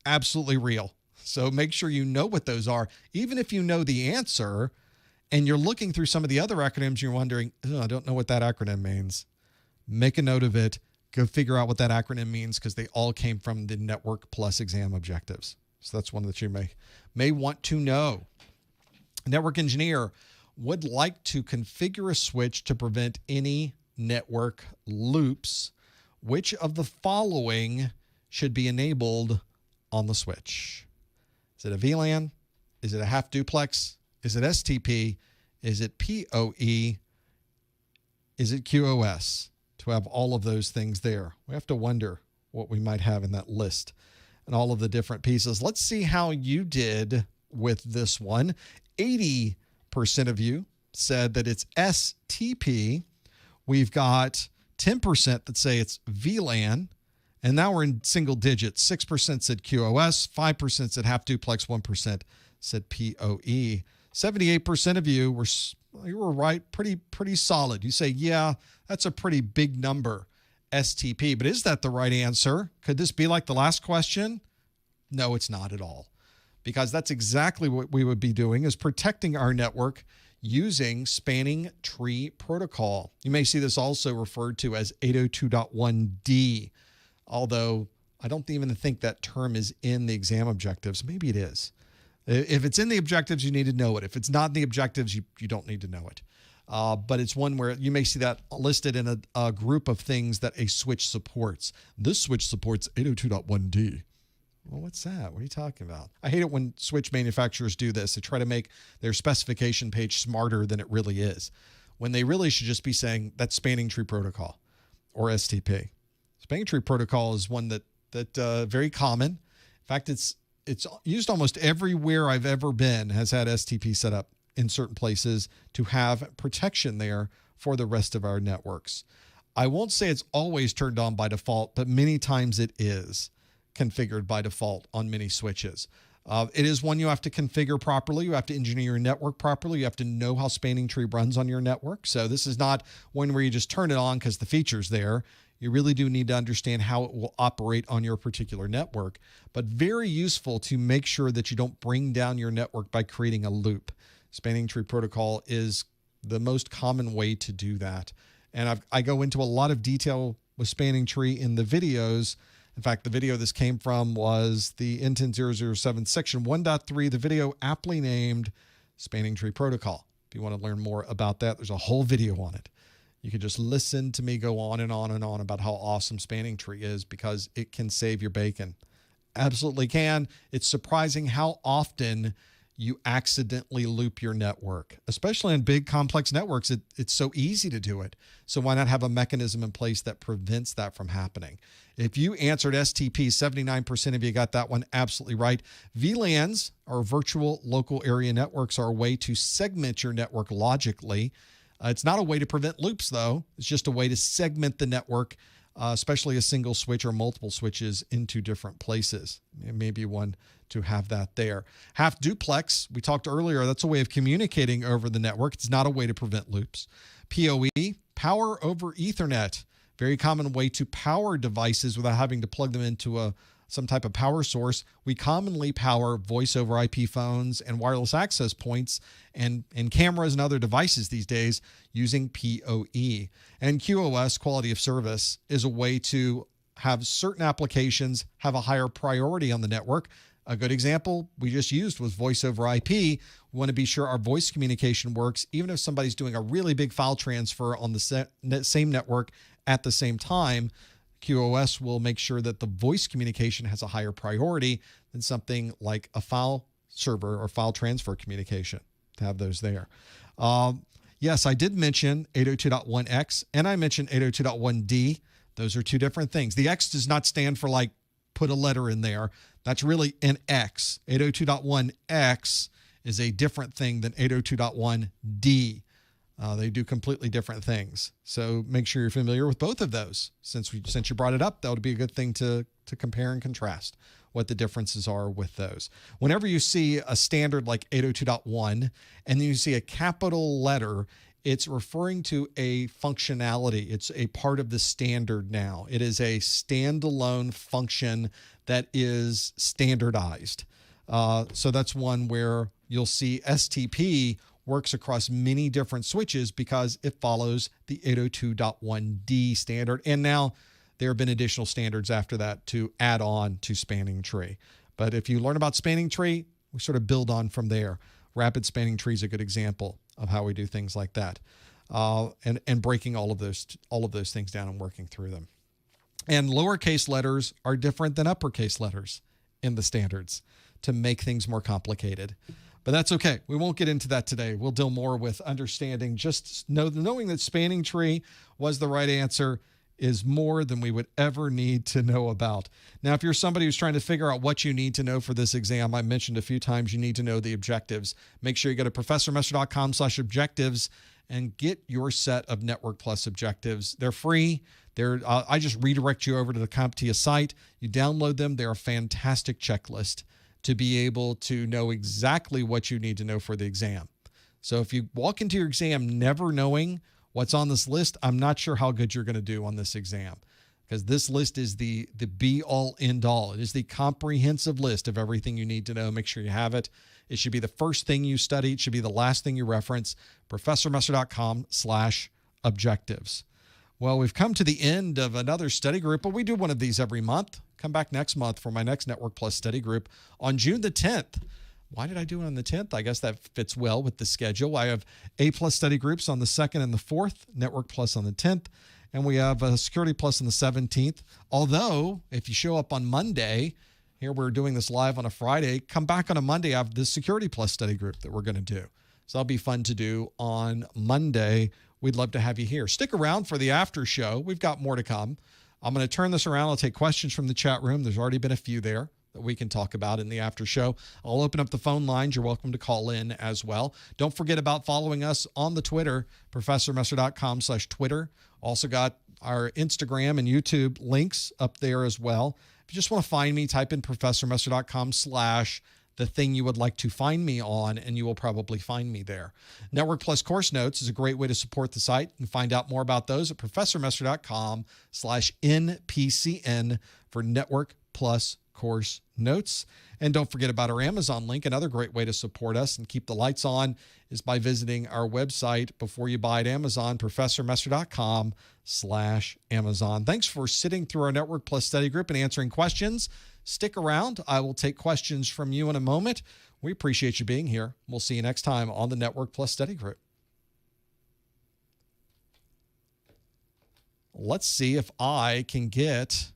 Speaker 1: Absolutely real. So make sure you know what those are. Even if you know the answer and you're looking through some of the other acronyms, you're wondering, I don't know what that acronym means. Make a note of it. Go figure out what that acronym means, because they all came from the Network Plus exam objectives. So that's one that you may want to know. A network engineer would like to configure a switch to prevent any network loops. Which of the following should be enabled on the switch? Is it a VLAN? Is it a half duplex? Is it STP? Is it PoE? Is it QoS? To have all of those things there, we have to wonder what we might have in that list and all of the different pieces. Let's see how you did with this one. 80% of you said that it's STP. We've got 10% that say it's VLAN. And now we're in single digits. 6% said QoS, 5% said half duplex, 1% said PoE. 78% of you were right, pretty solid. You say, yeah, that's a pretty big number, STP. But is that the right answer? Could this be like the last question? No, it's not at all. Because that's exactly what we would be doing, is protecting our network using spanning tree protocol. You may see this also referred to as 802.1D. Although I don't even think that term is in the exam objectives. Maybe it is. If it's in the objectives, you need to know it. If it's not in the objectives, you don't need to know it. But it's one where you may see that listed in a group of things that a switch supports. This switch supports 802.1D. Well, what's that? What are you talking about? I hate it when switch manufacturers do this. They try to make their specification page smarter than it really is, when they really should just be saying that's spanning tree protocol or STP. Spanning tree protocol is one that very common. In fact, it's used almost everywhere I've ever been has had STP set up in certain places to have protection there for the rest of our networks. I won't say it's always turned on by default, but many times it is configured by default on many switches. It is one you have to configure properly. You have to engineer your network properly. You have to know how spanning tree runs on your network. So this is not one where you just turn it on because the feature's there. You really do need to understand how it will operate on your particular network, but very useful to make sure that you don't bring down your network by creating a loop. Spanning tree protocol is the most common way to do that. And I go into a lot of detail with spanning tree in the videos. In fact, the video this came from was the N10-007 section 1.3, the video aptly named Spanning Tree Protocol. If you want to learn more about that, there's a whole video on it. You can just listen to me go on and on and on about how awesome spanning tree is, because it can save your bacon. Absolutely can. It's surprising how often you accidentally loop your network, especially in big complex networks. It's so easy to do it. So why not have a mechanism in place that prevents that from happening? If you answered STP, 79% of you got that one absolutely right. VLANs, or virtual local area networks, are a way to segment your network logically. It's not a way to prevent loops, though. It's just a way to segment the network especially a single switch or multiple switches into different places. It may be one to have that there. Half duplex, we talked earlier, that's a way of communicating over the network. It's not a way to prevent loops. PoE, power over Ethernet. Very common way to power devices without having to plug them into some type of power source. We commonly power voice over IP phones and wireless access points and cameras and other devices these days using PoE. And QoS, quality of service, is a way to have certain applications have a higher priority on the network. A good example we just used was voice over IP. We want to be sure our voice communication works, even if somebody's doing a really big file transfer on the same network at the same time. QoS will make sure that the voice communication has a higher priority than something like a file server or file transfer communication, to have those there. Yes, I did mention 802.1x and I mentioned 802.1d. Those are two different things. The X does not stand for like put a letter in there. That's really an X. 802.1x is a different thing than 802.1d. They do completely different things. So make sure you're familiar with both of those. Since you brought it up, that would be a good thing to compare and contrast what the differences are with those. Whenever you see a standard like 802.1 and then you see a capital letter, it's referring to a functionality. It's a part of the standard now. It is a standalone function that is standardized. So that's one where you'll see STP works across many different switches because it follows the 802.1d standard. And now there have been additional standards after that to add on to spanning tree. But if you learn about spanning tree, we sort of build on from there. Rapid spanning tree is a good example of how we do things like that, and breaking all of those things down and working through them. And lowercase letters are different than uppercase letters in the standards to make things more complicated. But that's okay. We won't get into that today. We'll deal more with understanding. Just knowing that spanning tree was the right answer is more than we would ever need to know about. Now, if you're somebody who's trying to figure out what you need to know for this exam, I mentioned a few times you need to know the objectives. Make sure you go to professormesser.com/objectives and get your set of Network Plus objectives. They're free. I just redirect you over to the CompTIA site. You download them. They're a fantastic checklist to be able to know exactly what you need to know for the exam. So if you walk into your exam never knowing what's on this list, I'm not sure how good you're going to do on this exam, because this list is the be-all, end-all. It is the comprehensive list of everything you need to know. Make sure you have it. It should be the first thing you study. It should be the last thing you reference. professormesser.com/objectives. Well, we've come to the end of another study group, but we do one of these every month. Come back next month for my next Network Plus study group on June the 10th. Why did I do it on the 10th? I guess that fits well with the schedule. I have A+ study groups on the 2nd and the 4th, Network Plus on the 10th, and we have a Security Plus on the 17th. Although, if you show up on Monday, here we're doing this live on a Friday, come back on a Monday, I have the Security Plus study group that we're going to do. So that'll be fun to do on Monday. We'd love to have you here. Stick around for the after show. We've got more to come. I'm going to turn this around. I'll take questions from the chat room. There's already been a few there that we can talk about in the after show. I'll open up the phone lines. You're welcome to call in as well. Don't forget about following us on the Twitter, professormesser.com/Twitter. Also got our Instagram and YouTube links up there as well. If you just want to find me, type in professormesser.com/ the thing you would like to find me on, and you will probably find me there. Network Plus course notes is a great way to support the site, and find out more about those at professormesser.com/NPCN for Network Plus course notes. And don't forget about our Amazon link. Another great way to support us and keep the lights on is by visiting our website before you buy at Amazon, professormesser.com/Amazon. Thanks for sitting through our Network Plus study group and answering questions. Stick around. I will take questions from you in a moment. We appreciate you being here. We'll see you next time on the Network Plus study group. Let's see if I can get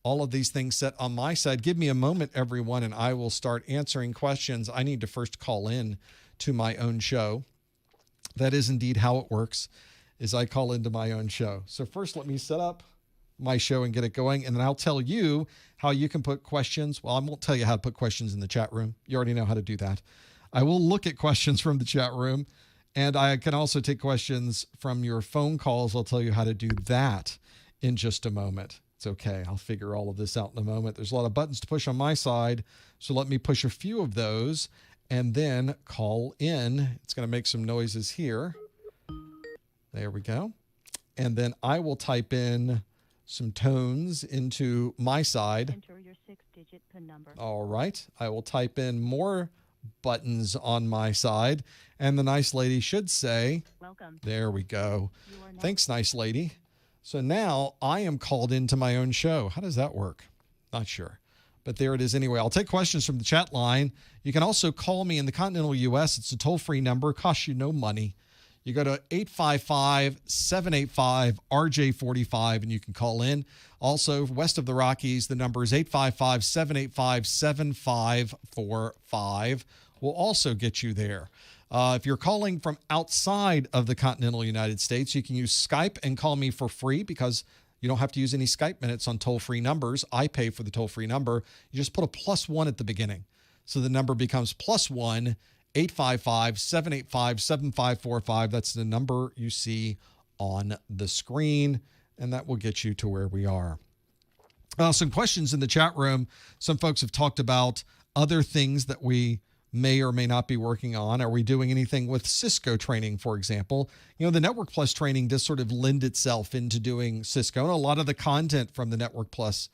Speaker 1: all of these things set on my side. Give me a moment, everyone, and I will start answering questions. I need to first call in to my own show. That is indeed how it works, is I call into my own show. So first, let me set up my show and get it going, and then I'll tell you how you can put questions. Well, I won't tell you how to put questions in the chat room. You already know how to do that. I will look at questions from the chat room, and I can also take questions from your phone calls. I'll tell you how to do that in just a moment. It's okay. I'll figure all of this out in a moment. There's a lot of buttons to push on my side, so let me push a few of those and then call in. It's going to make some noises here. There we go. And then I will type in some tones into my side.
Speaker 2: Enter your 6-digit PIN number.
Speaker 1: All right. I will type in more buttons on my side, and the nice lady should say,
Speaker 2: welcome.
Speaker 1: There we go. Thanks, nice lady. So now I am called into my own show. How does that work? Not sure. But there it is anyway. I'll take questions from the chat line. You can also call me in the continental U.S. It's a toll-free number. It costs you no money. You go to 855-785-RJ45, and you can call in. Also, west of the Rockies, the number is 855-785-7545. We'll also get you there. If you're calling from outside of the continental United States, you can use Skype and call me for free because you don't have to use any Skype minutes on toll-free numbers. I pay for the toll-free number. You just put a +1 at the beginning. So the number becomes +1 855-785-7545. That's the number you see on the screen, and that will get you to where we are. Some questions in the chat room. Some folks have talked about other things that we may or may not be working on. Are we doing anything with Cisco training, for example? You know, the Network Plus training does sort of lend itself into doing Cisco, and a lot of the content from the Network Plus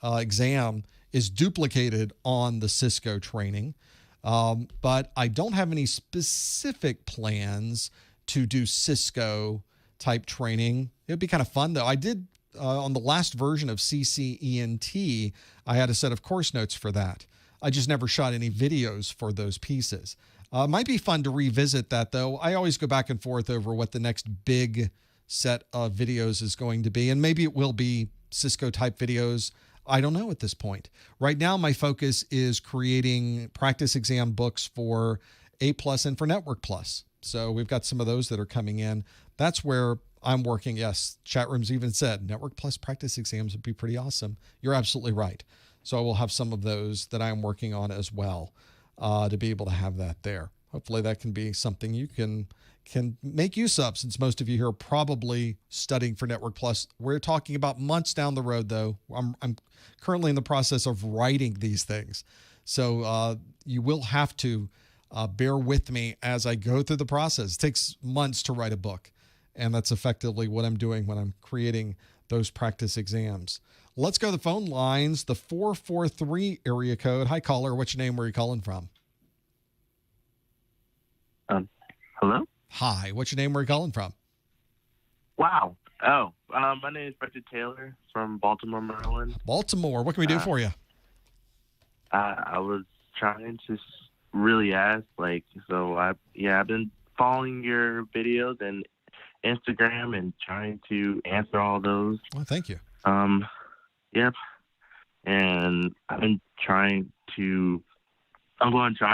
Speaker 1: exam is duplicated on the Cisco training. But I don't have any specific plans to do Cisco type training. It would be kind of fun, though. I did on the last version of CCENT, I had a set of course notes for that. I just never shot any videos for those pieces. Might be fun to revisit that, though. I always go back and forth over what the next big set of videos is going to be, and maybe it will be Cisco type videos. I don't know at this point. Right now, my focus is creating practice exam books for A+ and for Network Plus. So we've got some of those that are coming in. That's where I'm working. Yes, chat rooms even said Network Plus practice exams would be pretty awesome. You're absolutely right. So I will have some of those that I'm working on as well to be able to have that there. Hopefully that can be something you can make use of, since most of you here are probably studying for Network Plus. We're talking about months down the road, though. I'm currently in the process of writing these things. So you will have to bear with me as I go through the process. It takes months to write a book, and that's effectively what I'm doing when I'm creating those practice exams. Let's go to the phone lines. The 443 area code. Hi, caller. What's your name? Where are you calling from?
Speaker 3: Hello?
Speaker 1: Hi. What's your name? Where are you calling from?
Speaker 3: Wow. Oh, my name is Brendan Taylor from Baltimore, Maryland.
Speaker 1: Baltimore. What can we do for you?
Speaker 3: I was trying to really ask, I've been following your videos and Instagram and trying to answer all those.
Speaker 1: Well, thank you.
Speaker 3: Yep. And I'm going to try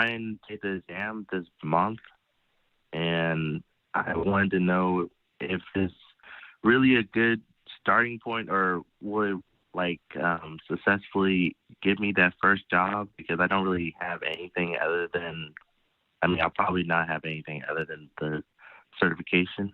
Speaker 3: and take the exam this month. And I wanted to know if this really a good starting point, or would successfully give me that first job, because I don't really have anything other than, I'll probably not have anything other than the certification.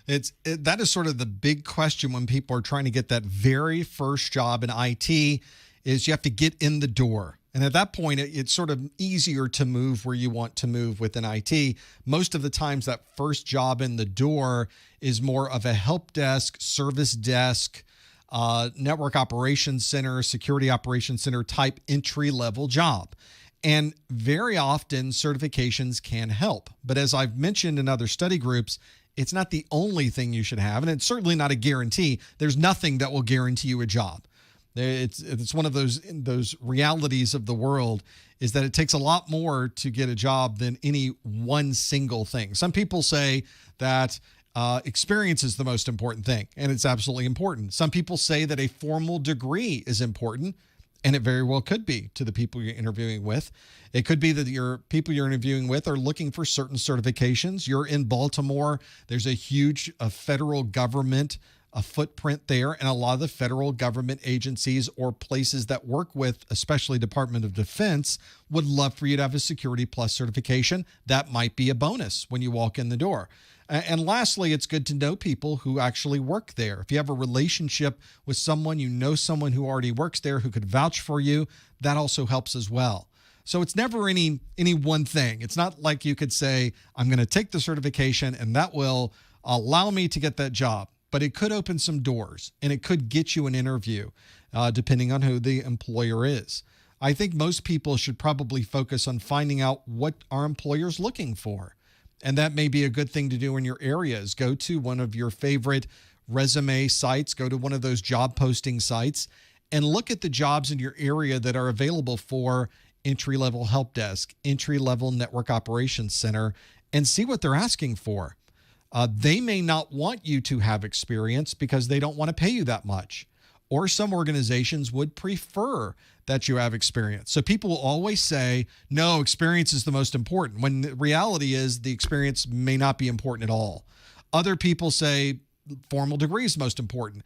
Speaker 1: That is sort of the big question when people are trying to get that very first job in IT, is you have to get in the door. And at that point, it's sort of easier to move where you want to move within IT. Most of the times, that first job in the door is more of a help desk, service desk, network operations center, security operations center type entry-level job. And very often, certifications can help. But as I've mentioned in other study groups, it's not the only thing you should have, and it's certainly not a guarantee. There's nothing that will guarantee you a job. It's one of those realities of the world, is that it takes a lot more to get a job than any one single thing. Some people say that experience is the most important thing, and it's absolutely important. Some people say that a formal degree is important, and it very well could be to the people you're interviewing with. It could be that your people you're interviewing with are looking for certain certifications. You're in Baltimore. There's a huge federal government footprint there, and a lot of the federal government agencies or places that work with, especially Department of Defense, would love for you to have a Security Plus certification. That might be a bonus when you walk in the door. And lastly, it's good to know people who actually work there. If you have a relationship with someone, you know someone who already works there who could vouch for you, that also helps as well. So it's never any one thing. It's not like you could say, I'm going to take the certification and that will allow me to get that job. But it could open some doors and it could get you an interview, depending on who the employer is. I think most people should probably focus on finding out what our employer's looking for. And that may be a good thing to do in your areas. Go to one of your favorite resume sites, go to one of those job posting sites, and look at the jobs in your area that are available for entry-level help desk, entry-level network operations center, and see what they're asking for. They may not want you to have experience because they don't want to pay you that much. Or some organizations would prefer that you have experience. So people will always say, no, experience is the most important, when the reality is the experience may not be important at all. Other people say formal degree is most important.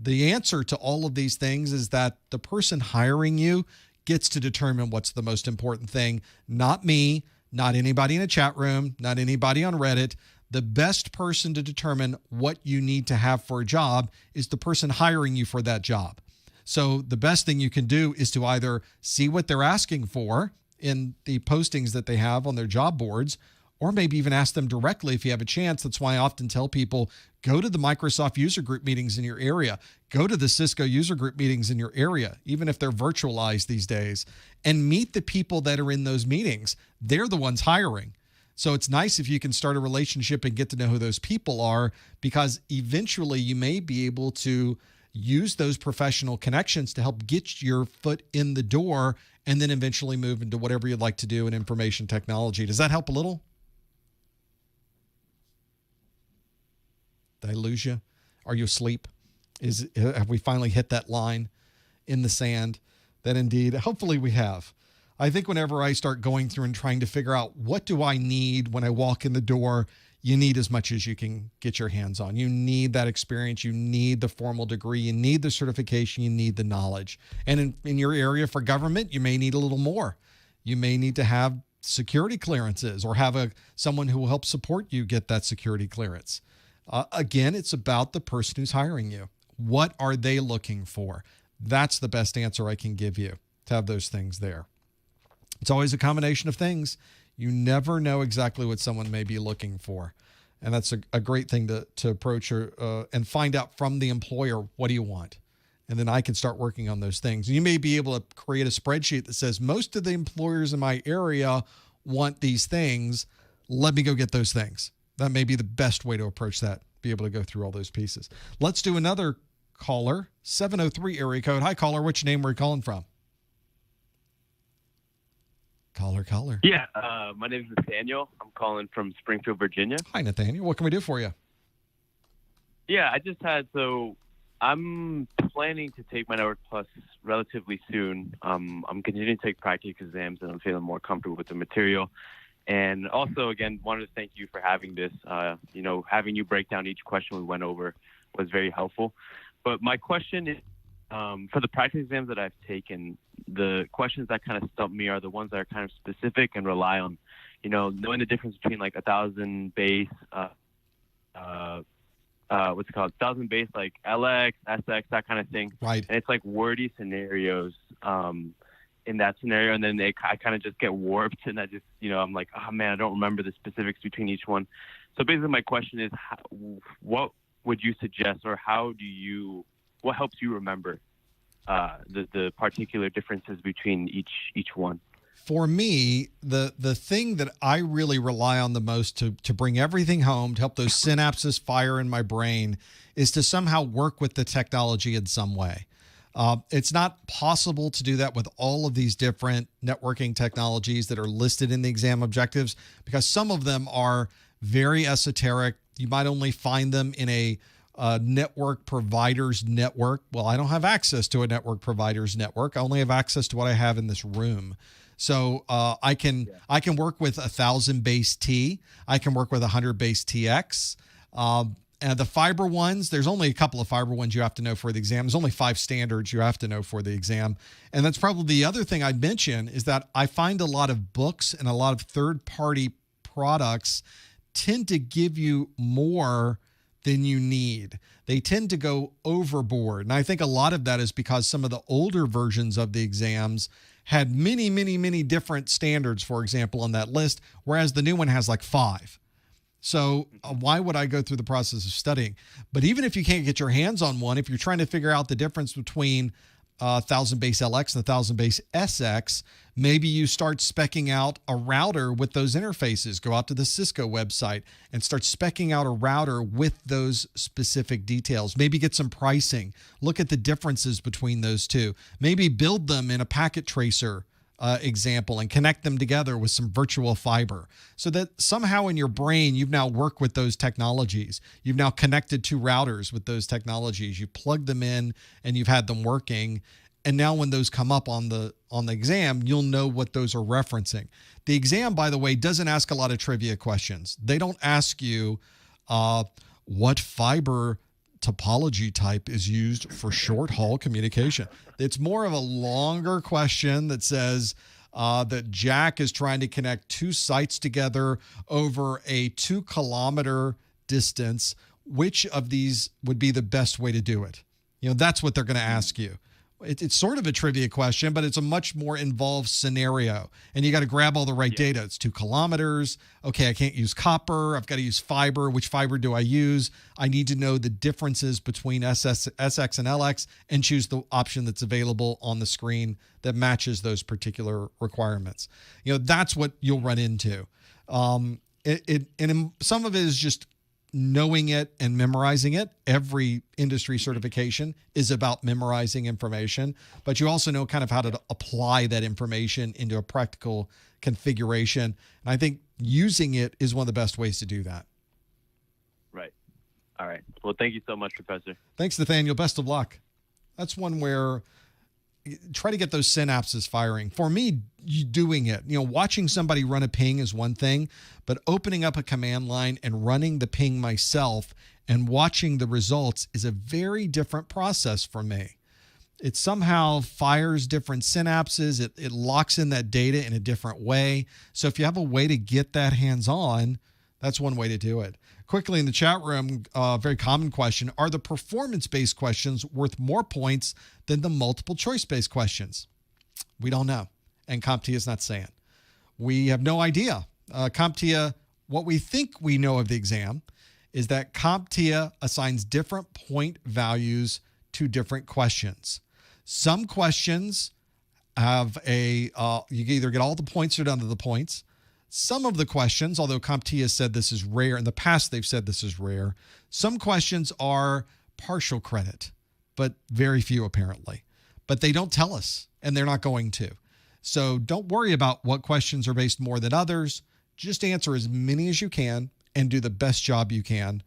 Speaker 1: The answer to all of these things is that the person hiring you gets to determine what's the most important thing, not me, not anybody in a chat room, not anybody on Reddit. The best person to determine what you need to have for a job is the person hiring you for that job. So the best thing you can do is to either see what they're asking for in the postings that they have on their job boards, or maybe even ask them directly if you have a chance. That's why I often tell people, go to the Microsoft user group meetings in your area, go to the Cisco user group meetings in your area, even if they're virtualized these days, and meet the people that are in those meetings. They're the ones hiring. So it's nice if you can start a relationship and get to know who those people are, because eventually you may be able to use those professional connections to help get your foot in the door and then eventually move into whatever you'd like to do in information technology. Does that help a little? Did I lose you? Are you asleep? Have we finally hit that line in the sand that indeed, hopefully we have. I think whenever I start going through and trying to figure out what do I need when I walk in the door, you need as much as you can get your hands on. You need that experience. You need the formal degree. You need the certification. You need the knowledge. And in your area for government, you may need a little more. You may need to have security clearances or have someone who will help support you get that security clearance. Again, it's about the person who's hiring you. What are they looking for? That's the best answer I can give you, to have those things there. It's always a combination of things. You never know exactly what someone may be looking for. And that's a great thing to approach and find out from the employer, what do you want? And then I can start working on those things. You may be able to create a spreadsheet that says most of the employers in my area want these things. Let me go get those things. That may be the best way to approach that, be able to go through all those pieces. Let's do another caller, 703 area code. Hi, caller. What's your name? Where are you calling from? Caller.
Speaker 4: Yeah, my name is Nathaniel. I'm calling from Springfield, Virginia.
Speaker 1: Hi, Nathaniel. What can we do for you?
Speaker 4: Yeah, I'm planning to take my Network Plus relatively soon. I'm continuing to take practice exams, and I'm feeling more comfortable with the material. And also, again, wanted to thank you for having this. Having you break down each question we went over was very helpful. But my question is, for the practice exams that I've taken, the questions that kind of stump me are the ones that are kind of specific and rely on, knowing the difference between like 1,000 base, 1,000 base, like LX, SX, that kind of thing.
Speaker 1: Right.
Speaker 4: And it's like wordy scenarios in that scenario. And then I kind of just get warped, and I just, I'm like, oh man, I don't remember the specifics between each one. So basically my question is, what would you suggest, or what helps you remember the particular differences between each one?
Speaker 1: For me, the thing that I really rely on the most to bring everything home, to help those synapses fire in my brain, is to somehow work with the technology in some way. It's not possible to do that with all of these different networking technologies that are listed in the exam objectives, because some of them are very esoteric. You might only find them in a network provider's network. Well, I don't have access to a network provider's network. I only have access to what I have in this room. So I can work with 1,000 base T. I can work with 100 base TX. And the fiber ones, there's only a couple of fiber ones you have to know for the exam. There's only 5 standards you have to know for the exam. And that's probably the other thing I'd mention, is that I find a lot of books and a lot of third-party products tend to give you more than you need. They tend to go overboard. And I think a lot of that is because some of the older versions of the exams had many, many, many different standards, for example, on that list, whereas the new one has like 5. So why would I go through the process of studying? But even if you can't get your hands on one, if you're trying to figure out the difference between 1000 base LX and 1000 base SX, maybe you start speccing out a router with those interfaces. Go out to the Cisco website and start speccing out a router with those specific details. Maybe get some pricing. Look at the differences between those two. Maybe build them in a packet tracer example and connect them together with some virtual fiber so that somehow in your brain you've now worked with those technologies. You've now connected 2 routers with those technologies. You plugged them in and you've had them working. And now when those come up on the exam, you'll know what those are referencing. The exam, by the way, doesn't ask a lot of trivia questions. They don't ask you what fiber topology type is used for short haul communication. It's more of a longer question that says that Jack is trying to connect 2 sites together over a 2-kilometer distance. Which of these would be the best way to do it? That's what they're going to ask you. It's sort of a trivia question, but it's a much more involved scenario. And you got to grab all the right data. It's 2 kilometers. Okay, I can't use copper. I've got to use fiber. Which fiber do I use? I need to know the differences between SX and LX and choose the option that's available on the screen that matches those particular requirements. That's what you'll run into. And some of it is just knowing it and memorizing it. Every industry certification is about memorizing information, but you also know kind of how to apply that information into a practical configuration. And I think using it is one of the best ways to do that.
Speaker 4: Right. All right. Well, thank you so much, Professor.
Speaker 1: Thanks, Nathaniel. Best of luck. That's one where try to get those synapses firing. For me, doing it, watching somebody run a ping is one thing, but opening up a command line and running the ping myself and watching the results is a very different process for me. It somehow fires different synapses. It locks in that data in a different way. So if you have a way to get that hands-on, that's one way to do it. Quickly in the chat room, very common question, are the performance-based questions worth more points than the multiple choice-based questions? We don't know, and CompTIA is not saying. We have no idea. CompTIA, what we think we know of the exam is that CompTIA assigns different point values to different questions. Some questions have you either get all the points or none of the points. Some of the questions, although CompTIA said this is rare, in the past they've said this is rare, some questions are partial credit, but very few apparently. But they don't tell us, and they're not going to. So don't worry about what questions are based more than others. Just answer as many as you can and do the best job you can.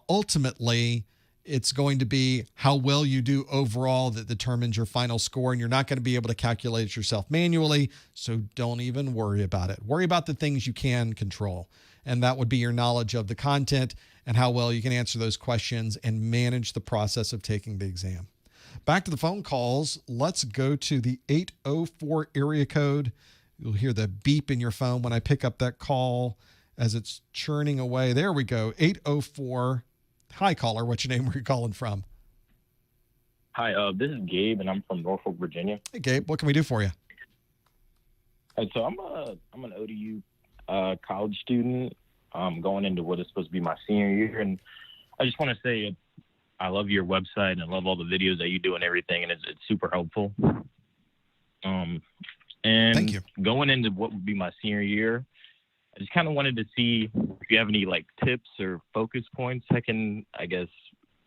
Speaker 1: Ultimately, it's going to be how well you do overall that determines your final score, and you're not going to be able to calculate it yourself manually, so don't even worry about it. Worry about the things you can control, and that would be your knowledge of the content and how well you can answer those questions and manage the process of taking the exam. Back to the phone calls. Let's go to the 804 area code. You'll hear the beep in your phone when I pick up that call as it's churning away. There we go, 804. Hi, caller. What's your name? Where are you calling from?
Speaker 5: Hi, this is Gabe, and I'm from Norfolk, Virginia.
Speaker 1: Hey, Gabe. What can we do for you?
Speaker 5: So I'm an ODU college student going into what is supposed to be my senior year, and I just want to say I love your website and I love all the videos that you do and everything, and it's super helpful. And
Speaker 1: Thank you.
Speaker 5: Going into what would be my senior year, I just kind of wanted to see if you have any tips or focus points I can,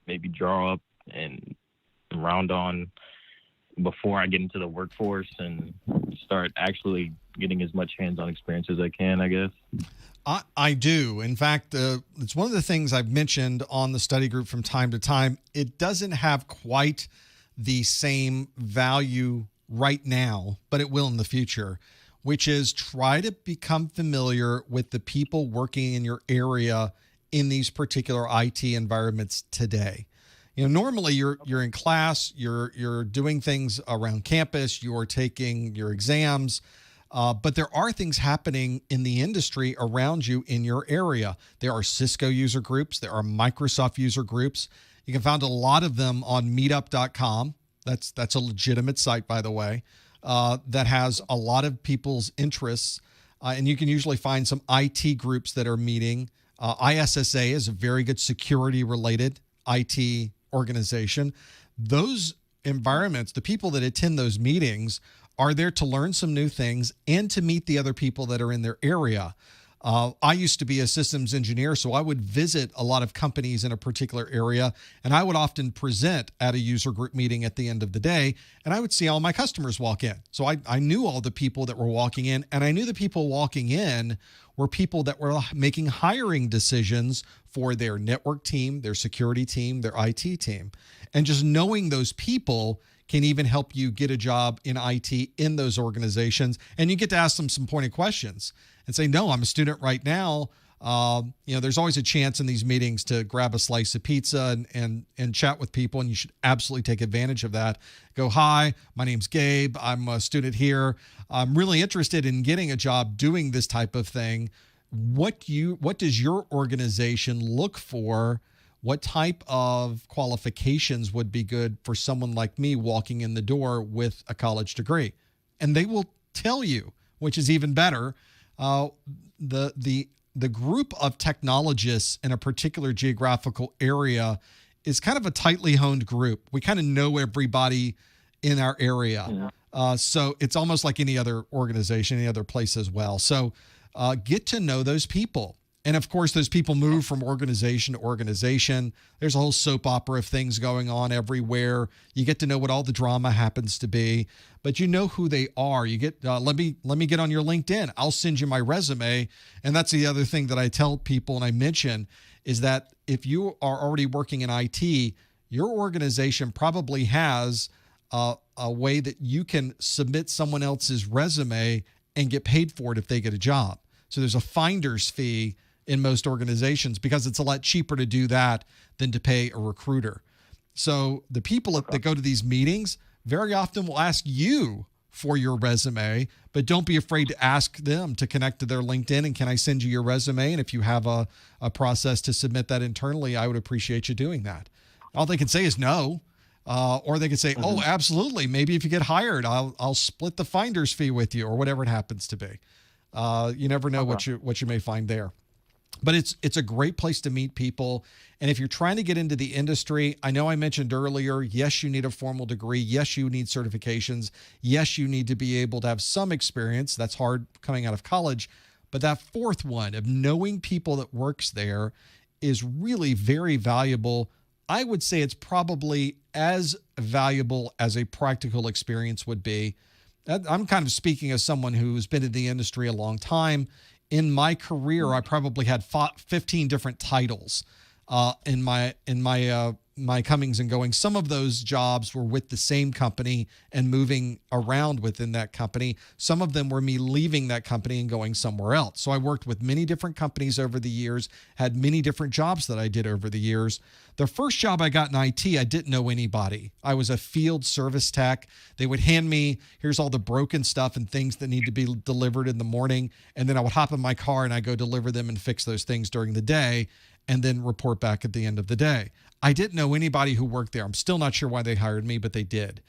Speaker 5: maybe draw up and round on before I get into the workforce and start actually getting as much hands-on experience as I can, I guess.
Speaker 1: I do. In fact, it's one of the things I've mentioned on the study group from time to time. It doesn't have quite the same value right now, but it will in the future, which is try to become familiar with the people working in your area in these particular IT environments today. Normally you're in class, you're doing things around campus, you're taking your exams, But there are things happening in the industry around you in your area. There are Cisco user groups. There are Microsoft user groups. You can find a lot of them on meetup.com. That's a legitimate site, by the way, that has a lot of people's interests. And you can usually find some IT groups that are meeting. ISSA is a very good security-related IT organization. Those environments, the people that attend those meetings are there to learn some new things and to meet the other people that are in their area. I used to be a systems engineer, so I would visit a lot of companies in a particular area, and I would often present at a user group meeting at the end of the day, and I would see all my customers walk in. So I knew all the people that were walking in, and I knew the people walking in were people that were making hiring decisions for their network team, their security team, their IT team. And just knowing those people can even help you get a job in IT in those organizations. And you get to ask them some pointed questions and say, no, I'm a student right now. There's always a chance in these meetings to grab a slice of pizza and chat with people, and you should absolutely take advantage of that. Go, hi, my name's Gabe. I'm a student here. I'm really interested in getting a job doing this type of thing. What does your organization look for? What type of qualifications would be good for someone like me walking in the door with a college degree? And they will tell you, which is even better. The group of technologists in a particular geographical area is kind of a tightly honed group. We kind of know everybody in our area. So it's almost like any other organization, any other place as well. So get to know those people. And of course, those people move from organization to organization. There's a whole soap opera of things going on everywhere. You get to know what all the drama happens to be, but you know who they are. You get, let me get on your LinkedIn. I'll send you my resume. And that's the other thing that I tell people and I mention is that if you are already working in IT, your organization probably has a way that you can submit someone else's resume and get paid for it if they get a job. So there's a finder's fee in most organizations because it's a lot cheaper to do that than to pay a recruiter. So the people that go to these meetings very often will ask you for your resume, but don't be afraid to ask them to connect to their LinkedIn and can I send you your resume? And if you have a process to submit that internally, I would appreciate you doing that. All they can say is no, or they can say, oh, absolutely. Maybe if you get hired, I'll split the finder's fee with you or whatever it happens to be. You never know what you may find there. But it's a great place to meet people. And if you're trying to get into the industry, I know I mentioned earlier, yes, you need a formal degree. Yes, you need certifications. Yes, you need to be able to have some experience. That's hard coming out of college. But that fourth one of knowing people that works there is really very valuable. I would say it's probably as valuable as a practical experience would be. I'm kind of speaking as someone who's been in the industry a long time. In my career, I probably had 15 different titles in my comings and goings. Some of those jobs were with the same company and moving around within that company. Some of them were me leaving that company and going somewhere else. So I worked with many different companies over the years, had many different jobs that I did over the years. The first job I got in IT, I didn't know anybody. I was a field service tech. They would hand me, here's all the broken stuff and things that need to be delivered in the morning. And then I would hop in my car and I go deliver them and fix those things during the day and then report back at the end of the day. I didn't know anybody who worked there. I'm still not sure why they hired me, but they did.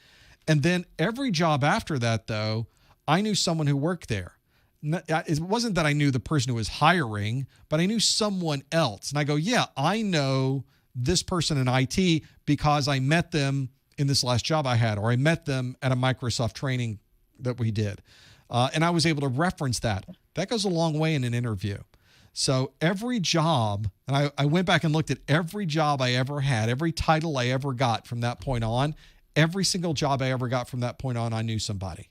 Speaker 1: And then every job after that, though, I knew someone who worked there. It wasn't that I knew the person who was hiring, but I knew someone else. And I go, yeah, I know this person in IT because I met them in this last job I had, or I met them at a Microsoft training that we did. And I was able to reference that. That goes a long way in an interview. So every job, and I went back and looked at every job I ever had, every title I ever got from that point on, every single job I ever got from that point on, I knew somebody.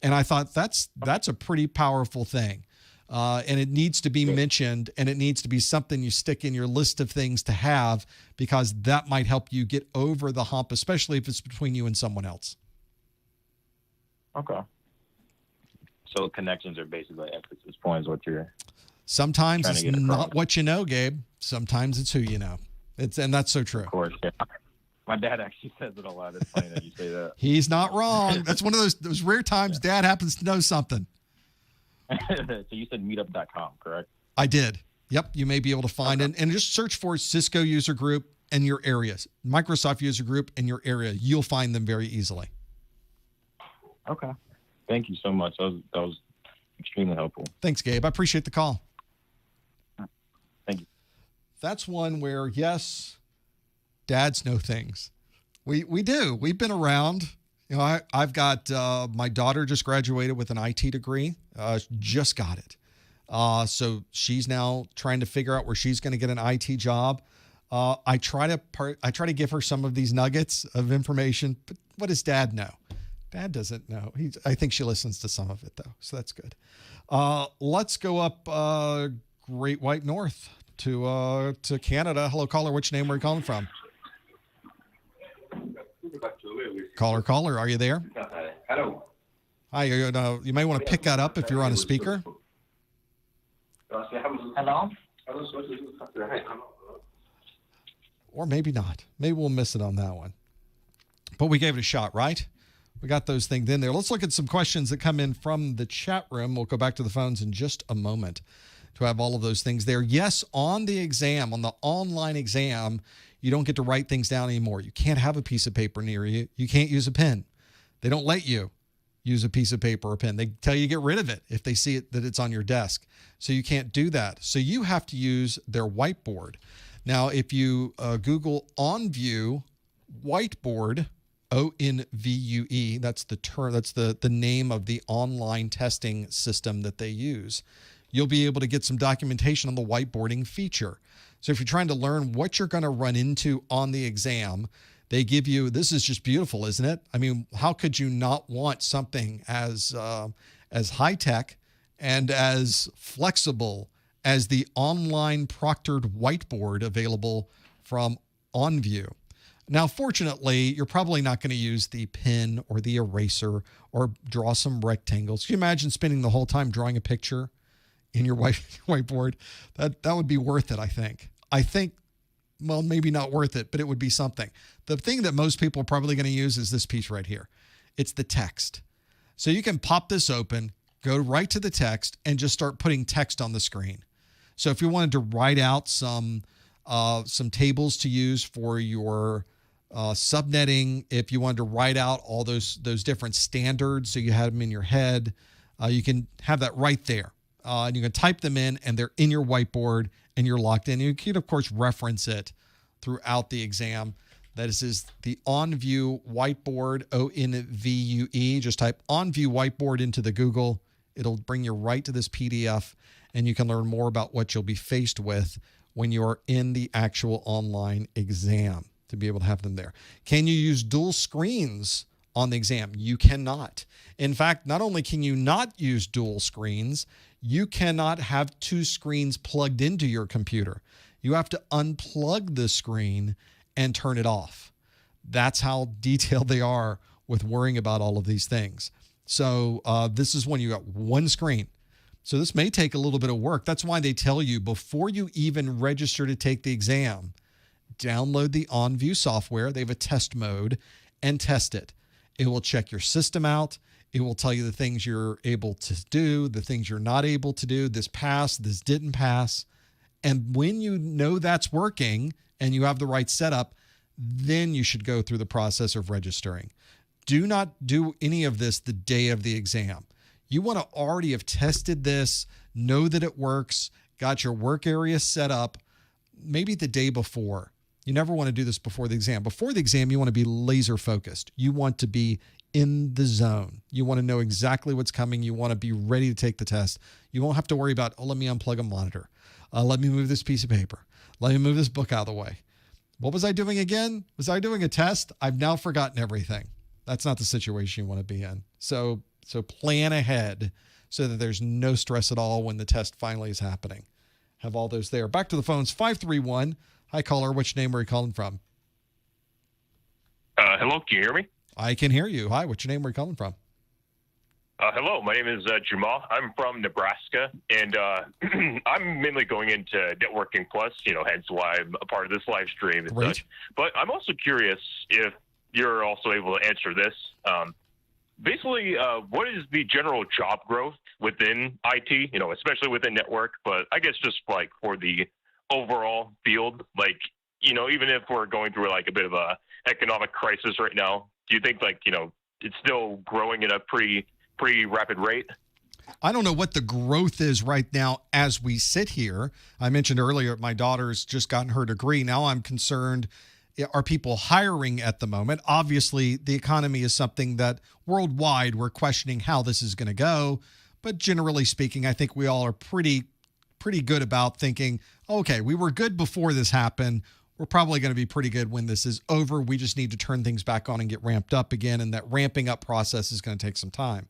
Speaker 1: And I thought that's a pretty powerful thing. And it needs to be mentioned, and it needs to be something you stick in your list of things to have, because that might help you get over the hump, especially if it's between you and someone else.
Speaker 5: Okay. So connections are basically emphasis points, what you're...
Speaker 1: Sometimes it's not what you know, Gabe. Sometimes it's who you know. And that's so true.
Speaker 5: Of course, yeah. My dad actually says it a lot. It's funny that you say that.
Speaker 1: He's not wrong. That's one of those rare times Dad happens to know something.
Speaker 5: So you said meetup.com, correct?
Speaker 1: I did. Yep. You may be able to find it. And just search for Cisco user group and your areas, Microsoft user group and your area. You'll find them very easily.
Speaker 5: Okay. Thank you so much. That was extremely helpful.
Speaker 1: Thanks, Gabe. I appreciate the call.
Speaker 5: Thank you.
Speaker 1: That's one where, yes, dads know things. We do. We've been around. You know, I've got my daughter just graduated with an IT degree. Just got it. So she's now trying to figure out where she's going to get an IT job. I try to give her some of these nuggets of information, but what does Dad know? Dad doesn't know. I think she listens to some of it though, so that's good. Let's go up Great White North to Canada. Hello, caller. Which name are you calling from? Caller, are you there?
Speaker 6: Hello.
Speaker 1: Hi. You may want to pick that up if you're on a speaker.
Speaker 6: Hello.
Speaker 1: Or maybe not. Maybe we'll miss it on that one. But we gave it a shot, right? We got those things in there. Let's look at some questions that come in from the chat room. We'll go back to the phones in just a moment to have all of those things there. Yes, on the exam, on the online exam, you don't get to write things down anymore. You can't have a piece of paper near you. You can't use a pen. They don't let you use a piece of paper or a pen. They tell you to get rid of it if they see it that it's on your desk. So you can't do that. So you have to use their whiteboard. Now, if you Google OnView whiteboard, ONVUE, that's the term, that's the name of the online testing system that they use. You'll be able to get some documentation on the whiteboarding feature. So if you're trying to learn what you're going to run into on the exam, they give you, this is just beautiful, isn't it? I mean, how could you not want something as high tech and as flexible as the online proctored whiteboard available from OnView? Now, fortunately, you're probably not going to use the pen or the eraser or draw some rectangles. Can you imagine spending the whole time drawing a picture in your whiteboard? That would be worth it, I think. Well, maybe not worth it, but it would be something. The thing that most people are probably going to use is this piece right here. It's the text. So you can pop this open, go right to the text, and just start putting text on the screen. So if you wanted to write out some tables to use for your subnetting, if you wanted to write out all those different standards so you had them in your head, you can have that right there. And you can type them in, and they're in your whiteboard, and you're locked in. You can, of course, reference it throughout the exam. That is the OnView whiteboard, ONVUE. Just type OnView whiteboard into the Google. It'll bring you right to this PDF, and you can learn more about what you'll be faced with when you're in the actual online exam to be able to have them there. Can you use dual screens on the exam? You cannot. In fact, not only can you not use dual screens, you cannot have two screens plugged into your computer. You have to unplug the screen and turn it off. That's how detailed they are with worrying about all of these things. So this is when you got one screen. So this may take a little bit of work. That's why they tell you before you even register to take the exam, download the OnView software. They have a test mode and test it. It will check your system out. It will tell you the things you're able to do, the things you're not able to do. This passed, this didn't pass. And when you know that's working and you have the right setup, then you should go through the process of registering. Do not do any of this the day of the exam. You want to already have tested this, know that it works, got your work area set up, maybe the day before. You never want to do this before the exam. Before the exam, you want to be laser focused. You want to be in the zone. You want to know exactly what's coming. You want to be ready to take the test. You won't have to worry about, let me unplug a monitor. Let me move this piece of paper. Let me move this book out of the way. What was I doing again? Was I doing a test? I've now forgotten everything. That's not the situation you want to be in. So plan ahead so that there's no stress at all when the test finally is happening. Have all those there. Back to the phones. 531. Hi, caller. Which name are you calling from?
Speaker 7: Hello, can you hear me?
Speaker 1: I can hear you. Hi, what's your name? Where are you calling from?
Speaker 7: Hello, my name is Jamal. I'm from Nebraska, and I'm mainly going into Networking Plus, hence why I'm a part of this live stream and
Speaker 1: Great.
Speaker 7: such. But I'm also curious if you're also able to answer this. basically, what is the general job growth within IT? You know, especially within network, but I guess just like for the overall field, like, you know, even if we're going through like a bit of a economic crisis right now, do you think like, you know, it's still growing at a pretty rapid rate?
Speaker 1: I don't know what the growth is right now as we sit here. I mentioned earlier my daughter's just gotten her degree. Now I'm concerned, are people hiring at the moment? Obviously, the economy is something that worldwide we're questioning how this is going to go. But generally speaking, I think we all are pretty good about thinking, okay, we were good before this happened. We're probably going to be pretty good when this is over. We just need to turn things back on and get ramped up again. And that ramping up process is going to take some time.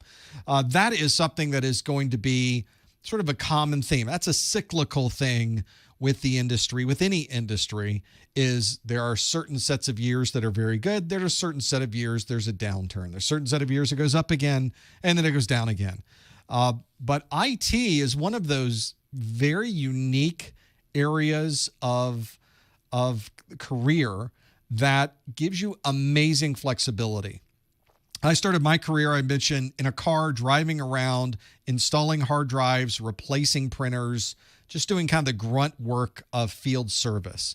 Speaker 1: That is something that is going to be sort of a common theme. That's a cyclical thing with the industry, with any industry, is there are certain sets of years that are very good. There's a certain set of years, there's a downturn. There's a certain set of years it goes up again, and then it goes down again. But IT is one of those very unique areas of career that gives you amazing flexibility. I started my career, I mentioned, in a car, driving around, installing hard drives, replacing printers, just doing kind of the grunt work of field service.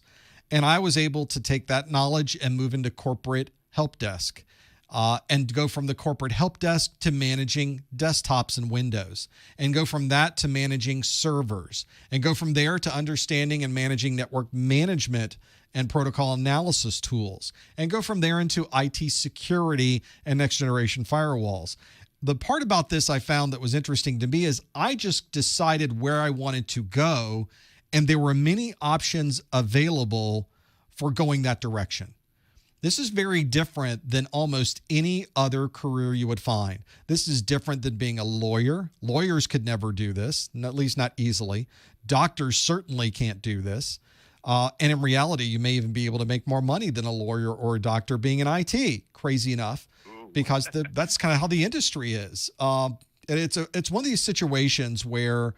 Speaker 1: And I was able to take that knowledge and move into corporate help desk. And go from the corporate help desk to managing desktops and Windows, and go from that to managing servers, and go from there to understanding and managing network management and protocol analysis tools, and go from there into IT security and next generation firewalls. The part about this I found that was interesting to me is I just decided where I wanted to go, and there were many options available for going that direction. This is very different than almost any other career you would find. This is different than being a lawyer. Lawyers could never do this, at least not easily. Doctors certainly can't do this. And in reality, you may even be able to make more money than a lawyer or a doctor being in IT, crazy enough, because that's kind of how the industry is. And it's one of these situations where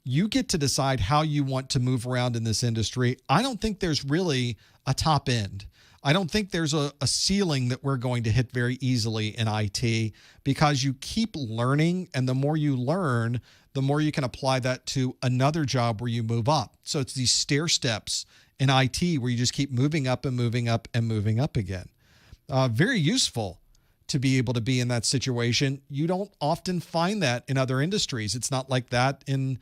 Speaker 1: you get to decide how you want to move around in this industry. I don't think there's really a top end. I don't think there's a ceiling that we're going to hit very easily in IT, because you keep learning, and the more you learn, the more you can apply that to another job where you move up. So it's these stair steps in IT where you just keep moving up and moving up and moving up again. Very useful to be able to be in that situation. You don't often find that in other industries. It's not like that in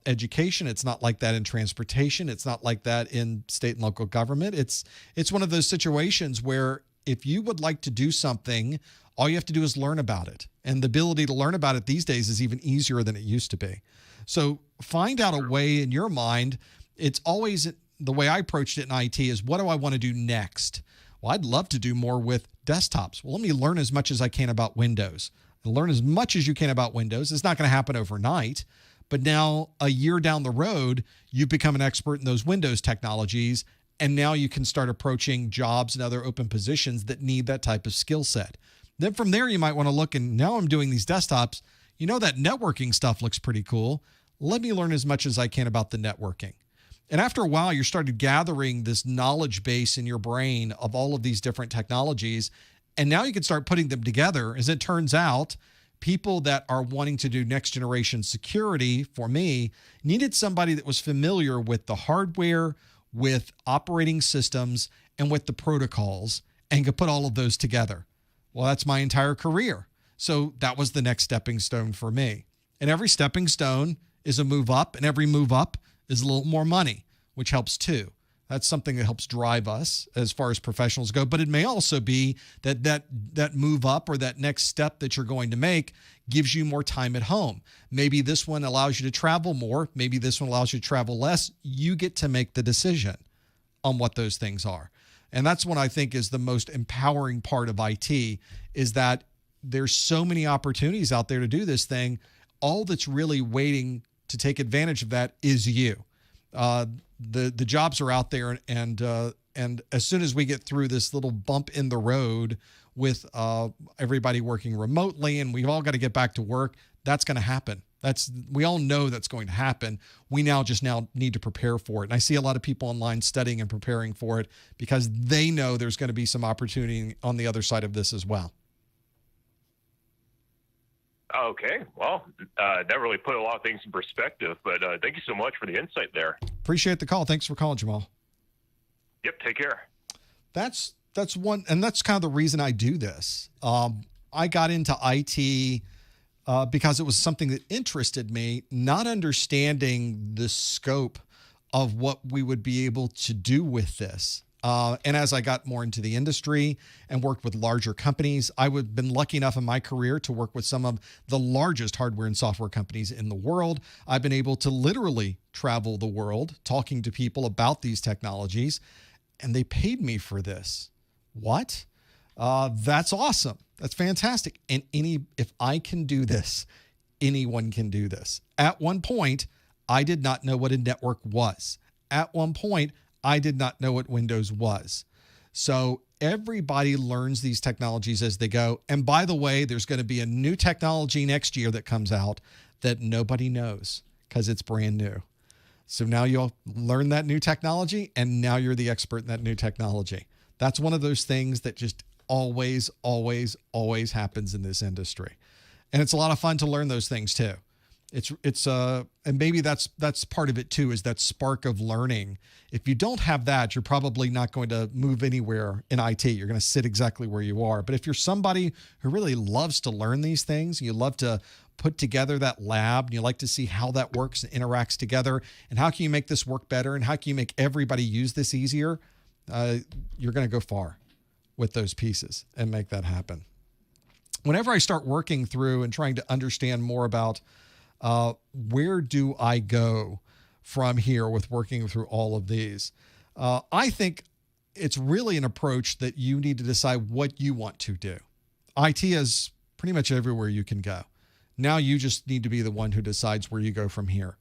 Speaker 1: education. It's not like that in transportation. It's not like that in state and local government. It's one of those situations where if you would like to do something, all you have to do is learn about it. And the ability to learn about it these days is even easier than it used to be. So find out a way in your mind. It's always the way I approached it in IT is, what do I want to do next? Well, I'd love to do more with desktops. Well, let me learn as much as I can about Windows. Learn as much as you can about Windows. It's not going to happen overnight. But now, a year down the road, you've become an expert in those Windows technologies, and now you can start approaching jobs and other open positions that need that type of skill set. Then from there, you might want to look, and now I'm doing these desktops. You know, that networking stuff looks pretty cool. Let me learn as much as I can about the networking. And after a while, you started gathering this knowledge base in your brain of all of these different technologies, and now you can start putting them together. As it turns out, people that are wanting to do next generation security, for me, needed somebody that was familiar with the hardware, with operating systems, and with the protocols, and could put all of those together. Well, that's my entire career. So that was the next stepping stone for me. And every stepping stone is a move up, and every move up is a little more money, which helps too. That's something that helps drive us as far as professionals go. But it may also be that move up or that next step that you're going to make gives you more time at home. Maybe this one allows you to travel more. Maybe this one allows you to travel less. You get to make the decision on what those things are. And that's what I think is the most empowering part of IT, is that there's so many opportunities out there to do this thing. All that's really waiting to take advantage of that is you. The jobs are out there, and as soon as we get through this little bump in the road with everybody working remotely, and we've all got to get back to work, that's going to happen. We all know that's going to happen. We now need to prepare for it. And I see a lot of people online studying and preparing for it because they know there's going to be some opportunity on the other side of this as well.
Speaker 7: Okay, well, that really put a lot of things in perspective, but thank you so much for the insight there.
Speaker 1: Appreciate the call. Thanks for calling, Jamal.
Speaker 7: Yep, take care.
Speaker 1: That's one, and that's kind of the reason I do this. I got into IT because it was something that interested me, not understanding the scope of what we would be able to do with this. And as I got more into the industry and worked with larger companies, I've been lucky enough in my career to work with some of the largest hardware and software companies in the world. I've been able to literally travel the world talking to people about these technologies, and they paid me for this. What? That's awesome. That's fantastic. And if I can do this, anyone can do this. At one point, I did not know what a network was. At one point, I did not know what Windows was. So everybody learns these technologies as they go. And by the way, there's going to be a new technology next year that comes out that nobody knows because it's brand new. So now you'll learn that new technology, and now you're the expert in that new technology. That's one of those things that just always, always, always happens in this industry. And it's a lot of fun to learn those things too. And maybe that's part of it too, is that spark of learning. If you don't have that, you're probably not going to move anywhere in IT. You're going to sit exactly where you are. But if you're somebody who really loves to learn these things, you love to put together that lab, and you like to see how that works and interacts together, and how can you make this work better, and how can you make everybody use this easier, you're going to go far with those pieces and make that happen. Whenever I start working through and trying to understand more about where do I go from here with working through all of these, I think it's really an approach that you need to decide what you want to do. IT is pretty much everywhere you can go. Now you just need to be the one who decides where you go from here.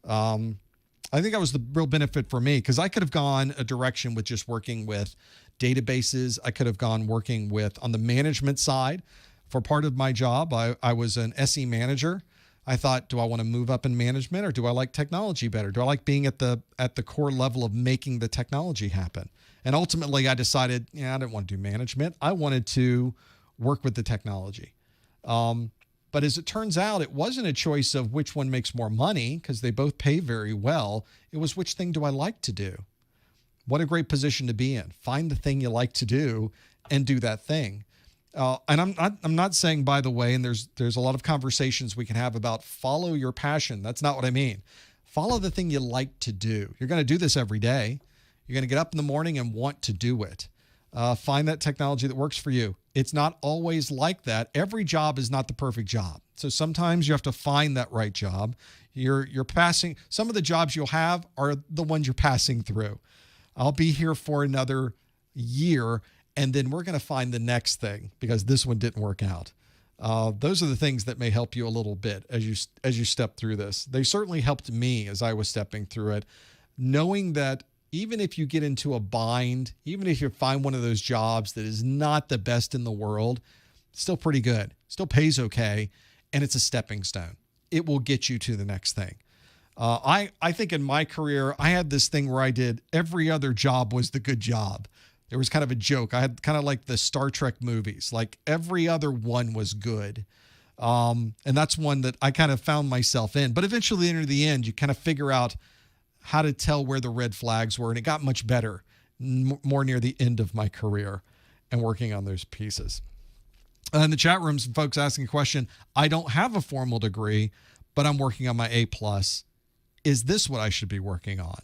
Speaker 1: I think that was the real benefit for me, because I could have gone a direction with just working with databases. I could have gone working with on the management side. For part of my job, I was an SE manager. I thought, do I want to move up in management, or do I like technology better? Do I like being at the core level of making the technology happen? And ultimately, I decided, I didn't want to do management. I wanted to work with the technology. But as it turns out, it wasn't a choice of which one makes more money, because they both pay very well. It was, which thing do I like to do? What a great position to be in. Find the thing you like to do and do that thing. And I'm not saying, by the way, and there's a lot of conversations we can have about follow your passion. That's not what I mean. Follow the thing you like to do. You're going to do this every day. You're going to get up in the morning and want to do it. Find that technology that works for you. It's not always like that. Every job is not the perfect job. So sometimes you have to find that right job. You're passing. Some of the jobs you'll have are the ones you're passing through. I'll be here for another year, and then we're going to find the next thing because this one didn't work out. Those are the things that may help you a little bit as you step through this. They certainly helped me as I was stepping through it, knowing that even if you get into a bind, even if you find one of those jobs that is not the best in the world, still pretty good, still pays okay, and it's a stepping stone. It will get you to the next thing. I think in my career, I had this thing where I did every other job was the good job. There was kind of a joke. I had kind of like the Star Trek movies, like every other one was good. And that's one that I kind of found myself in. But eventually, near the end, you kind of figure out how to tell where the red flags were. And it got much better more near the end of my career and working on those pieces. In the chat room, some folks asking a question. I don't have a formal degree, but I'm working on my A+. Is this what I should be working on?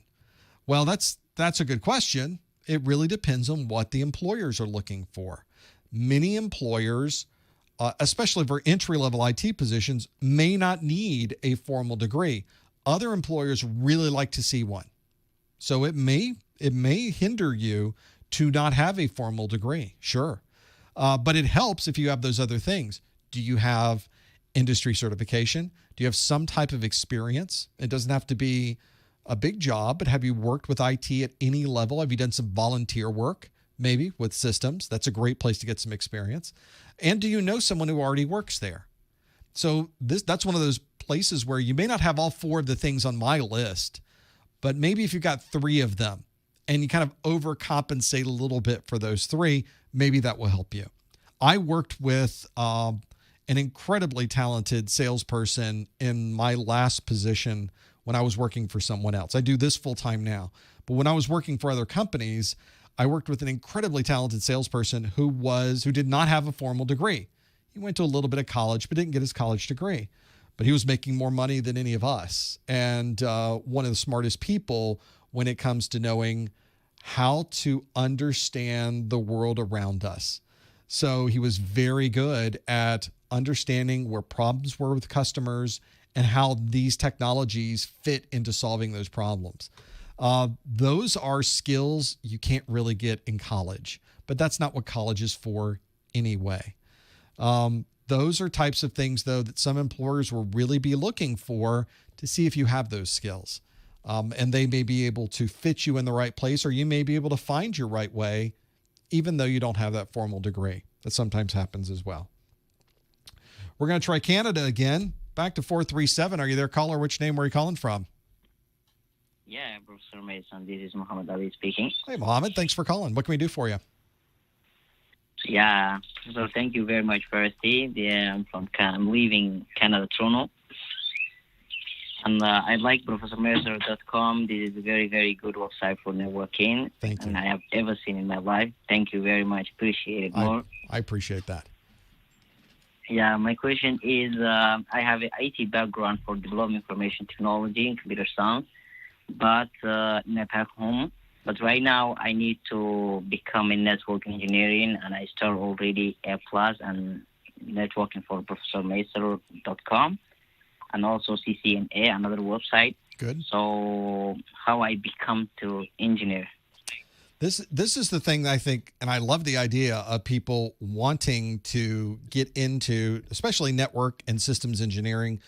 Speaker 1: Well, that's a good question. It really depends on what the employers are looking for. Many employers, especially for entry-level IT positions, may not need a formal degree. Other employers really like to see one. So it may hinder you to not have a formal degree, sure. But it helps if you have those other things. Do you have industry certification? Do you have some type of experience? It doesn't have to be a big job, but have you worked with IT at any level? Have you done some volunteer work, maybe with systems? That's a great place to get some experience. And do you know someone who already works there? So that's one of those places where you may not have all four of the things on my list, but maybe if you've got three of them and you kind of overcompensate a little bit for those three, maybe that will help you. I worked with an incredibly talented salesperson in my last position when I was working for someone else. I do this full time now, but when I was working for other companies, I worked with an incredibly talented salesperson who did not have a formal degree. He went to a little bit of college, but didn't get his college degree. But he was making more money than any of us, and one of the smartest people when it comes to knowing how to understand the world around us. So he was very good at understanding where problems were with customers and how these technologies fit into solving those problems. Those are skills you can't really get in college, but that's not what college is for anyway. Those are types of things, though, that some employers will really be looking for to see if you have those skills. And they may be able to fit you in the right place, or you may be able to find your right way, even though you don't have that formal degree. That sometimes happens as well. We're going to try Canada again. Back to 437. Are you there, caller? Which name were you calling from?
Speaker 6: Yeah, Professor Mason. This is Muhammad Ali speaking.
Speaker 1: Hey, Mohammed. Thanks for calling. What can we do for you?
Speaker 6: Yeah, so thank you very much, firstly. Yeah, I'm leaving Canada, Toronto. And I like ProfessorMercer.com. This is a very, very good website for networking.
Speaker 1: Thank you.
Speaker 6: And I have ever seen in my life. Thank you very much. Appreciate it more.
Speaker 1: I appreciate that.
Speaker 6: Yeah, my question is, I have an IT background for development information technology and computer science, but back home. But right now, I need to become a network engineering, and I start already A+ and networking for ProfessorMacer.com, and also CCNA, another website.
Speaker 1: Good.
Speaker 6: So how I become to engineer?
Speaker 1: This is the thing that I think, and I love the idea of people wanting to get into, especially network and systems engineering.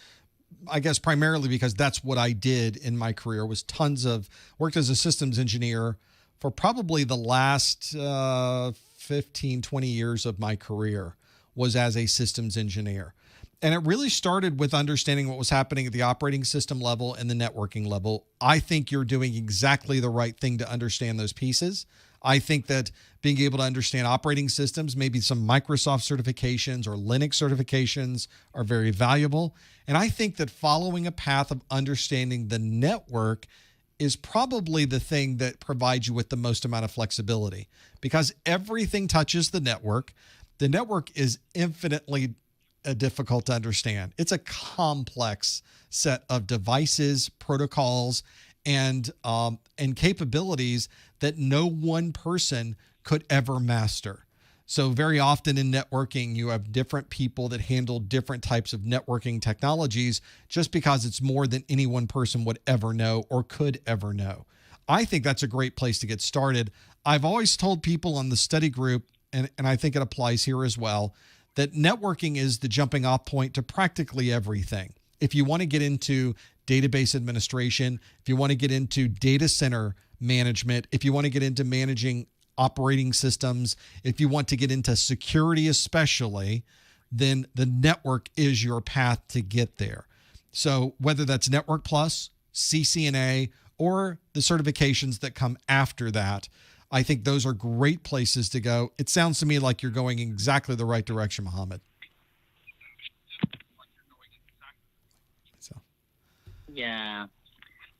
Speaker 1: I guess primarily because that's what I did in my career, was worked as a systems engineer for probably the last 15, 20 years of my career was as a systems engineer. And it really started with understanding what was happening at the operating system level and the networking level. I think you're doing exactly the right thing to understand those pieces. I think that being able to understand operating systems, maybe some Microsoft certifications or Linux certifications, are very valuable. And I think that following a path of understanding the network is probably the thing that provides you with the most amount of flexibility, because everything touches the network. The network is infinitely difficult to understand. It's a complex set of devices, protocols, and capabilities that no one person could ever master. So very often in networking, you have different people that handle different types of networking technologies just because it's more than any one person would ever know or could ever know. I think that's a great place to get started. I've always told people on the study group, and I think it applies here as well, that networking is the jumping off point to practically everything. If you want to get into database administration, if you want to get into data center management, if you want to get into managing operating systems, if you want to get into security especially, then the network is your path to get there. So whether that's Network Plus, CCNA, or the certifications that come after that, I think those are great places to go. It sounds to me like you're going in exactly the right direction, Mohammed.
Speaker 6: Yeah,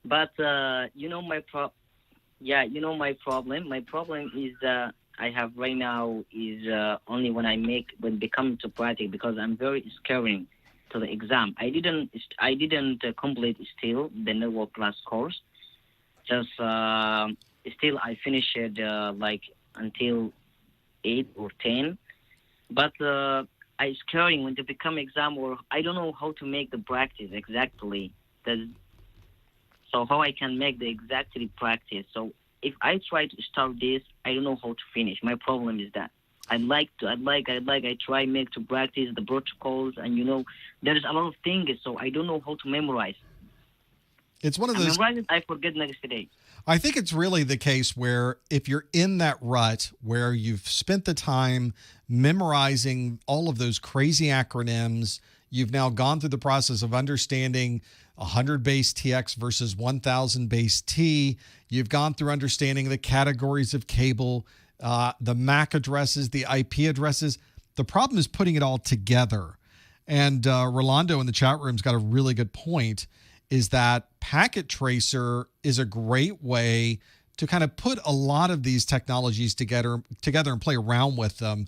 Speaker 6: but my problem. My problem is I have right now is only when become to practice, because I'm very scared to the exam. I didn't complete still the network class course. Just still I finished like until 8 or 10, but I scaring when to become exam, or I don't know how to make the practice exactly. So how I can make the exactly practice. So if I try to start this, I don't know how to finish. My problem is that I try make to practice the protocols, and there is a lot of things, so I don't know how to memorize.
Speaker 1: It's one of those.
Speaker 6: I forget next day.
Speaker 1: I think it's really the case where if you're in that rut where you've spent the time memorizing all of those crazy acronyms, you've now gone through the process of understanding 100 base TX versus 1000 base T. You've gone through understanding the categories of cable, the MAC addresses, the IP addresses. The problem is putting it all together. And Rolando in the chat room's got a really good point, is that Packet Tracer is a great way to kind of put a lot of these technologies together and play around with them.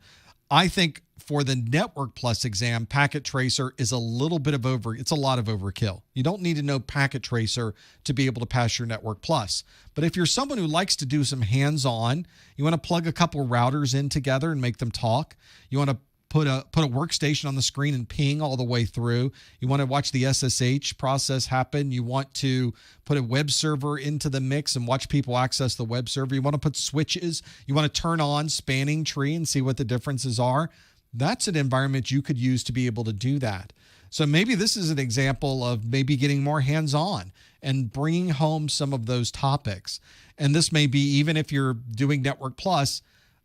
Speaker 1: I think for the Network Plus exam, Packet Tracer is a little bit of it's a lot of overkill. You don't need to know Packet Tracer to be able to pass your Network Plus. But if you're someone who likes to do some hands-on, you want to plug a couple routers in together and make them talk, you want to put a workstation on the screen and ping all the way through. You want to watch the SSH process happen. You want to put a web server into the mix and watch people access the web server. You want to put switches. You want to turn on spanning tree and see what the differences are. That's an environment you could use to be able to do that. So maybe this is an example of maybe getting more hands-on and bringing home some of those topics. And this may be, even if you're doing Network Plus,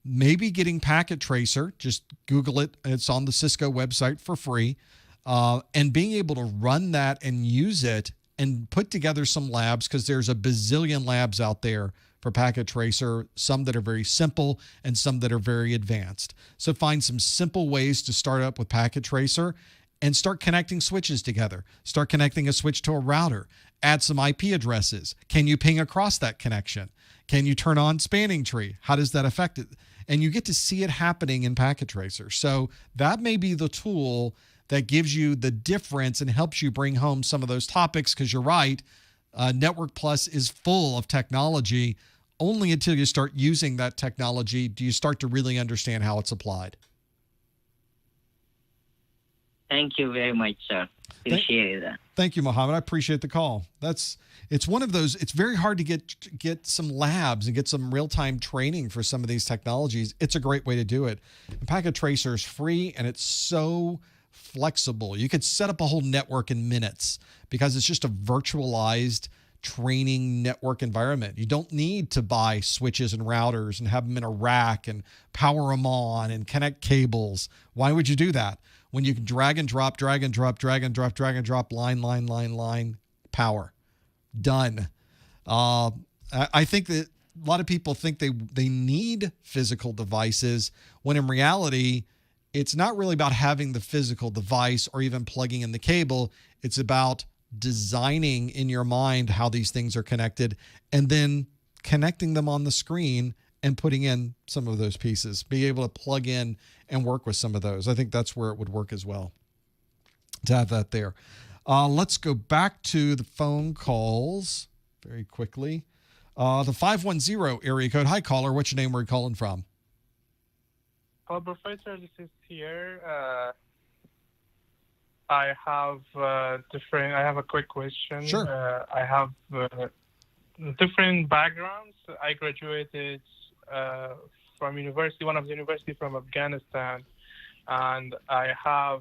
Speaker 1: maybe getting Packet Tracer, just Google it. It's on the Cisco website for free. And being able to run that and use it and put together some labs, because there's a bazillion labs out there for Packet Tracer, some that are very simple and some that are very advanced. So find some simple ways to start up with Packet Tracer and start connecting switches together. Start connecting a switch to a router. Add some IP addresses. Can you ping across that connection? Can you turn on spanning tree? How does that affect it? And you get to see it happening in Packet Tracer. So that may be the tool that gives you the difference and helps you bring home some of those topics, because you're right, Network Plus is full of technology. Only until you start using that technology do you start to really understand how it's applied.
Speaker 6: Thank you very much, sir. Appreciate that.
Speaker 1: Thank you, Mohammed. I appreciate the call. It's one of those. It's very hard to get some labs and get some real-time training for some of these technologies. It's a great way to do it. And Packet Tracer is free, and it's so flexible. You could set up a whole network in minutes because it's just a virtualized training network environment. You don't need to buy switches and routers and have them in a rack and power them on and connect cables. Why would you do that when you can drag and drop, line, power? Done. I think that a lot of people think they need physical devices, when in reality, it's not really about having the physical device or even plugging in the cable. It's about designing in your mind how these things are connected and then connecting them on the screen and putting in some of those pieces, be able to plug in and work with some of those. I think that's where it would work as well, to have that there. Let's go back to the phone calls very quickly. The 510 area code. Hi, caller. What's your name? Where are you calling from?
Speaker 8: Hello, Professor. This is here. I have I have a quick question.
Speaker 1: Sure.
Speaker 8: I have different backgrounds. I graduated from one of the university from Afghanistan, and I have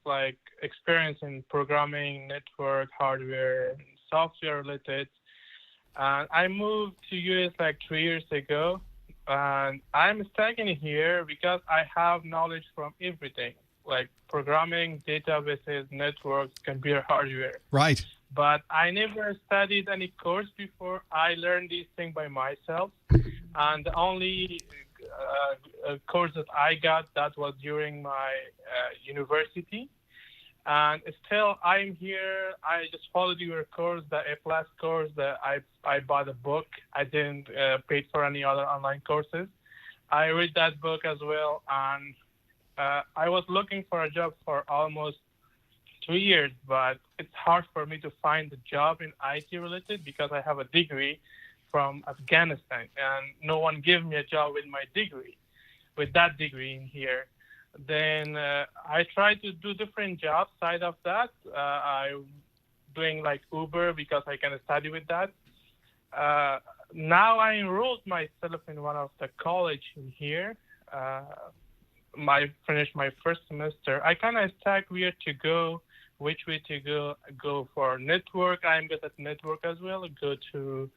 Speaker 8: like experience in programming, network, hardware, software related. And I moved to US like 3 years ago, and I'm stuck in here because I have knowledge from everything, like programming, databases, networks, computer hardware.
Speaker 1: Right.
Speaker 8: But I never studied any course before. I learned these things by myself, and the only course that I got, that was during my university. And still, I'm here. I just followed your course, the A+ course. I bought a book. I didn't pay for any other online courses. I read that book as well, and I was looking for a job for almost 2 years, but it's hard for me to find a job in IT related because I have a degree from Afghanistan, and no one gave me a job with that degree in here. Then I tried to do different jobs side of that. I'm doing like Uber because I can study with that. Now I enrolled myself in one of the college in here. I finished my first semester. I kind of stuck where to go, which way to go. Go for network. I'm good at network as well. Go to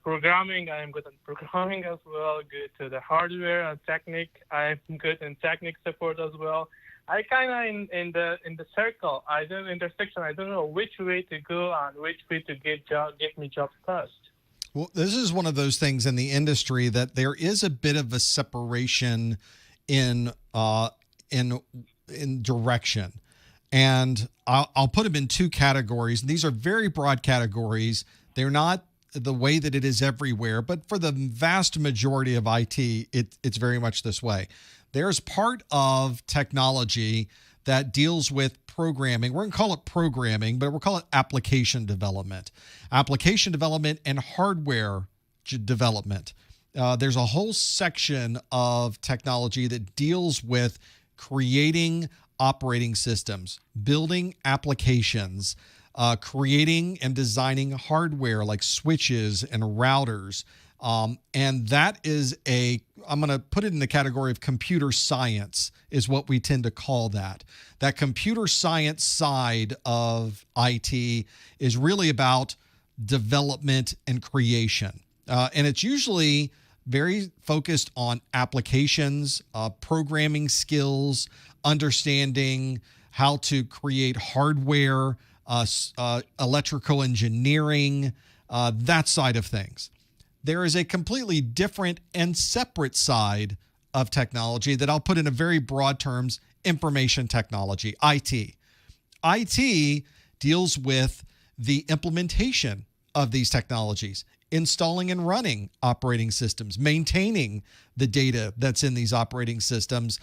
Speaker 8: programming. I'm good at programming as well. Good to the hardware and technique. I'm good in technique support as well. I kind of in the circle. I don't intersection. I don't know which way to go and which way to get me jobs first.
Speaker 1: Well, this is one of those things in the industry that there is a bit of a separation in in direction. And I'll put them in two categories. And these are very broad categories. They're not the way that it is everywhere, but for the vast majority of IT, it's very much this way. There's part of technology that deals with programming. We're going to call it programming, but we'll call it application development. Application development and hardware development. There's a whole section of technology that deals with creating operating systems, building applications, creating and designing hardware like switches and routers. And that is I'm going to put it in the category of computer science is what we tend to call that. That computer science side of IT is really about development and creation. And it's usually very focused on applications, programming skills, understanding how to create hardware, electrical engineering, that side of things. There is a completely different and separate side of technology that I'll put in a very broad terms, information technology, IT. IT deals with the implementation of these technologies, installing and running operating systems, maintaining the data that's in these operating systems,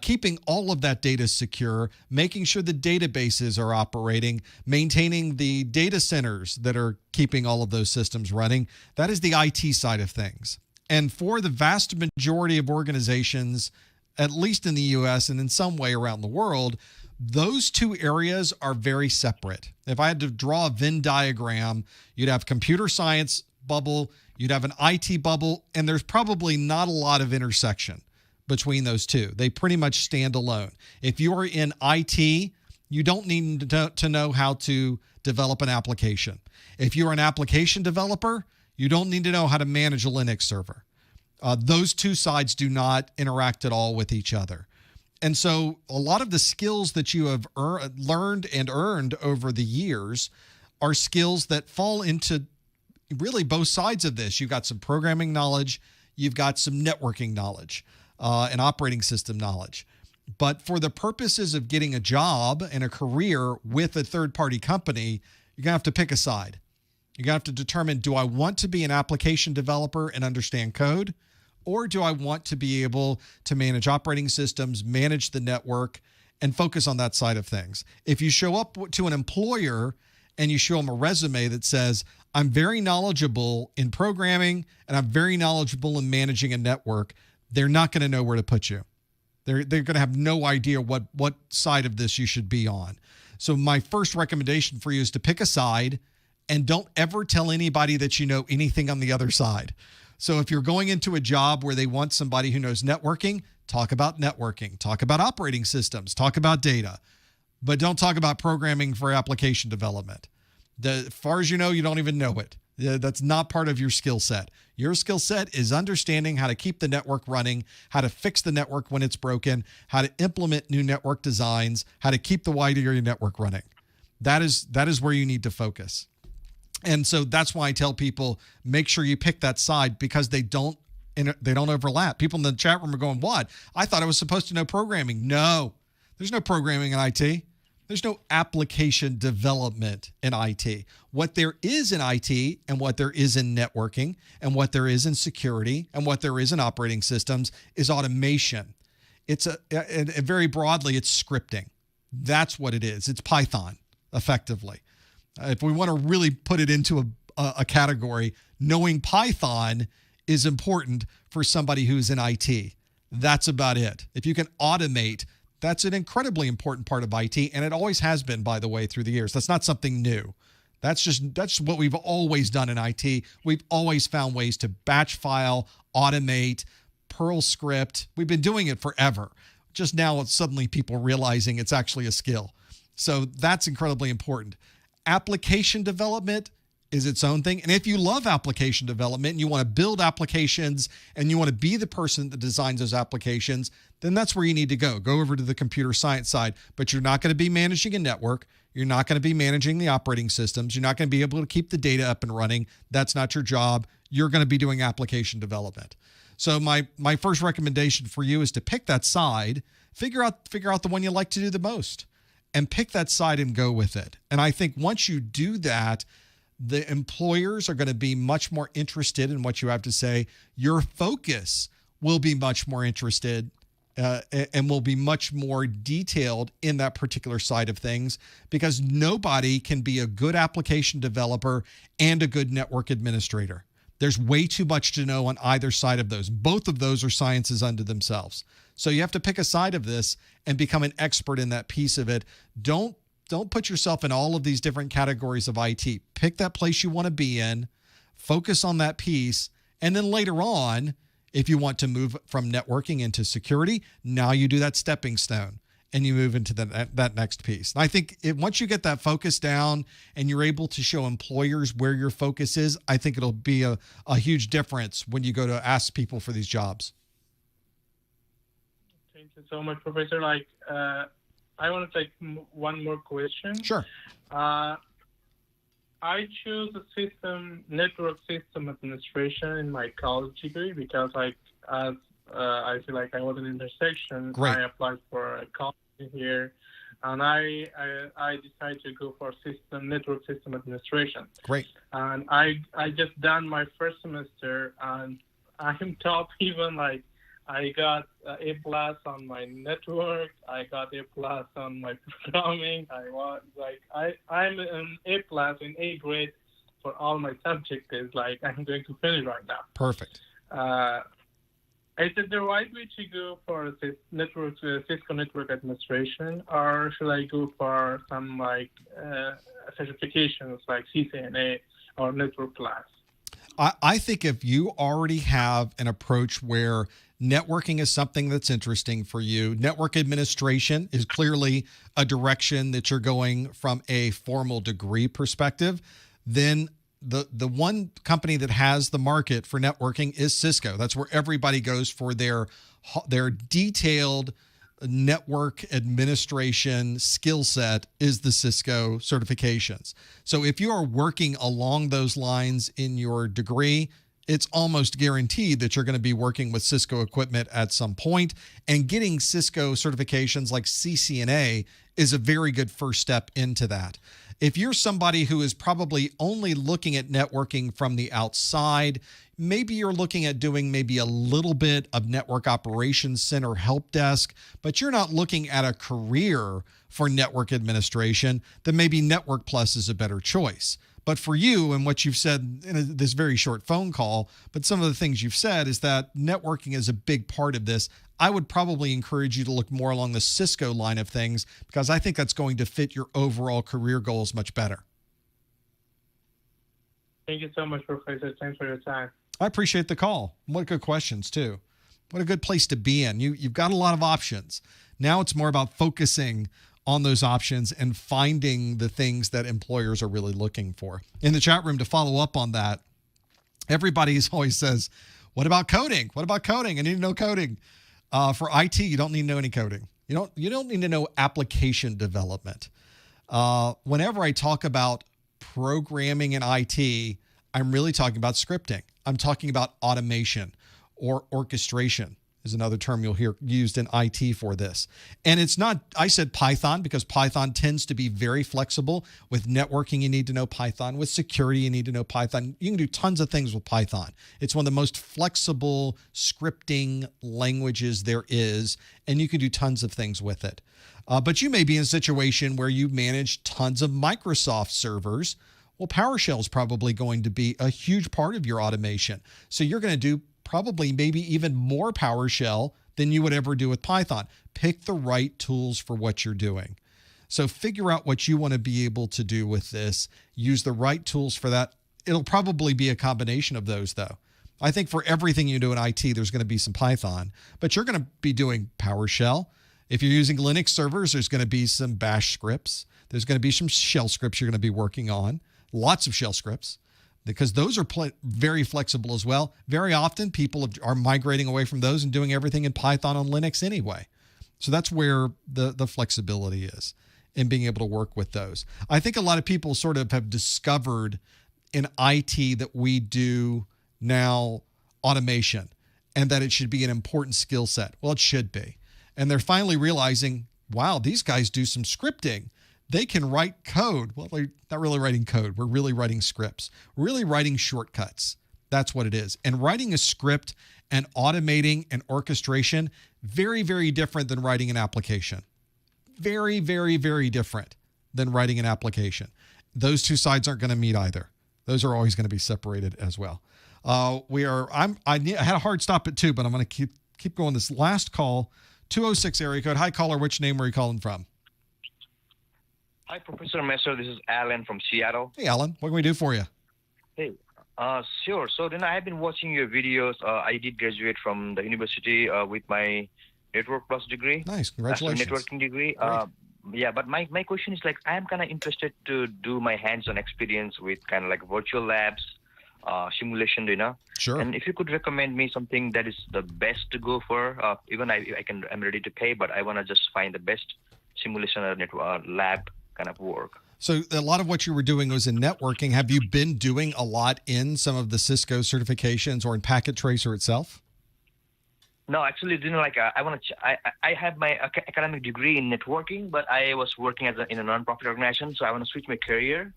Speaker 1: keeping all of that data secure, making sure the databases are operating, maintaining the data centers that are keeping all of those systems running. That is the IT side of things. And for the vast majority of organizations, at least in the US and in some way around the world, those two areas are very separate. If I had to draw a Venn diagram, you'd have computer science bubble, you'd have an IT bubble, and there's probably not a lot of intersection between those two. They pretty much stand alone. If you are in IT, you don't need to know how to develop an application. If you're an application developer, you don't need to know how to manage a Linux server. Those two sides do not interact at all with each other. And so a lot of the skills that you have learned and earned over the years are skills that fall into really both sides of this. You've got some programming knowledge, you've got some networking knowledge, and operating system knowledge. But for the purposes of getting a job and a career with a third-party company, you're going to have to pick a side. You're going to have to determine, do I want to be an application developer and understand code? Or do I want to be able to manage operating systems, manage the network, and focus on that side of things? If you show up to an employer and you show them a resume that says, I'm very knowledgeable in programming and I'm very knowledgeable in managing a network, they're not going to know where to put you. They're going to have no idea what side of this you should be on. So my first recommendation for you is to pick a side and don't ever tell anybody that you know anything on the other side. So if you're going into a job where they want somebody who knows networking, talk about networking, talk about operating systems, talk about data, but don't talk about programming for application development. As far as you know, you don't even know it. That's not part of your skill set. Your skill set is understanding how to keep the network running, how to fix the network when it's broken, how to implement new network designs, how to keep the wide area network running. That is where you need to focus. And so that's why I tell people, make sure you pick that side, because they don't overlap. People in the chat room are going, what? I thought I was supposed to know programming. No, there's no programming in IT. There's no application development in IT. What there is in IT and what there is in networking and what there is in security and what there is in operating systems is automation. It's very broadly, it's scripting. That's what it is. It's Python, effectively. If we want to really put it into a category, knowing Python is important for somebody who's in IT. That's about it. If you can automate, that's an incredibly important part of IT, and it always has been, by the way, through the years. That's not something new. That's what we've always done in IT. We've always found ways to batch file, automate, Perl script. We've been doing it forever. Just now, it's suddenly people realizing it's actually a skill. So that's incredibly important. Application development is its own thing. And if you love application development and you want to build applications and you want to be the person that designs those applications, then that's where you need to go. Go over to the computer science side. But you're not going to be managing a network. You're not going to be managing the operating systems. You're not going to be able to keep the data up and running. That's not your job. You're going to be doing application development. So my first recommendation for you is to pick that side, figure out the one you like to do the most, and pick that side and go with it. And I think once you do that, the employers are going to be much more interested in what you have to say. Your focus will be much more interested and will be much more detailed in that particular side of things, because nobody can be a good application developer and a good network administrator. There's way too much to know on either side of those. Both of those are sciences unto themselves. So you have to pick a side of this and become an expert in that piece of it. Don't put yourself in all of these different categories of IT. Pick that place you want to be in, focus on that piece, and then later on, if you want to move from networking into security, now you do that stepping stone and you move into that next piece. And I think once you get that focus down and you're able to show employers where your focus is, I think it'll be a huge difference when you go to ask people for these jobs.
Speaker 8: Thank you so much, Professor. I want to take one more question.
Speaker 1: Sure.
Speaker 8: I choose network system administration in my college degree because I feel like I was an intersection.
Speaker 1: Great.
Speaker 8: I applied for a college here, and I decided to go for network system administration.
Speaker 1: Great.
Speaker 8: And I just done my first semester, and I'm top even I got A+ on my network. I got A+ on my programming. I'm an A+ in A grade for all my subjects. I'm going to finish right now.
Speaker 1: Perfect.
Speaker 8: Is it the right way to go for this Cisco network administration, or should I go for some certifications like CCNA or Network Plus?
Speaker 1: I think if you already have an approach where networking is something that's interesting for you, network administration is clearly a direction that you're going from a formal degree perspective, then the one company that has the market for networking is Cisco. That's where everybody goes for their detailed network administration skill set is the Cisco certifications. So if you are working along those lines in your degree, it's almost guaranteed that you're going to be working with Cisco equipment at some point, and getting Cisco certifications like CCNA is a very good first step into that. If you're somebody who is probably only looking at networking from the outside, maybe you're looking at doing maybe a little bit of network operations center help desk, but you're not looking at a career for network administration, then maybe Network Plus is a better choice. But for you and what you've said in this very short phone call, but some of the things you've said is that networking is a big part of this. I would probably encourage you to look more along the Cisco line of things, because I think that's going to fit your overall career goals much better.
Speaker 8: Thank you so much, Professor. Thanks for your time.
Speaker 1: I appreciate the call. What good questions, too. What a good place to be in. You've got a lot of options. Now it's more about focusing on those options and finding the things that employers are really looking for. In the chat room, to follow up on that, everybody always says, what about coding? What about coding? I need to know coding. For IT, you don't need to know any coding. You don't need to know application development. Whenever I talk about programming in IT, I'm really talking about scripting. I'm talking about automation, or orchestration is another term you'll hear used in IT for this. And it's not, I said Python because Python tends to be very flexible. With networking, you need to know Python. With security, you need to know Python. You can do tons of things with Python. It's one of the most flexible scripting languages there is, and you can do tons of things with it. But you may be in a situation where you manage tons of Microsoft servers. Well, PowerShell is probably going to be a huge part of your automation. So you're going to do probably maybe even more PowerShell than you would ever do with Python. Pick the right tools for what you're doing. So figure out what you want to be able to do with this. Use the right tools for that. It'll probably be a combination of those, though. I think for everything you do in IT, there's going to be some Python, but you're going to be doing PowerShell. If you're using Linux servers, there's going to be some bash scripts. There's going to be some shell scripts you're going to be working on. Lots of shell scripts, because those are very flexible as well. Very often people are migrating away from those and doing everything in Python on Linux anyway. So that's where the flexibility is in being able to work with those. I think a lot of people sort of have discovered in IT that we do now automation. and that it should be an important skill set. Well, it should be. And they're finally realizing, wow, these guys do some scripting. They can write code. Well, they're not really writing code. We're really writing scripts. We're really writing shortcuts. That's what it is. And writing a script and automating and orchestration, very, very different than writing an application. Very, very, very different than writing an application. Those two sides aren't going to meet either. Those are always going to be separated as well. I had a hard stop at 2, but I'm going to keep going. This last call, 206 area code. Hi, caller. Which name are you calling from?
Speaker 9: Hi, Professor Messer. This is Alan from Seattle.
Speaker 1: Hey, Alan. What can we do for you?
Speaker 9: Hey, sure. So then I have been watching your videos. I did graduate from the university with my Network Plus degree.
Speaker 1: Nice. Congratulations.
Speaker 9: Networking degree. Yeah, but my question is like, I am kind of interested to do my hands-on experience with kind of like virtual labs, simulation,
Speaker 1: Sure.
Speaker 9: And if you could recommend me something that is the best to go for, even I'm ready to pay, but I want to just find the best simulation or network lab kind of work.
Speaker 1: So a lot of what you were doing was in networking. Have you been doing a lot in some of the Cisco certifications or in Packet Tracer itself?
Speaker 9: No, actually, I have my academic degree in networking, but I was working in a non-profit organization, so I want to switch my career.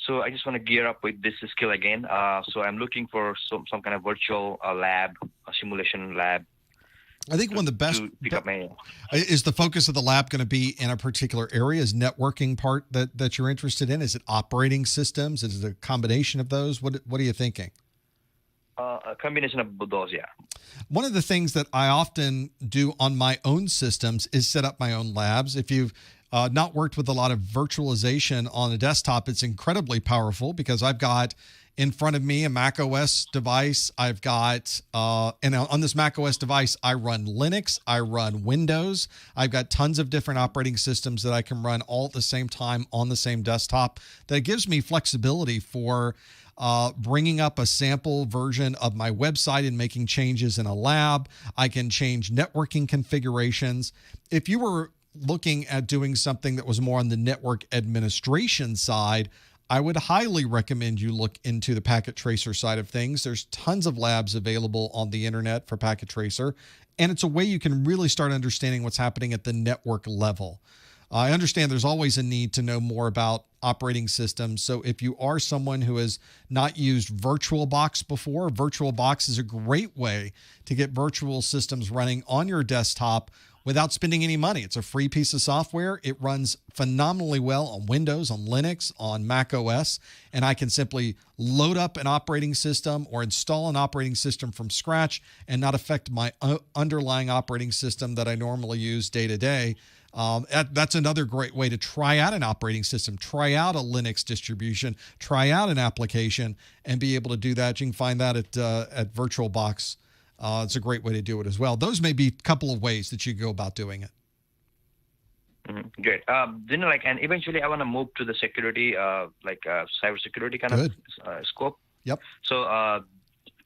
Speaker 9: So I just want to gear up with this skill again. So I'm looking for some kind of virtual lab, a simulation lab.
Speaker 1: I think one of the best is the focus of the lab going to be in a particular area. Is networking part that you're interested in? Is it operating systems? Is it a combination of those? What are you thinking?
Speaker 9: A combination of those, yeah.
Speaker 1: One of the things that I often do on my own systems is set up my own labs. If you've not worked with a lot of virtualization on a desktop, it's incredibly powerful because I've got in front of me a Mac OS device. I've got, and on this Mac OS device, I run Linux, I run Windows. I've got tons of different operating systems that I can run all at the same time on the same desktop. That gives me flexibility for bringing up a sample version of my website and making changes in a lab. I can change networking configurations. If you were looking at doing something that was more on the network administration side, I would highly recommend you look into the Packet Tracer side of things. There's tons of labs available on the internet for Packet Tracer, and it's a way you can really start understanding what's happening at the network level. I understand there's always a need to know more about operating systems. So if you are someone who has not used VirtualBox before, VirtualBox is a great way to get virtual systems running on your desktop without spending any money. It's a free piece of software. It runs phenomenally well on Windows, on Linux, on Mac OS, and I can simply load up an operating system or install an operating system from scratch and not affect my underlying operating system that I normally use day to day. That's another great way to try out an operating system, try out a Linux distribution, try out an application, and be able to do that. You can find that at VirtualBox. It's a great way to do it as well. Those may be a couple of ways that you go about doing it.
Speaker 9: Mm-hmm. Great. And eventually I want to move to the security, cybersecurity kind of scope.
Speaker 1: Yep.
Speaker 9: So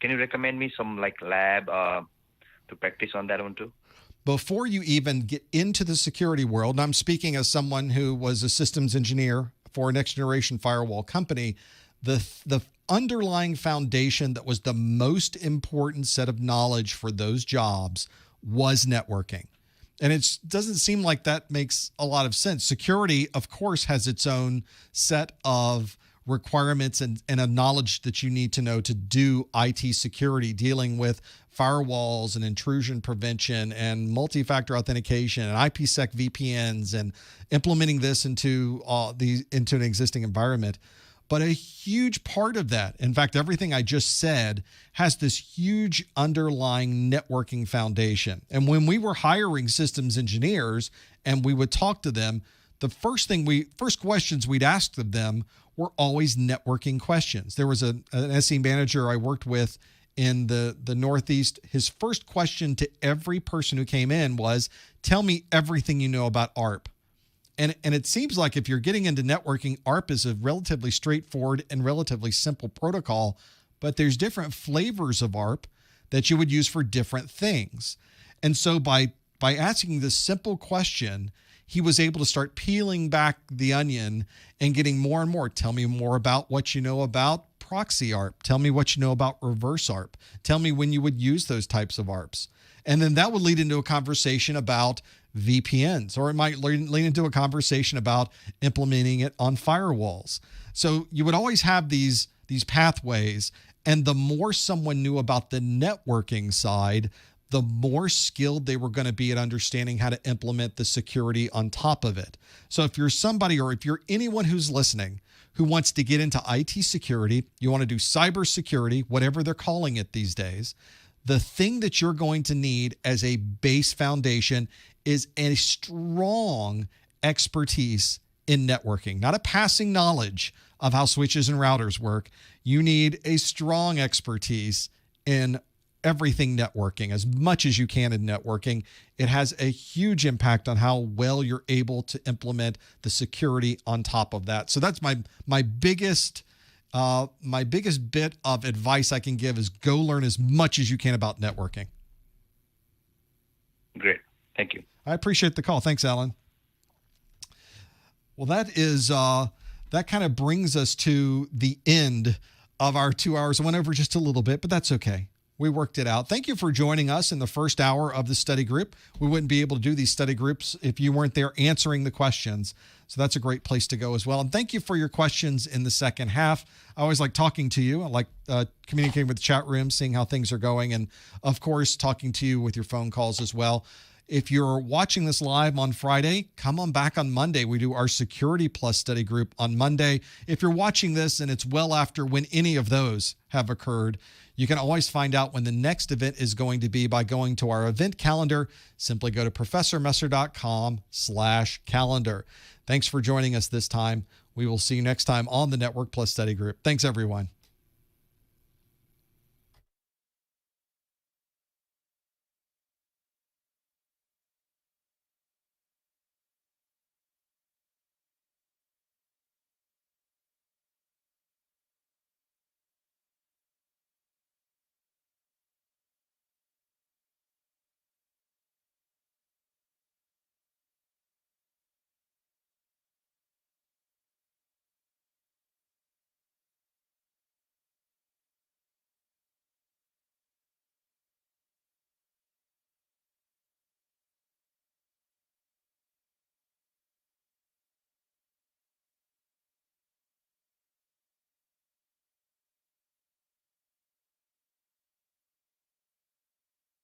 Speaker 9: can you recommend me some lab to practice on that one too?
Speaker 1: Before you even get into the security world, and I'm speaking as someone who was a systems engineer for a next generation firewall company, the underlying foundation that was the most important set of knowledge for those jobs was networking. And it doesn't seem like that makes a lot of sense. Security, of course, has its own set of requirements and a knowledge that you need to know to do IT security, dealing with firewalls and intrusion prevention and multi-factor authentication and IPsec VPNs and implementing this into an existing environment. But a huge part of that, in fact, everything I just said, has this huge underlying networking foundation. And when we were hiring systems engineers and we would talk to them, the first questions we'd ask of them were always networking questions. There was an SE manager I worked with in the Northeast. His first question to every person who came in was, tell me everything you know about ARP. And it seems like if you're getting into networking, ARP is a relatively straightforward and relatively simple protocol, but there's different flavors of ARP that you would use for different things. And so by asking this simple question, he was able to start peeling back the onion and getting more and more. Tell me more about what you know about proxy ARP. Tell me what you know about reverse ARP. Tell me when you would use those types of ARPs. And then that would lead into a conversation about VPNs, or it might lead into a conversation about implementing it on firewalls. So you would always have these pathways, and the more someone knew about the networking side, the more skilled they were going to be at understanding how to implement the security on top of it. So if you're somebody, or if you're anyone who's listening who wants to get into IT security, you want to do cybersecurity, whatever they're calling it these days, the thing that you're going to need as a base foundation is a strong expertise in networking, not a passing knowledge of how switches and routers work. You need a strong expertise in everything networking, as much as you can in networking. It has a huge impact on how well you're able to implement the security on top of that. So that's my biggest bit of advice I can give is go learn as much as you can about networking.
Speaker 9: Great. Thank you.
Speaker 1: I appreciate the call. Thanks, Alan. Well, that kind of brings us to the end of our 2 hours. I went over just a little bit, but that's okay. We worked it out. Thank you for joining us in the first hour of the study group. We wouldn't be able to do these study groups if you weren't there answering the questions. So that's a great place to go as well. And thank you for your questions in the second half. I always like talking to you. I like communicating with the chat room, seeing how things are going, and of course, talking to you with your phone calls as well. If you're watching this live on Friday, come on back on Monday. We do our Security Plus study group on Monday. If you're watching this and it's well after when any of those have occurred, you can always find out when the next event is going to be by going to our event calendar. Simply go to professormesser.com/calendar. Thanks for joining us this time. We will see you next time on the Network Plus study group. Thanks, everyone.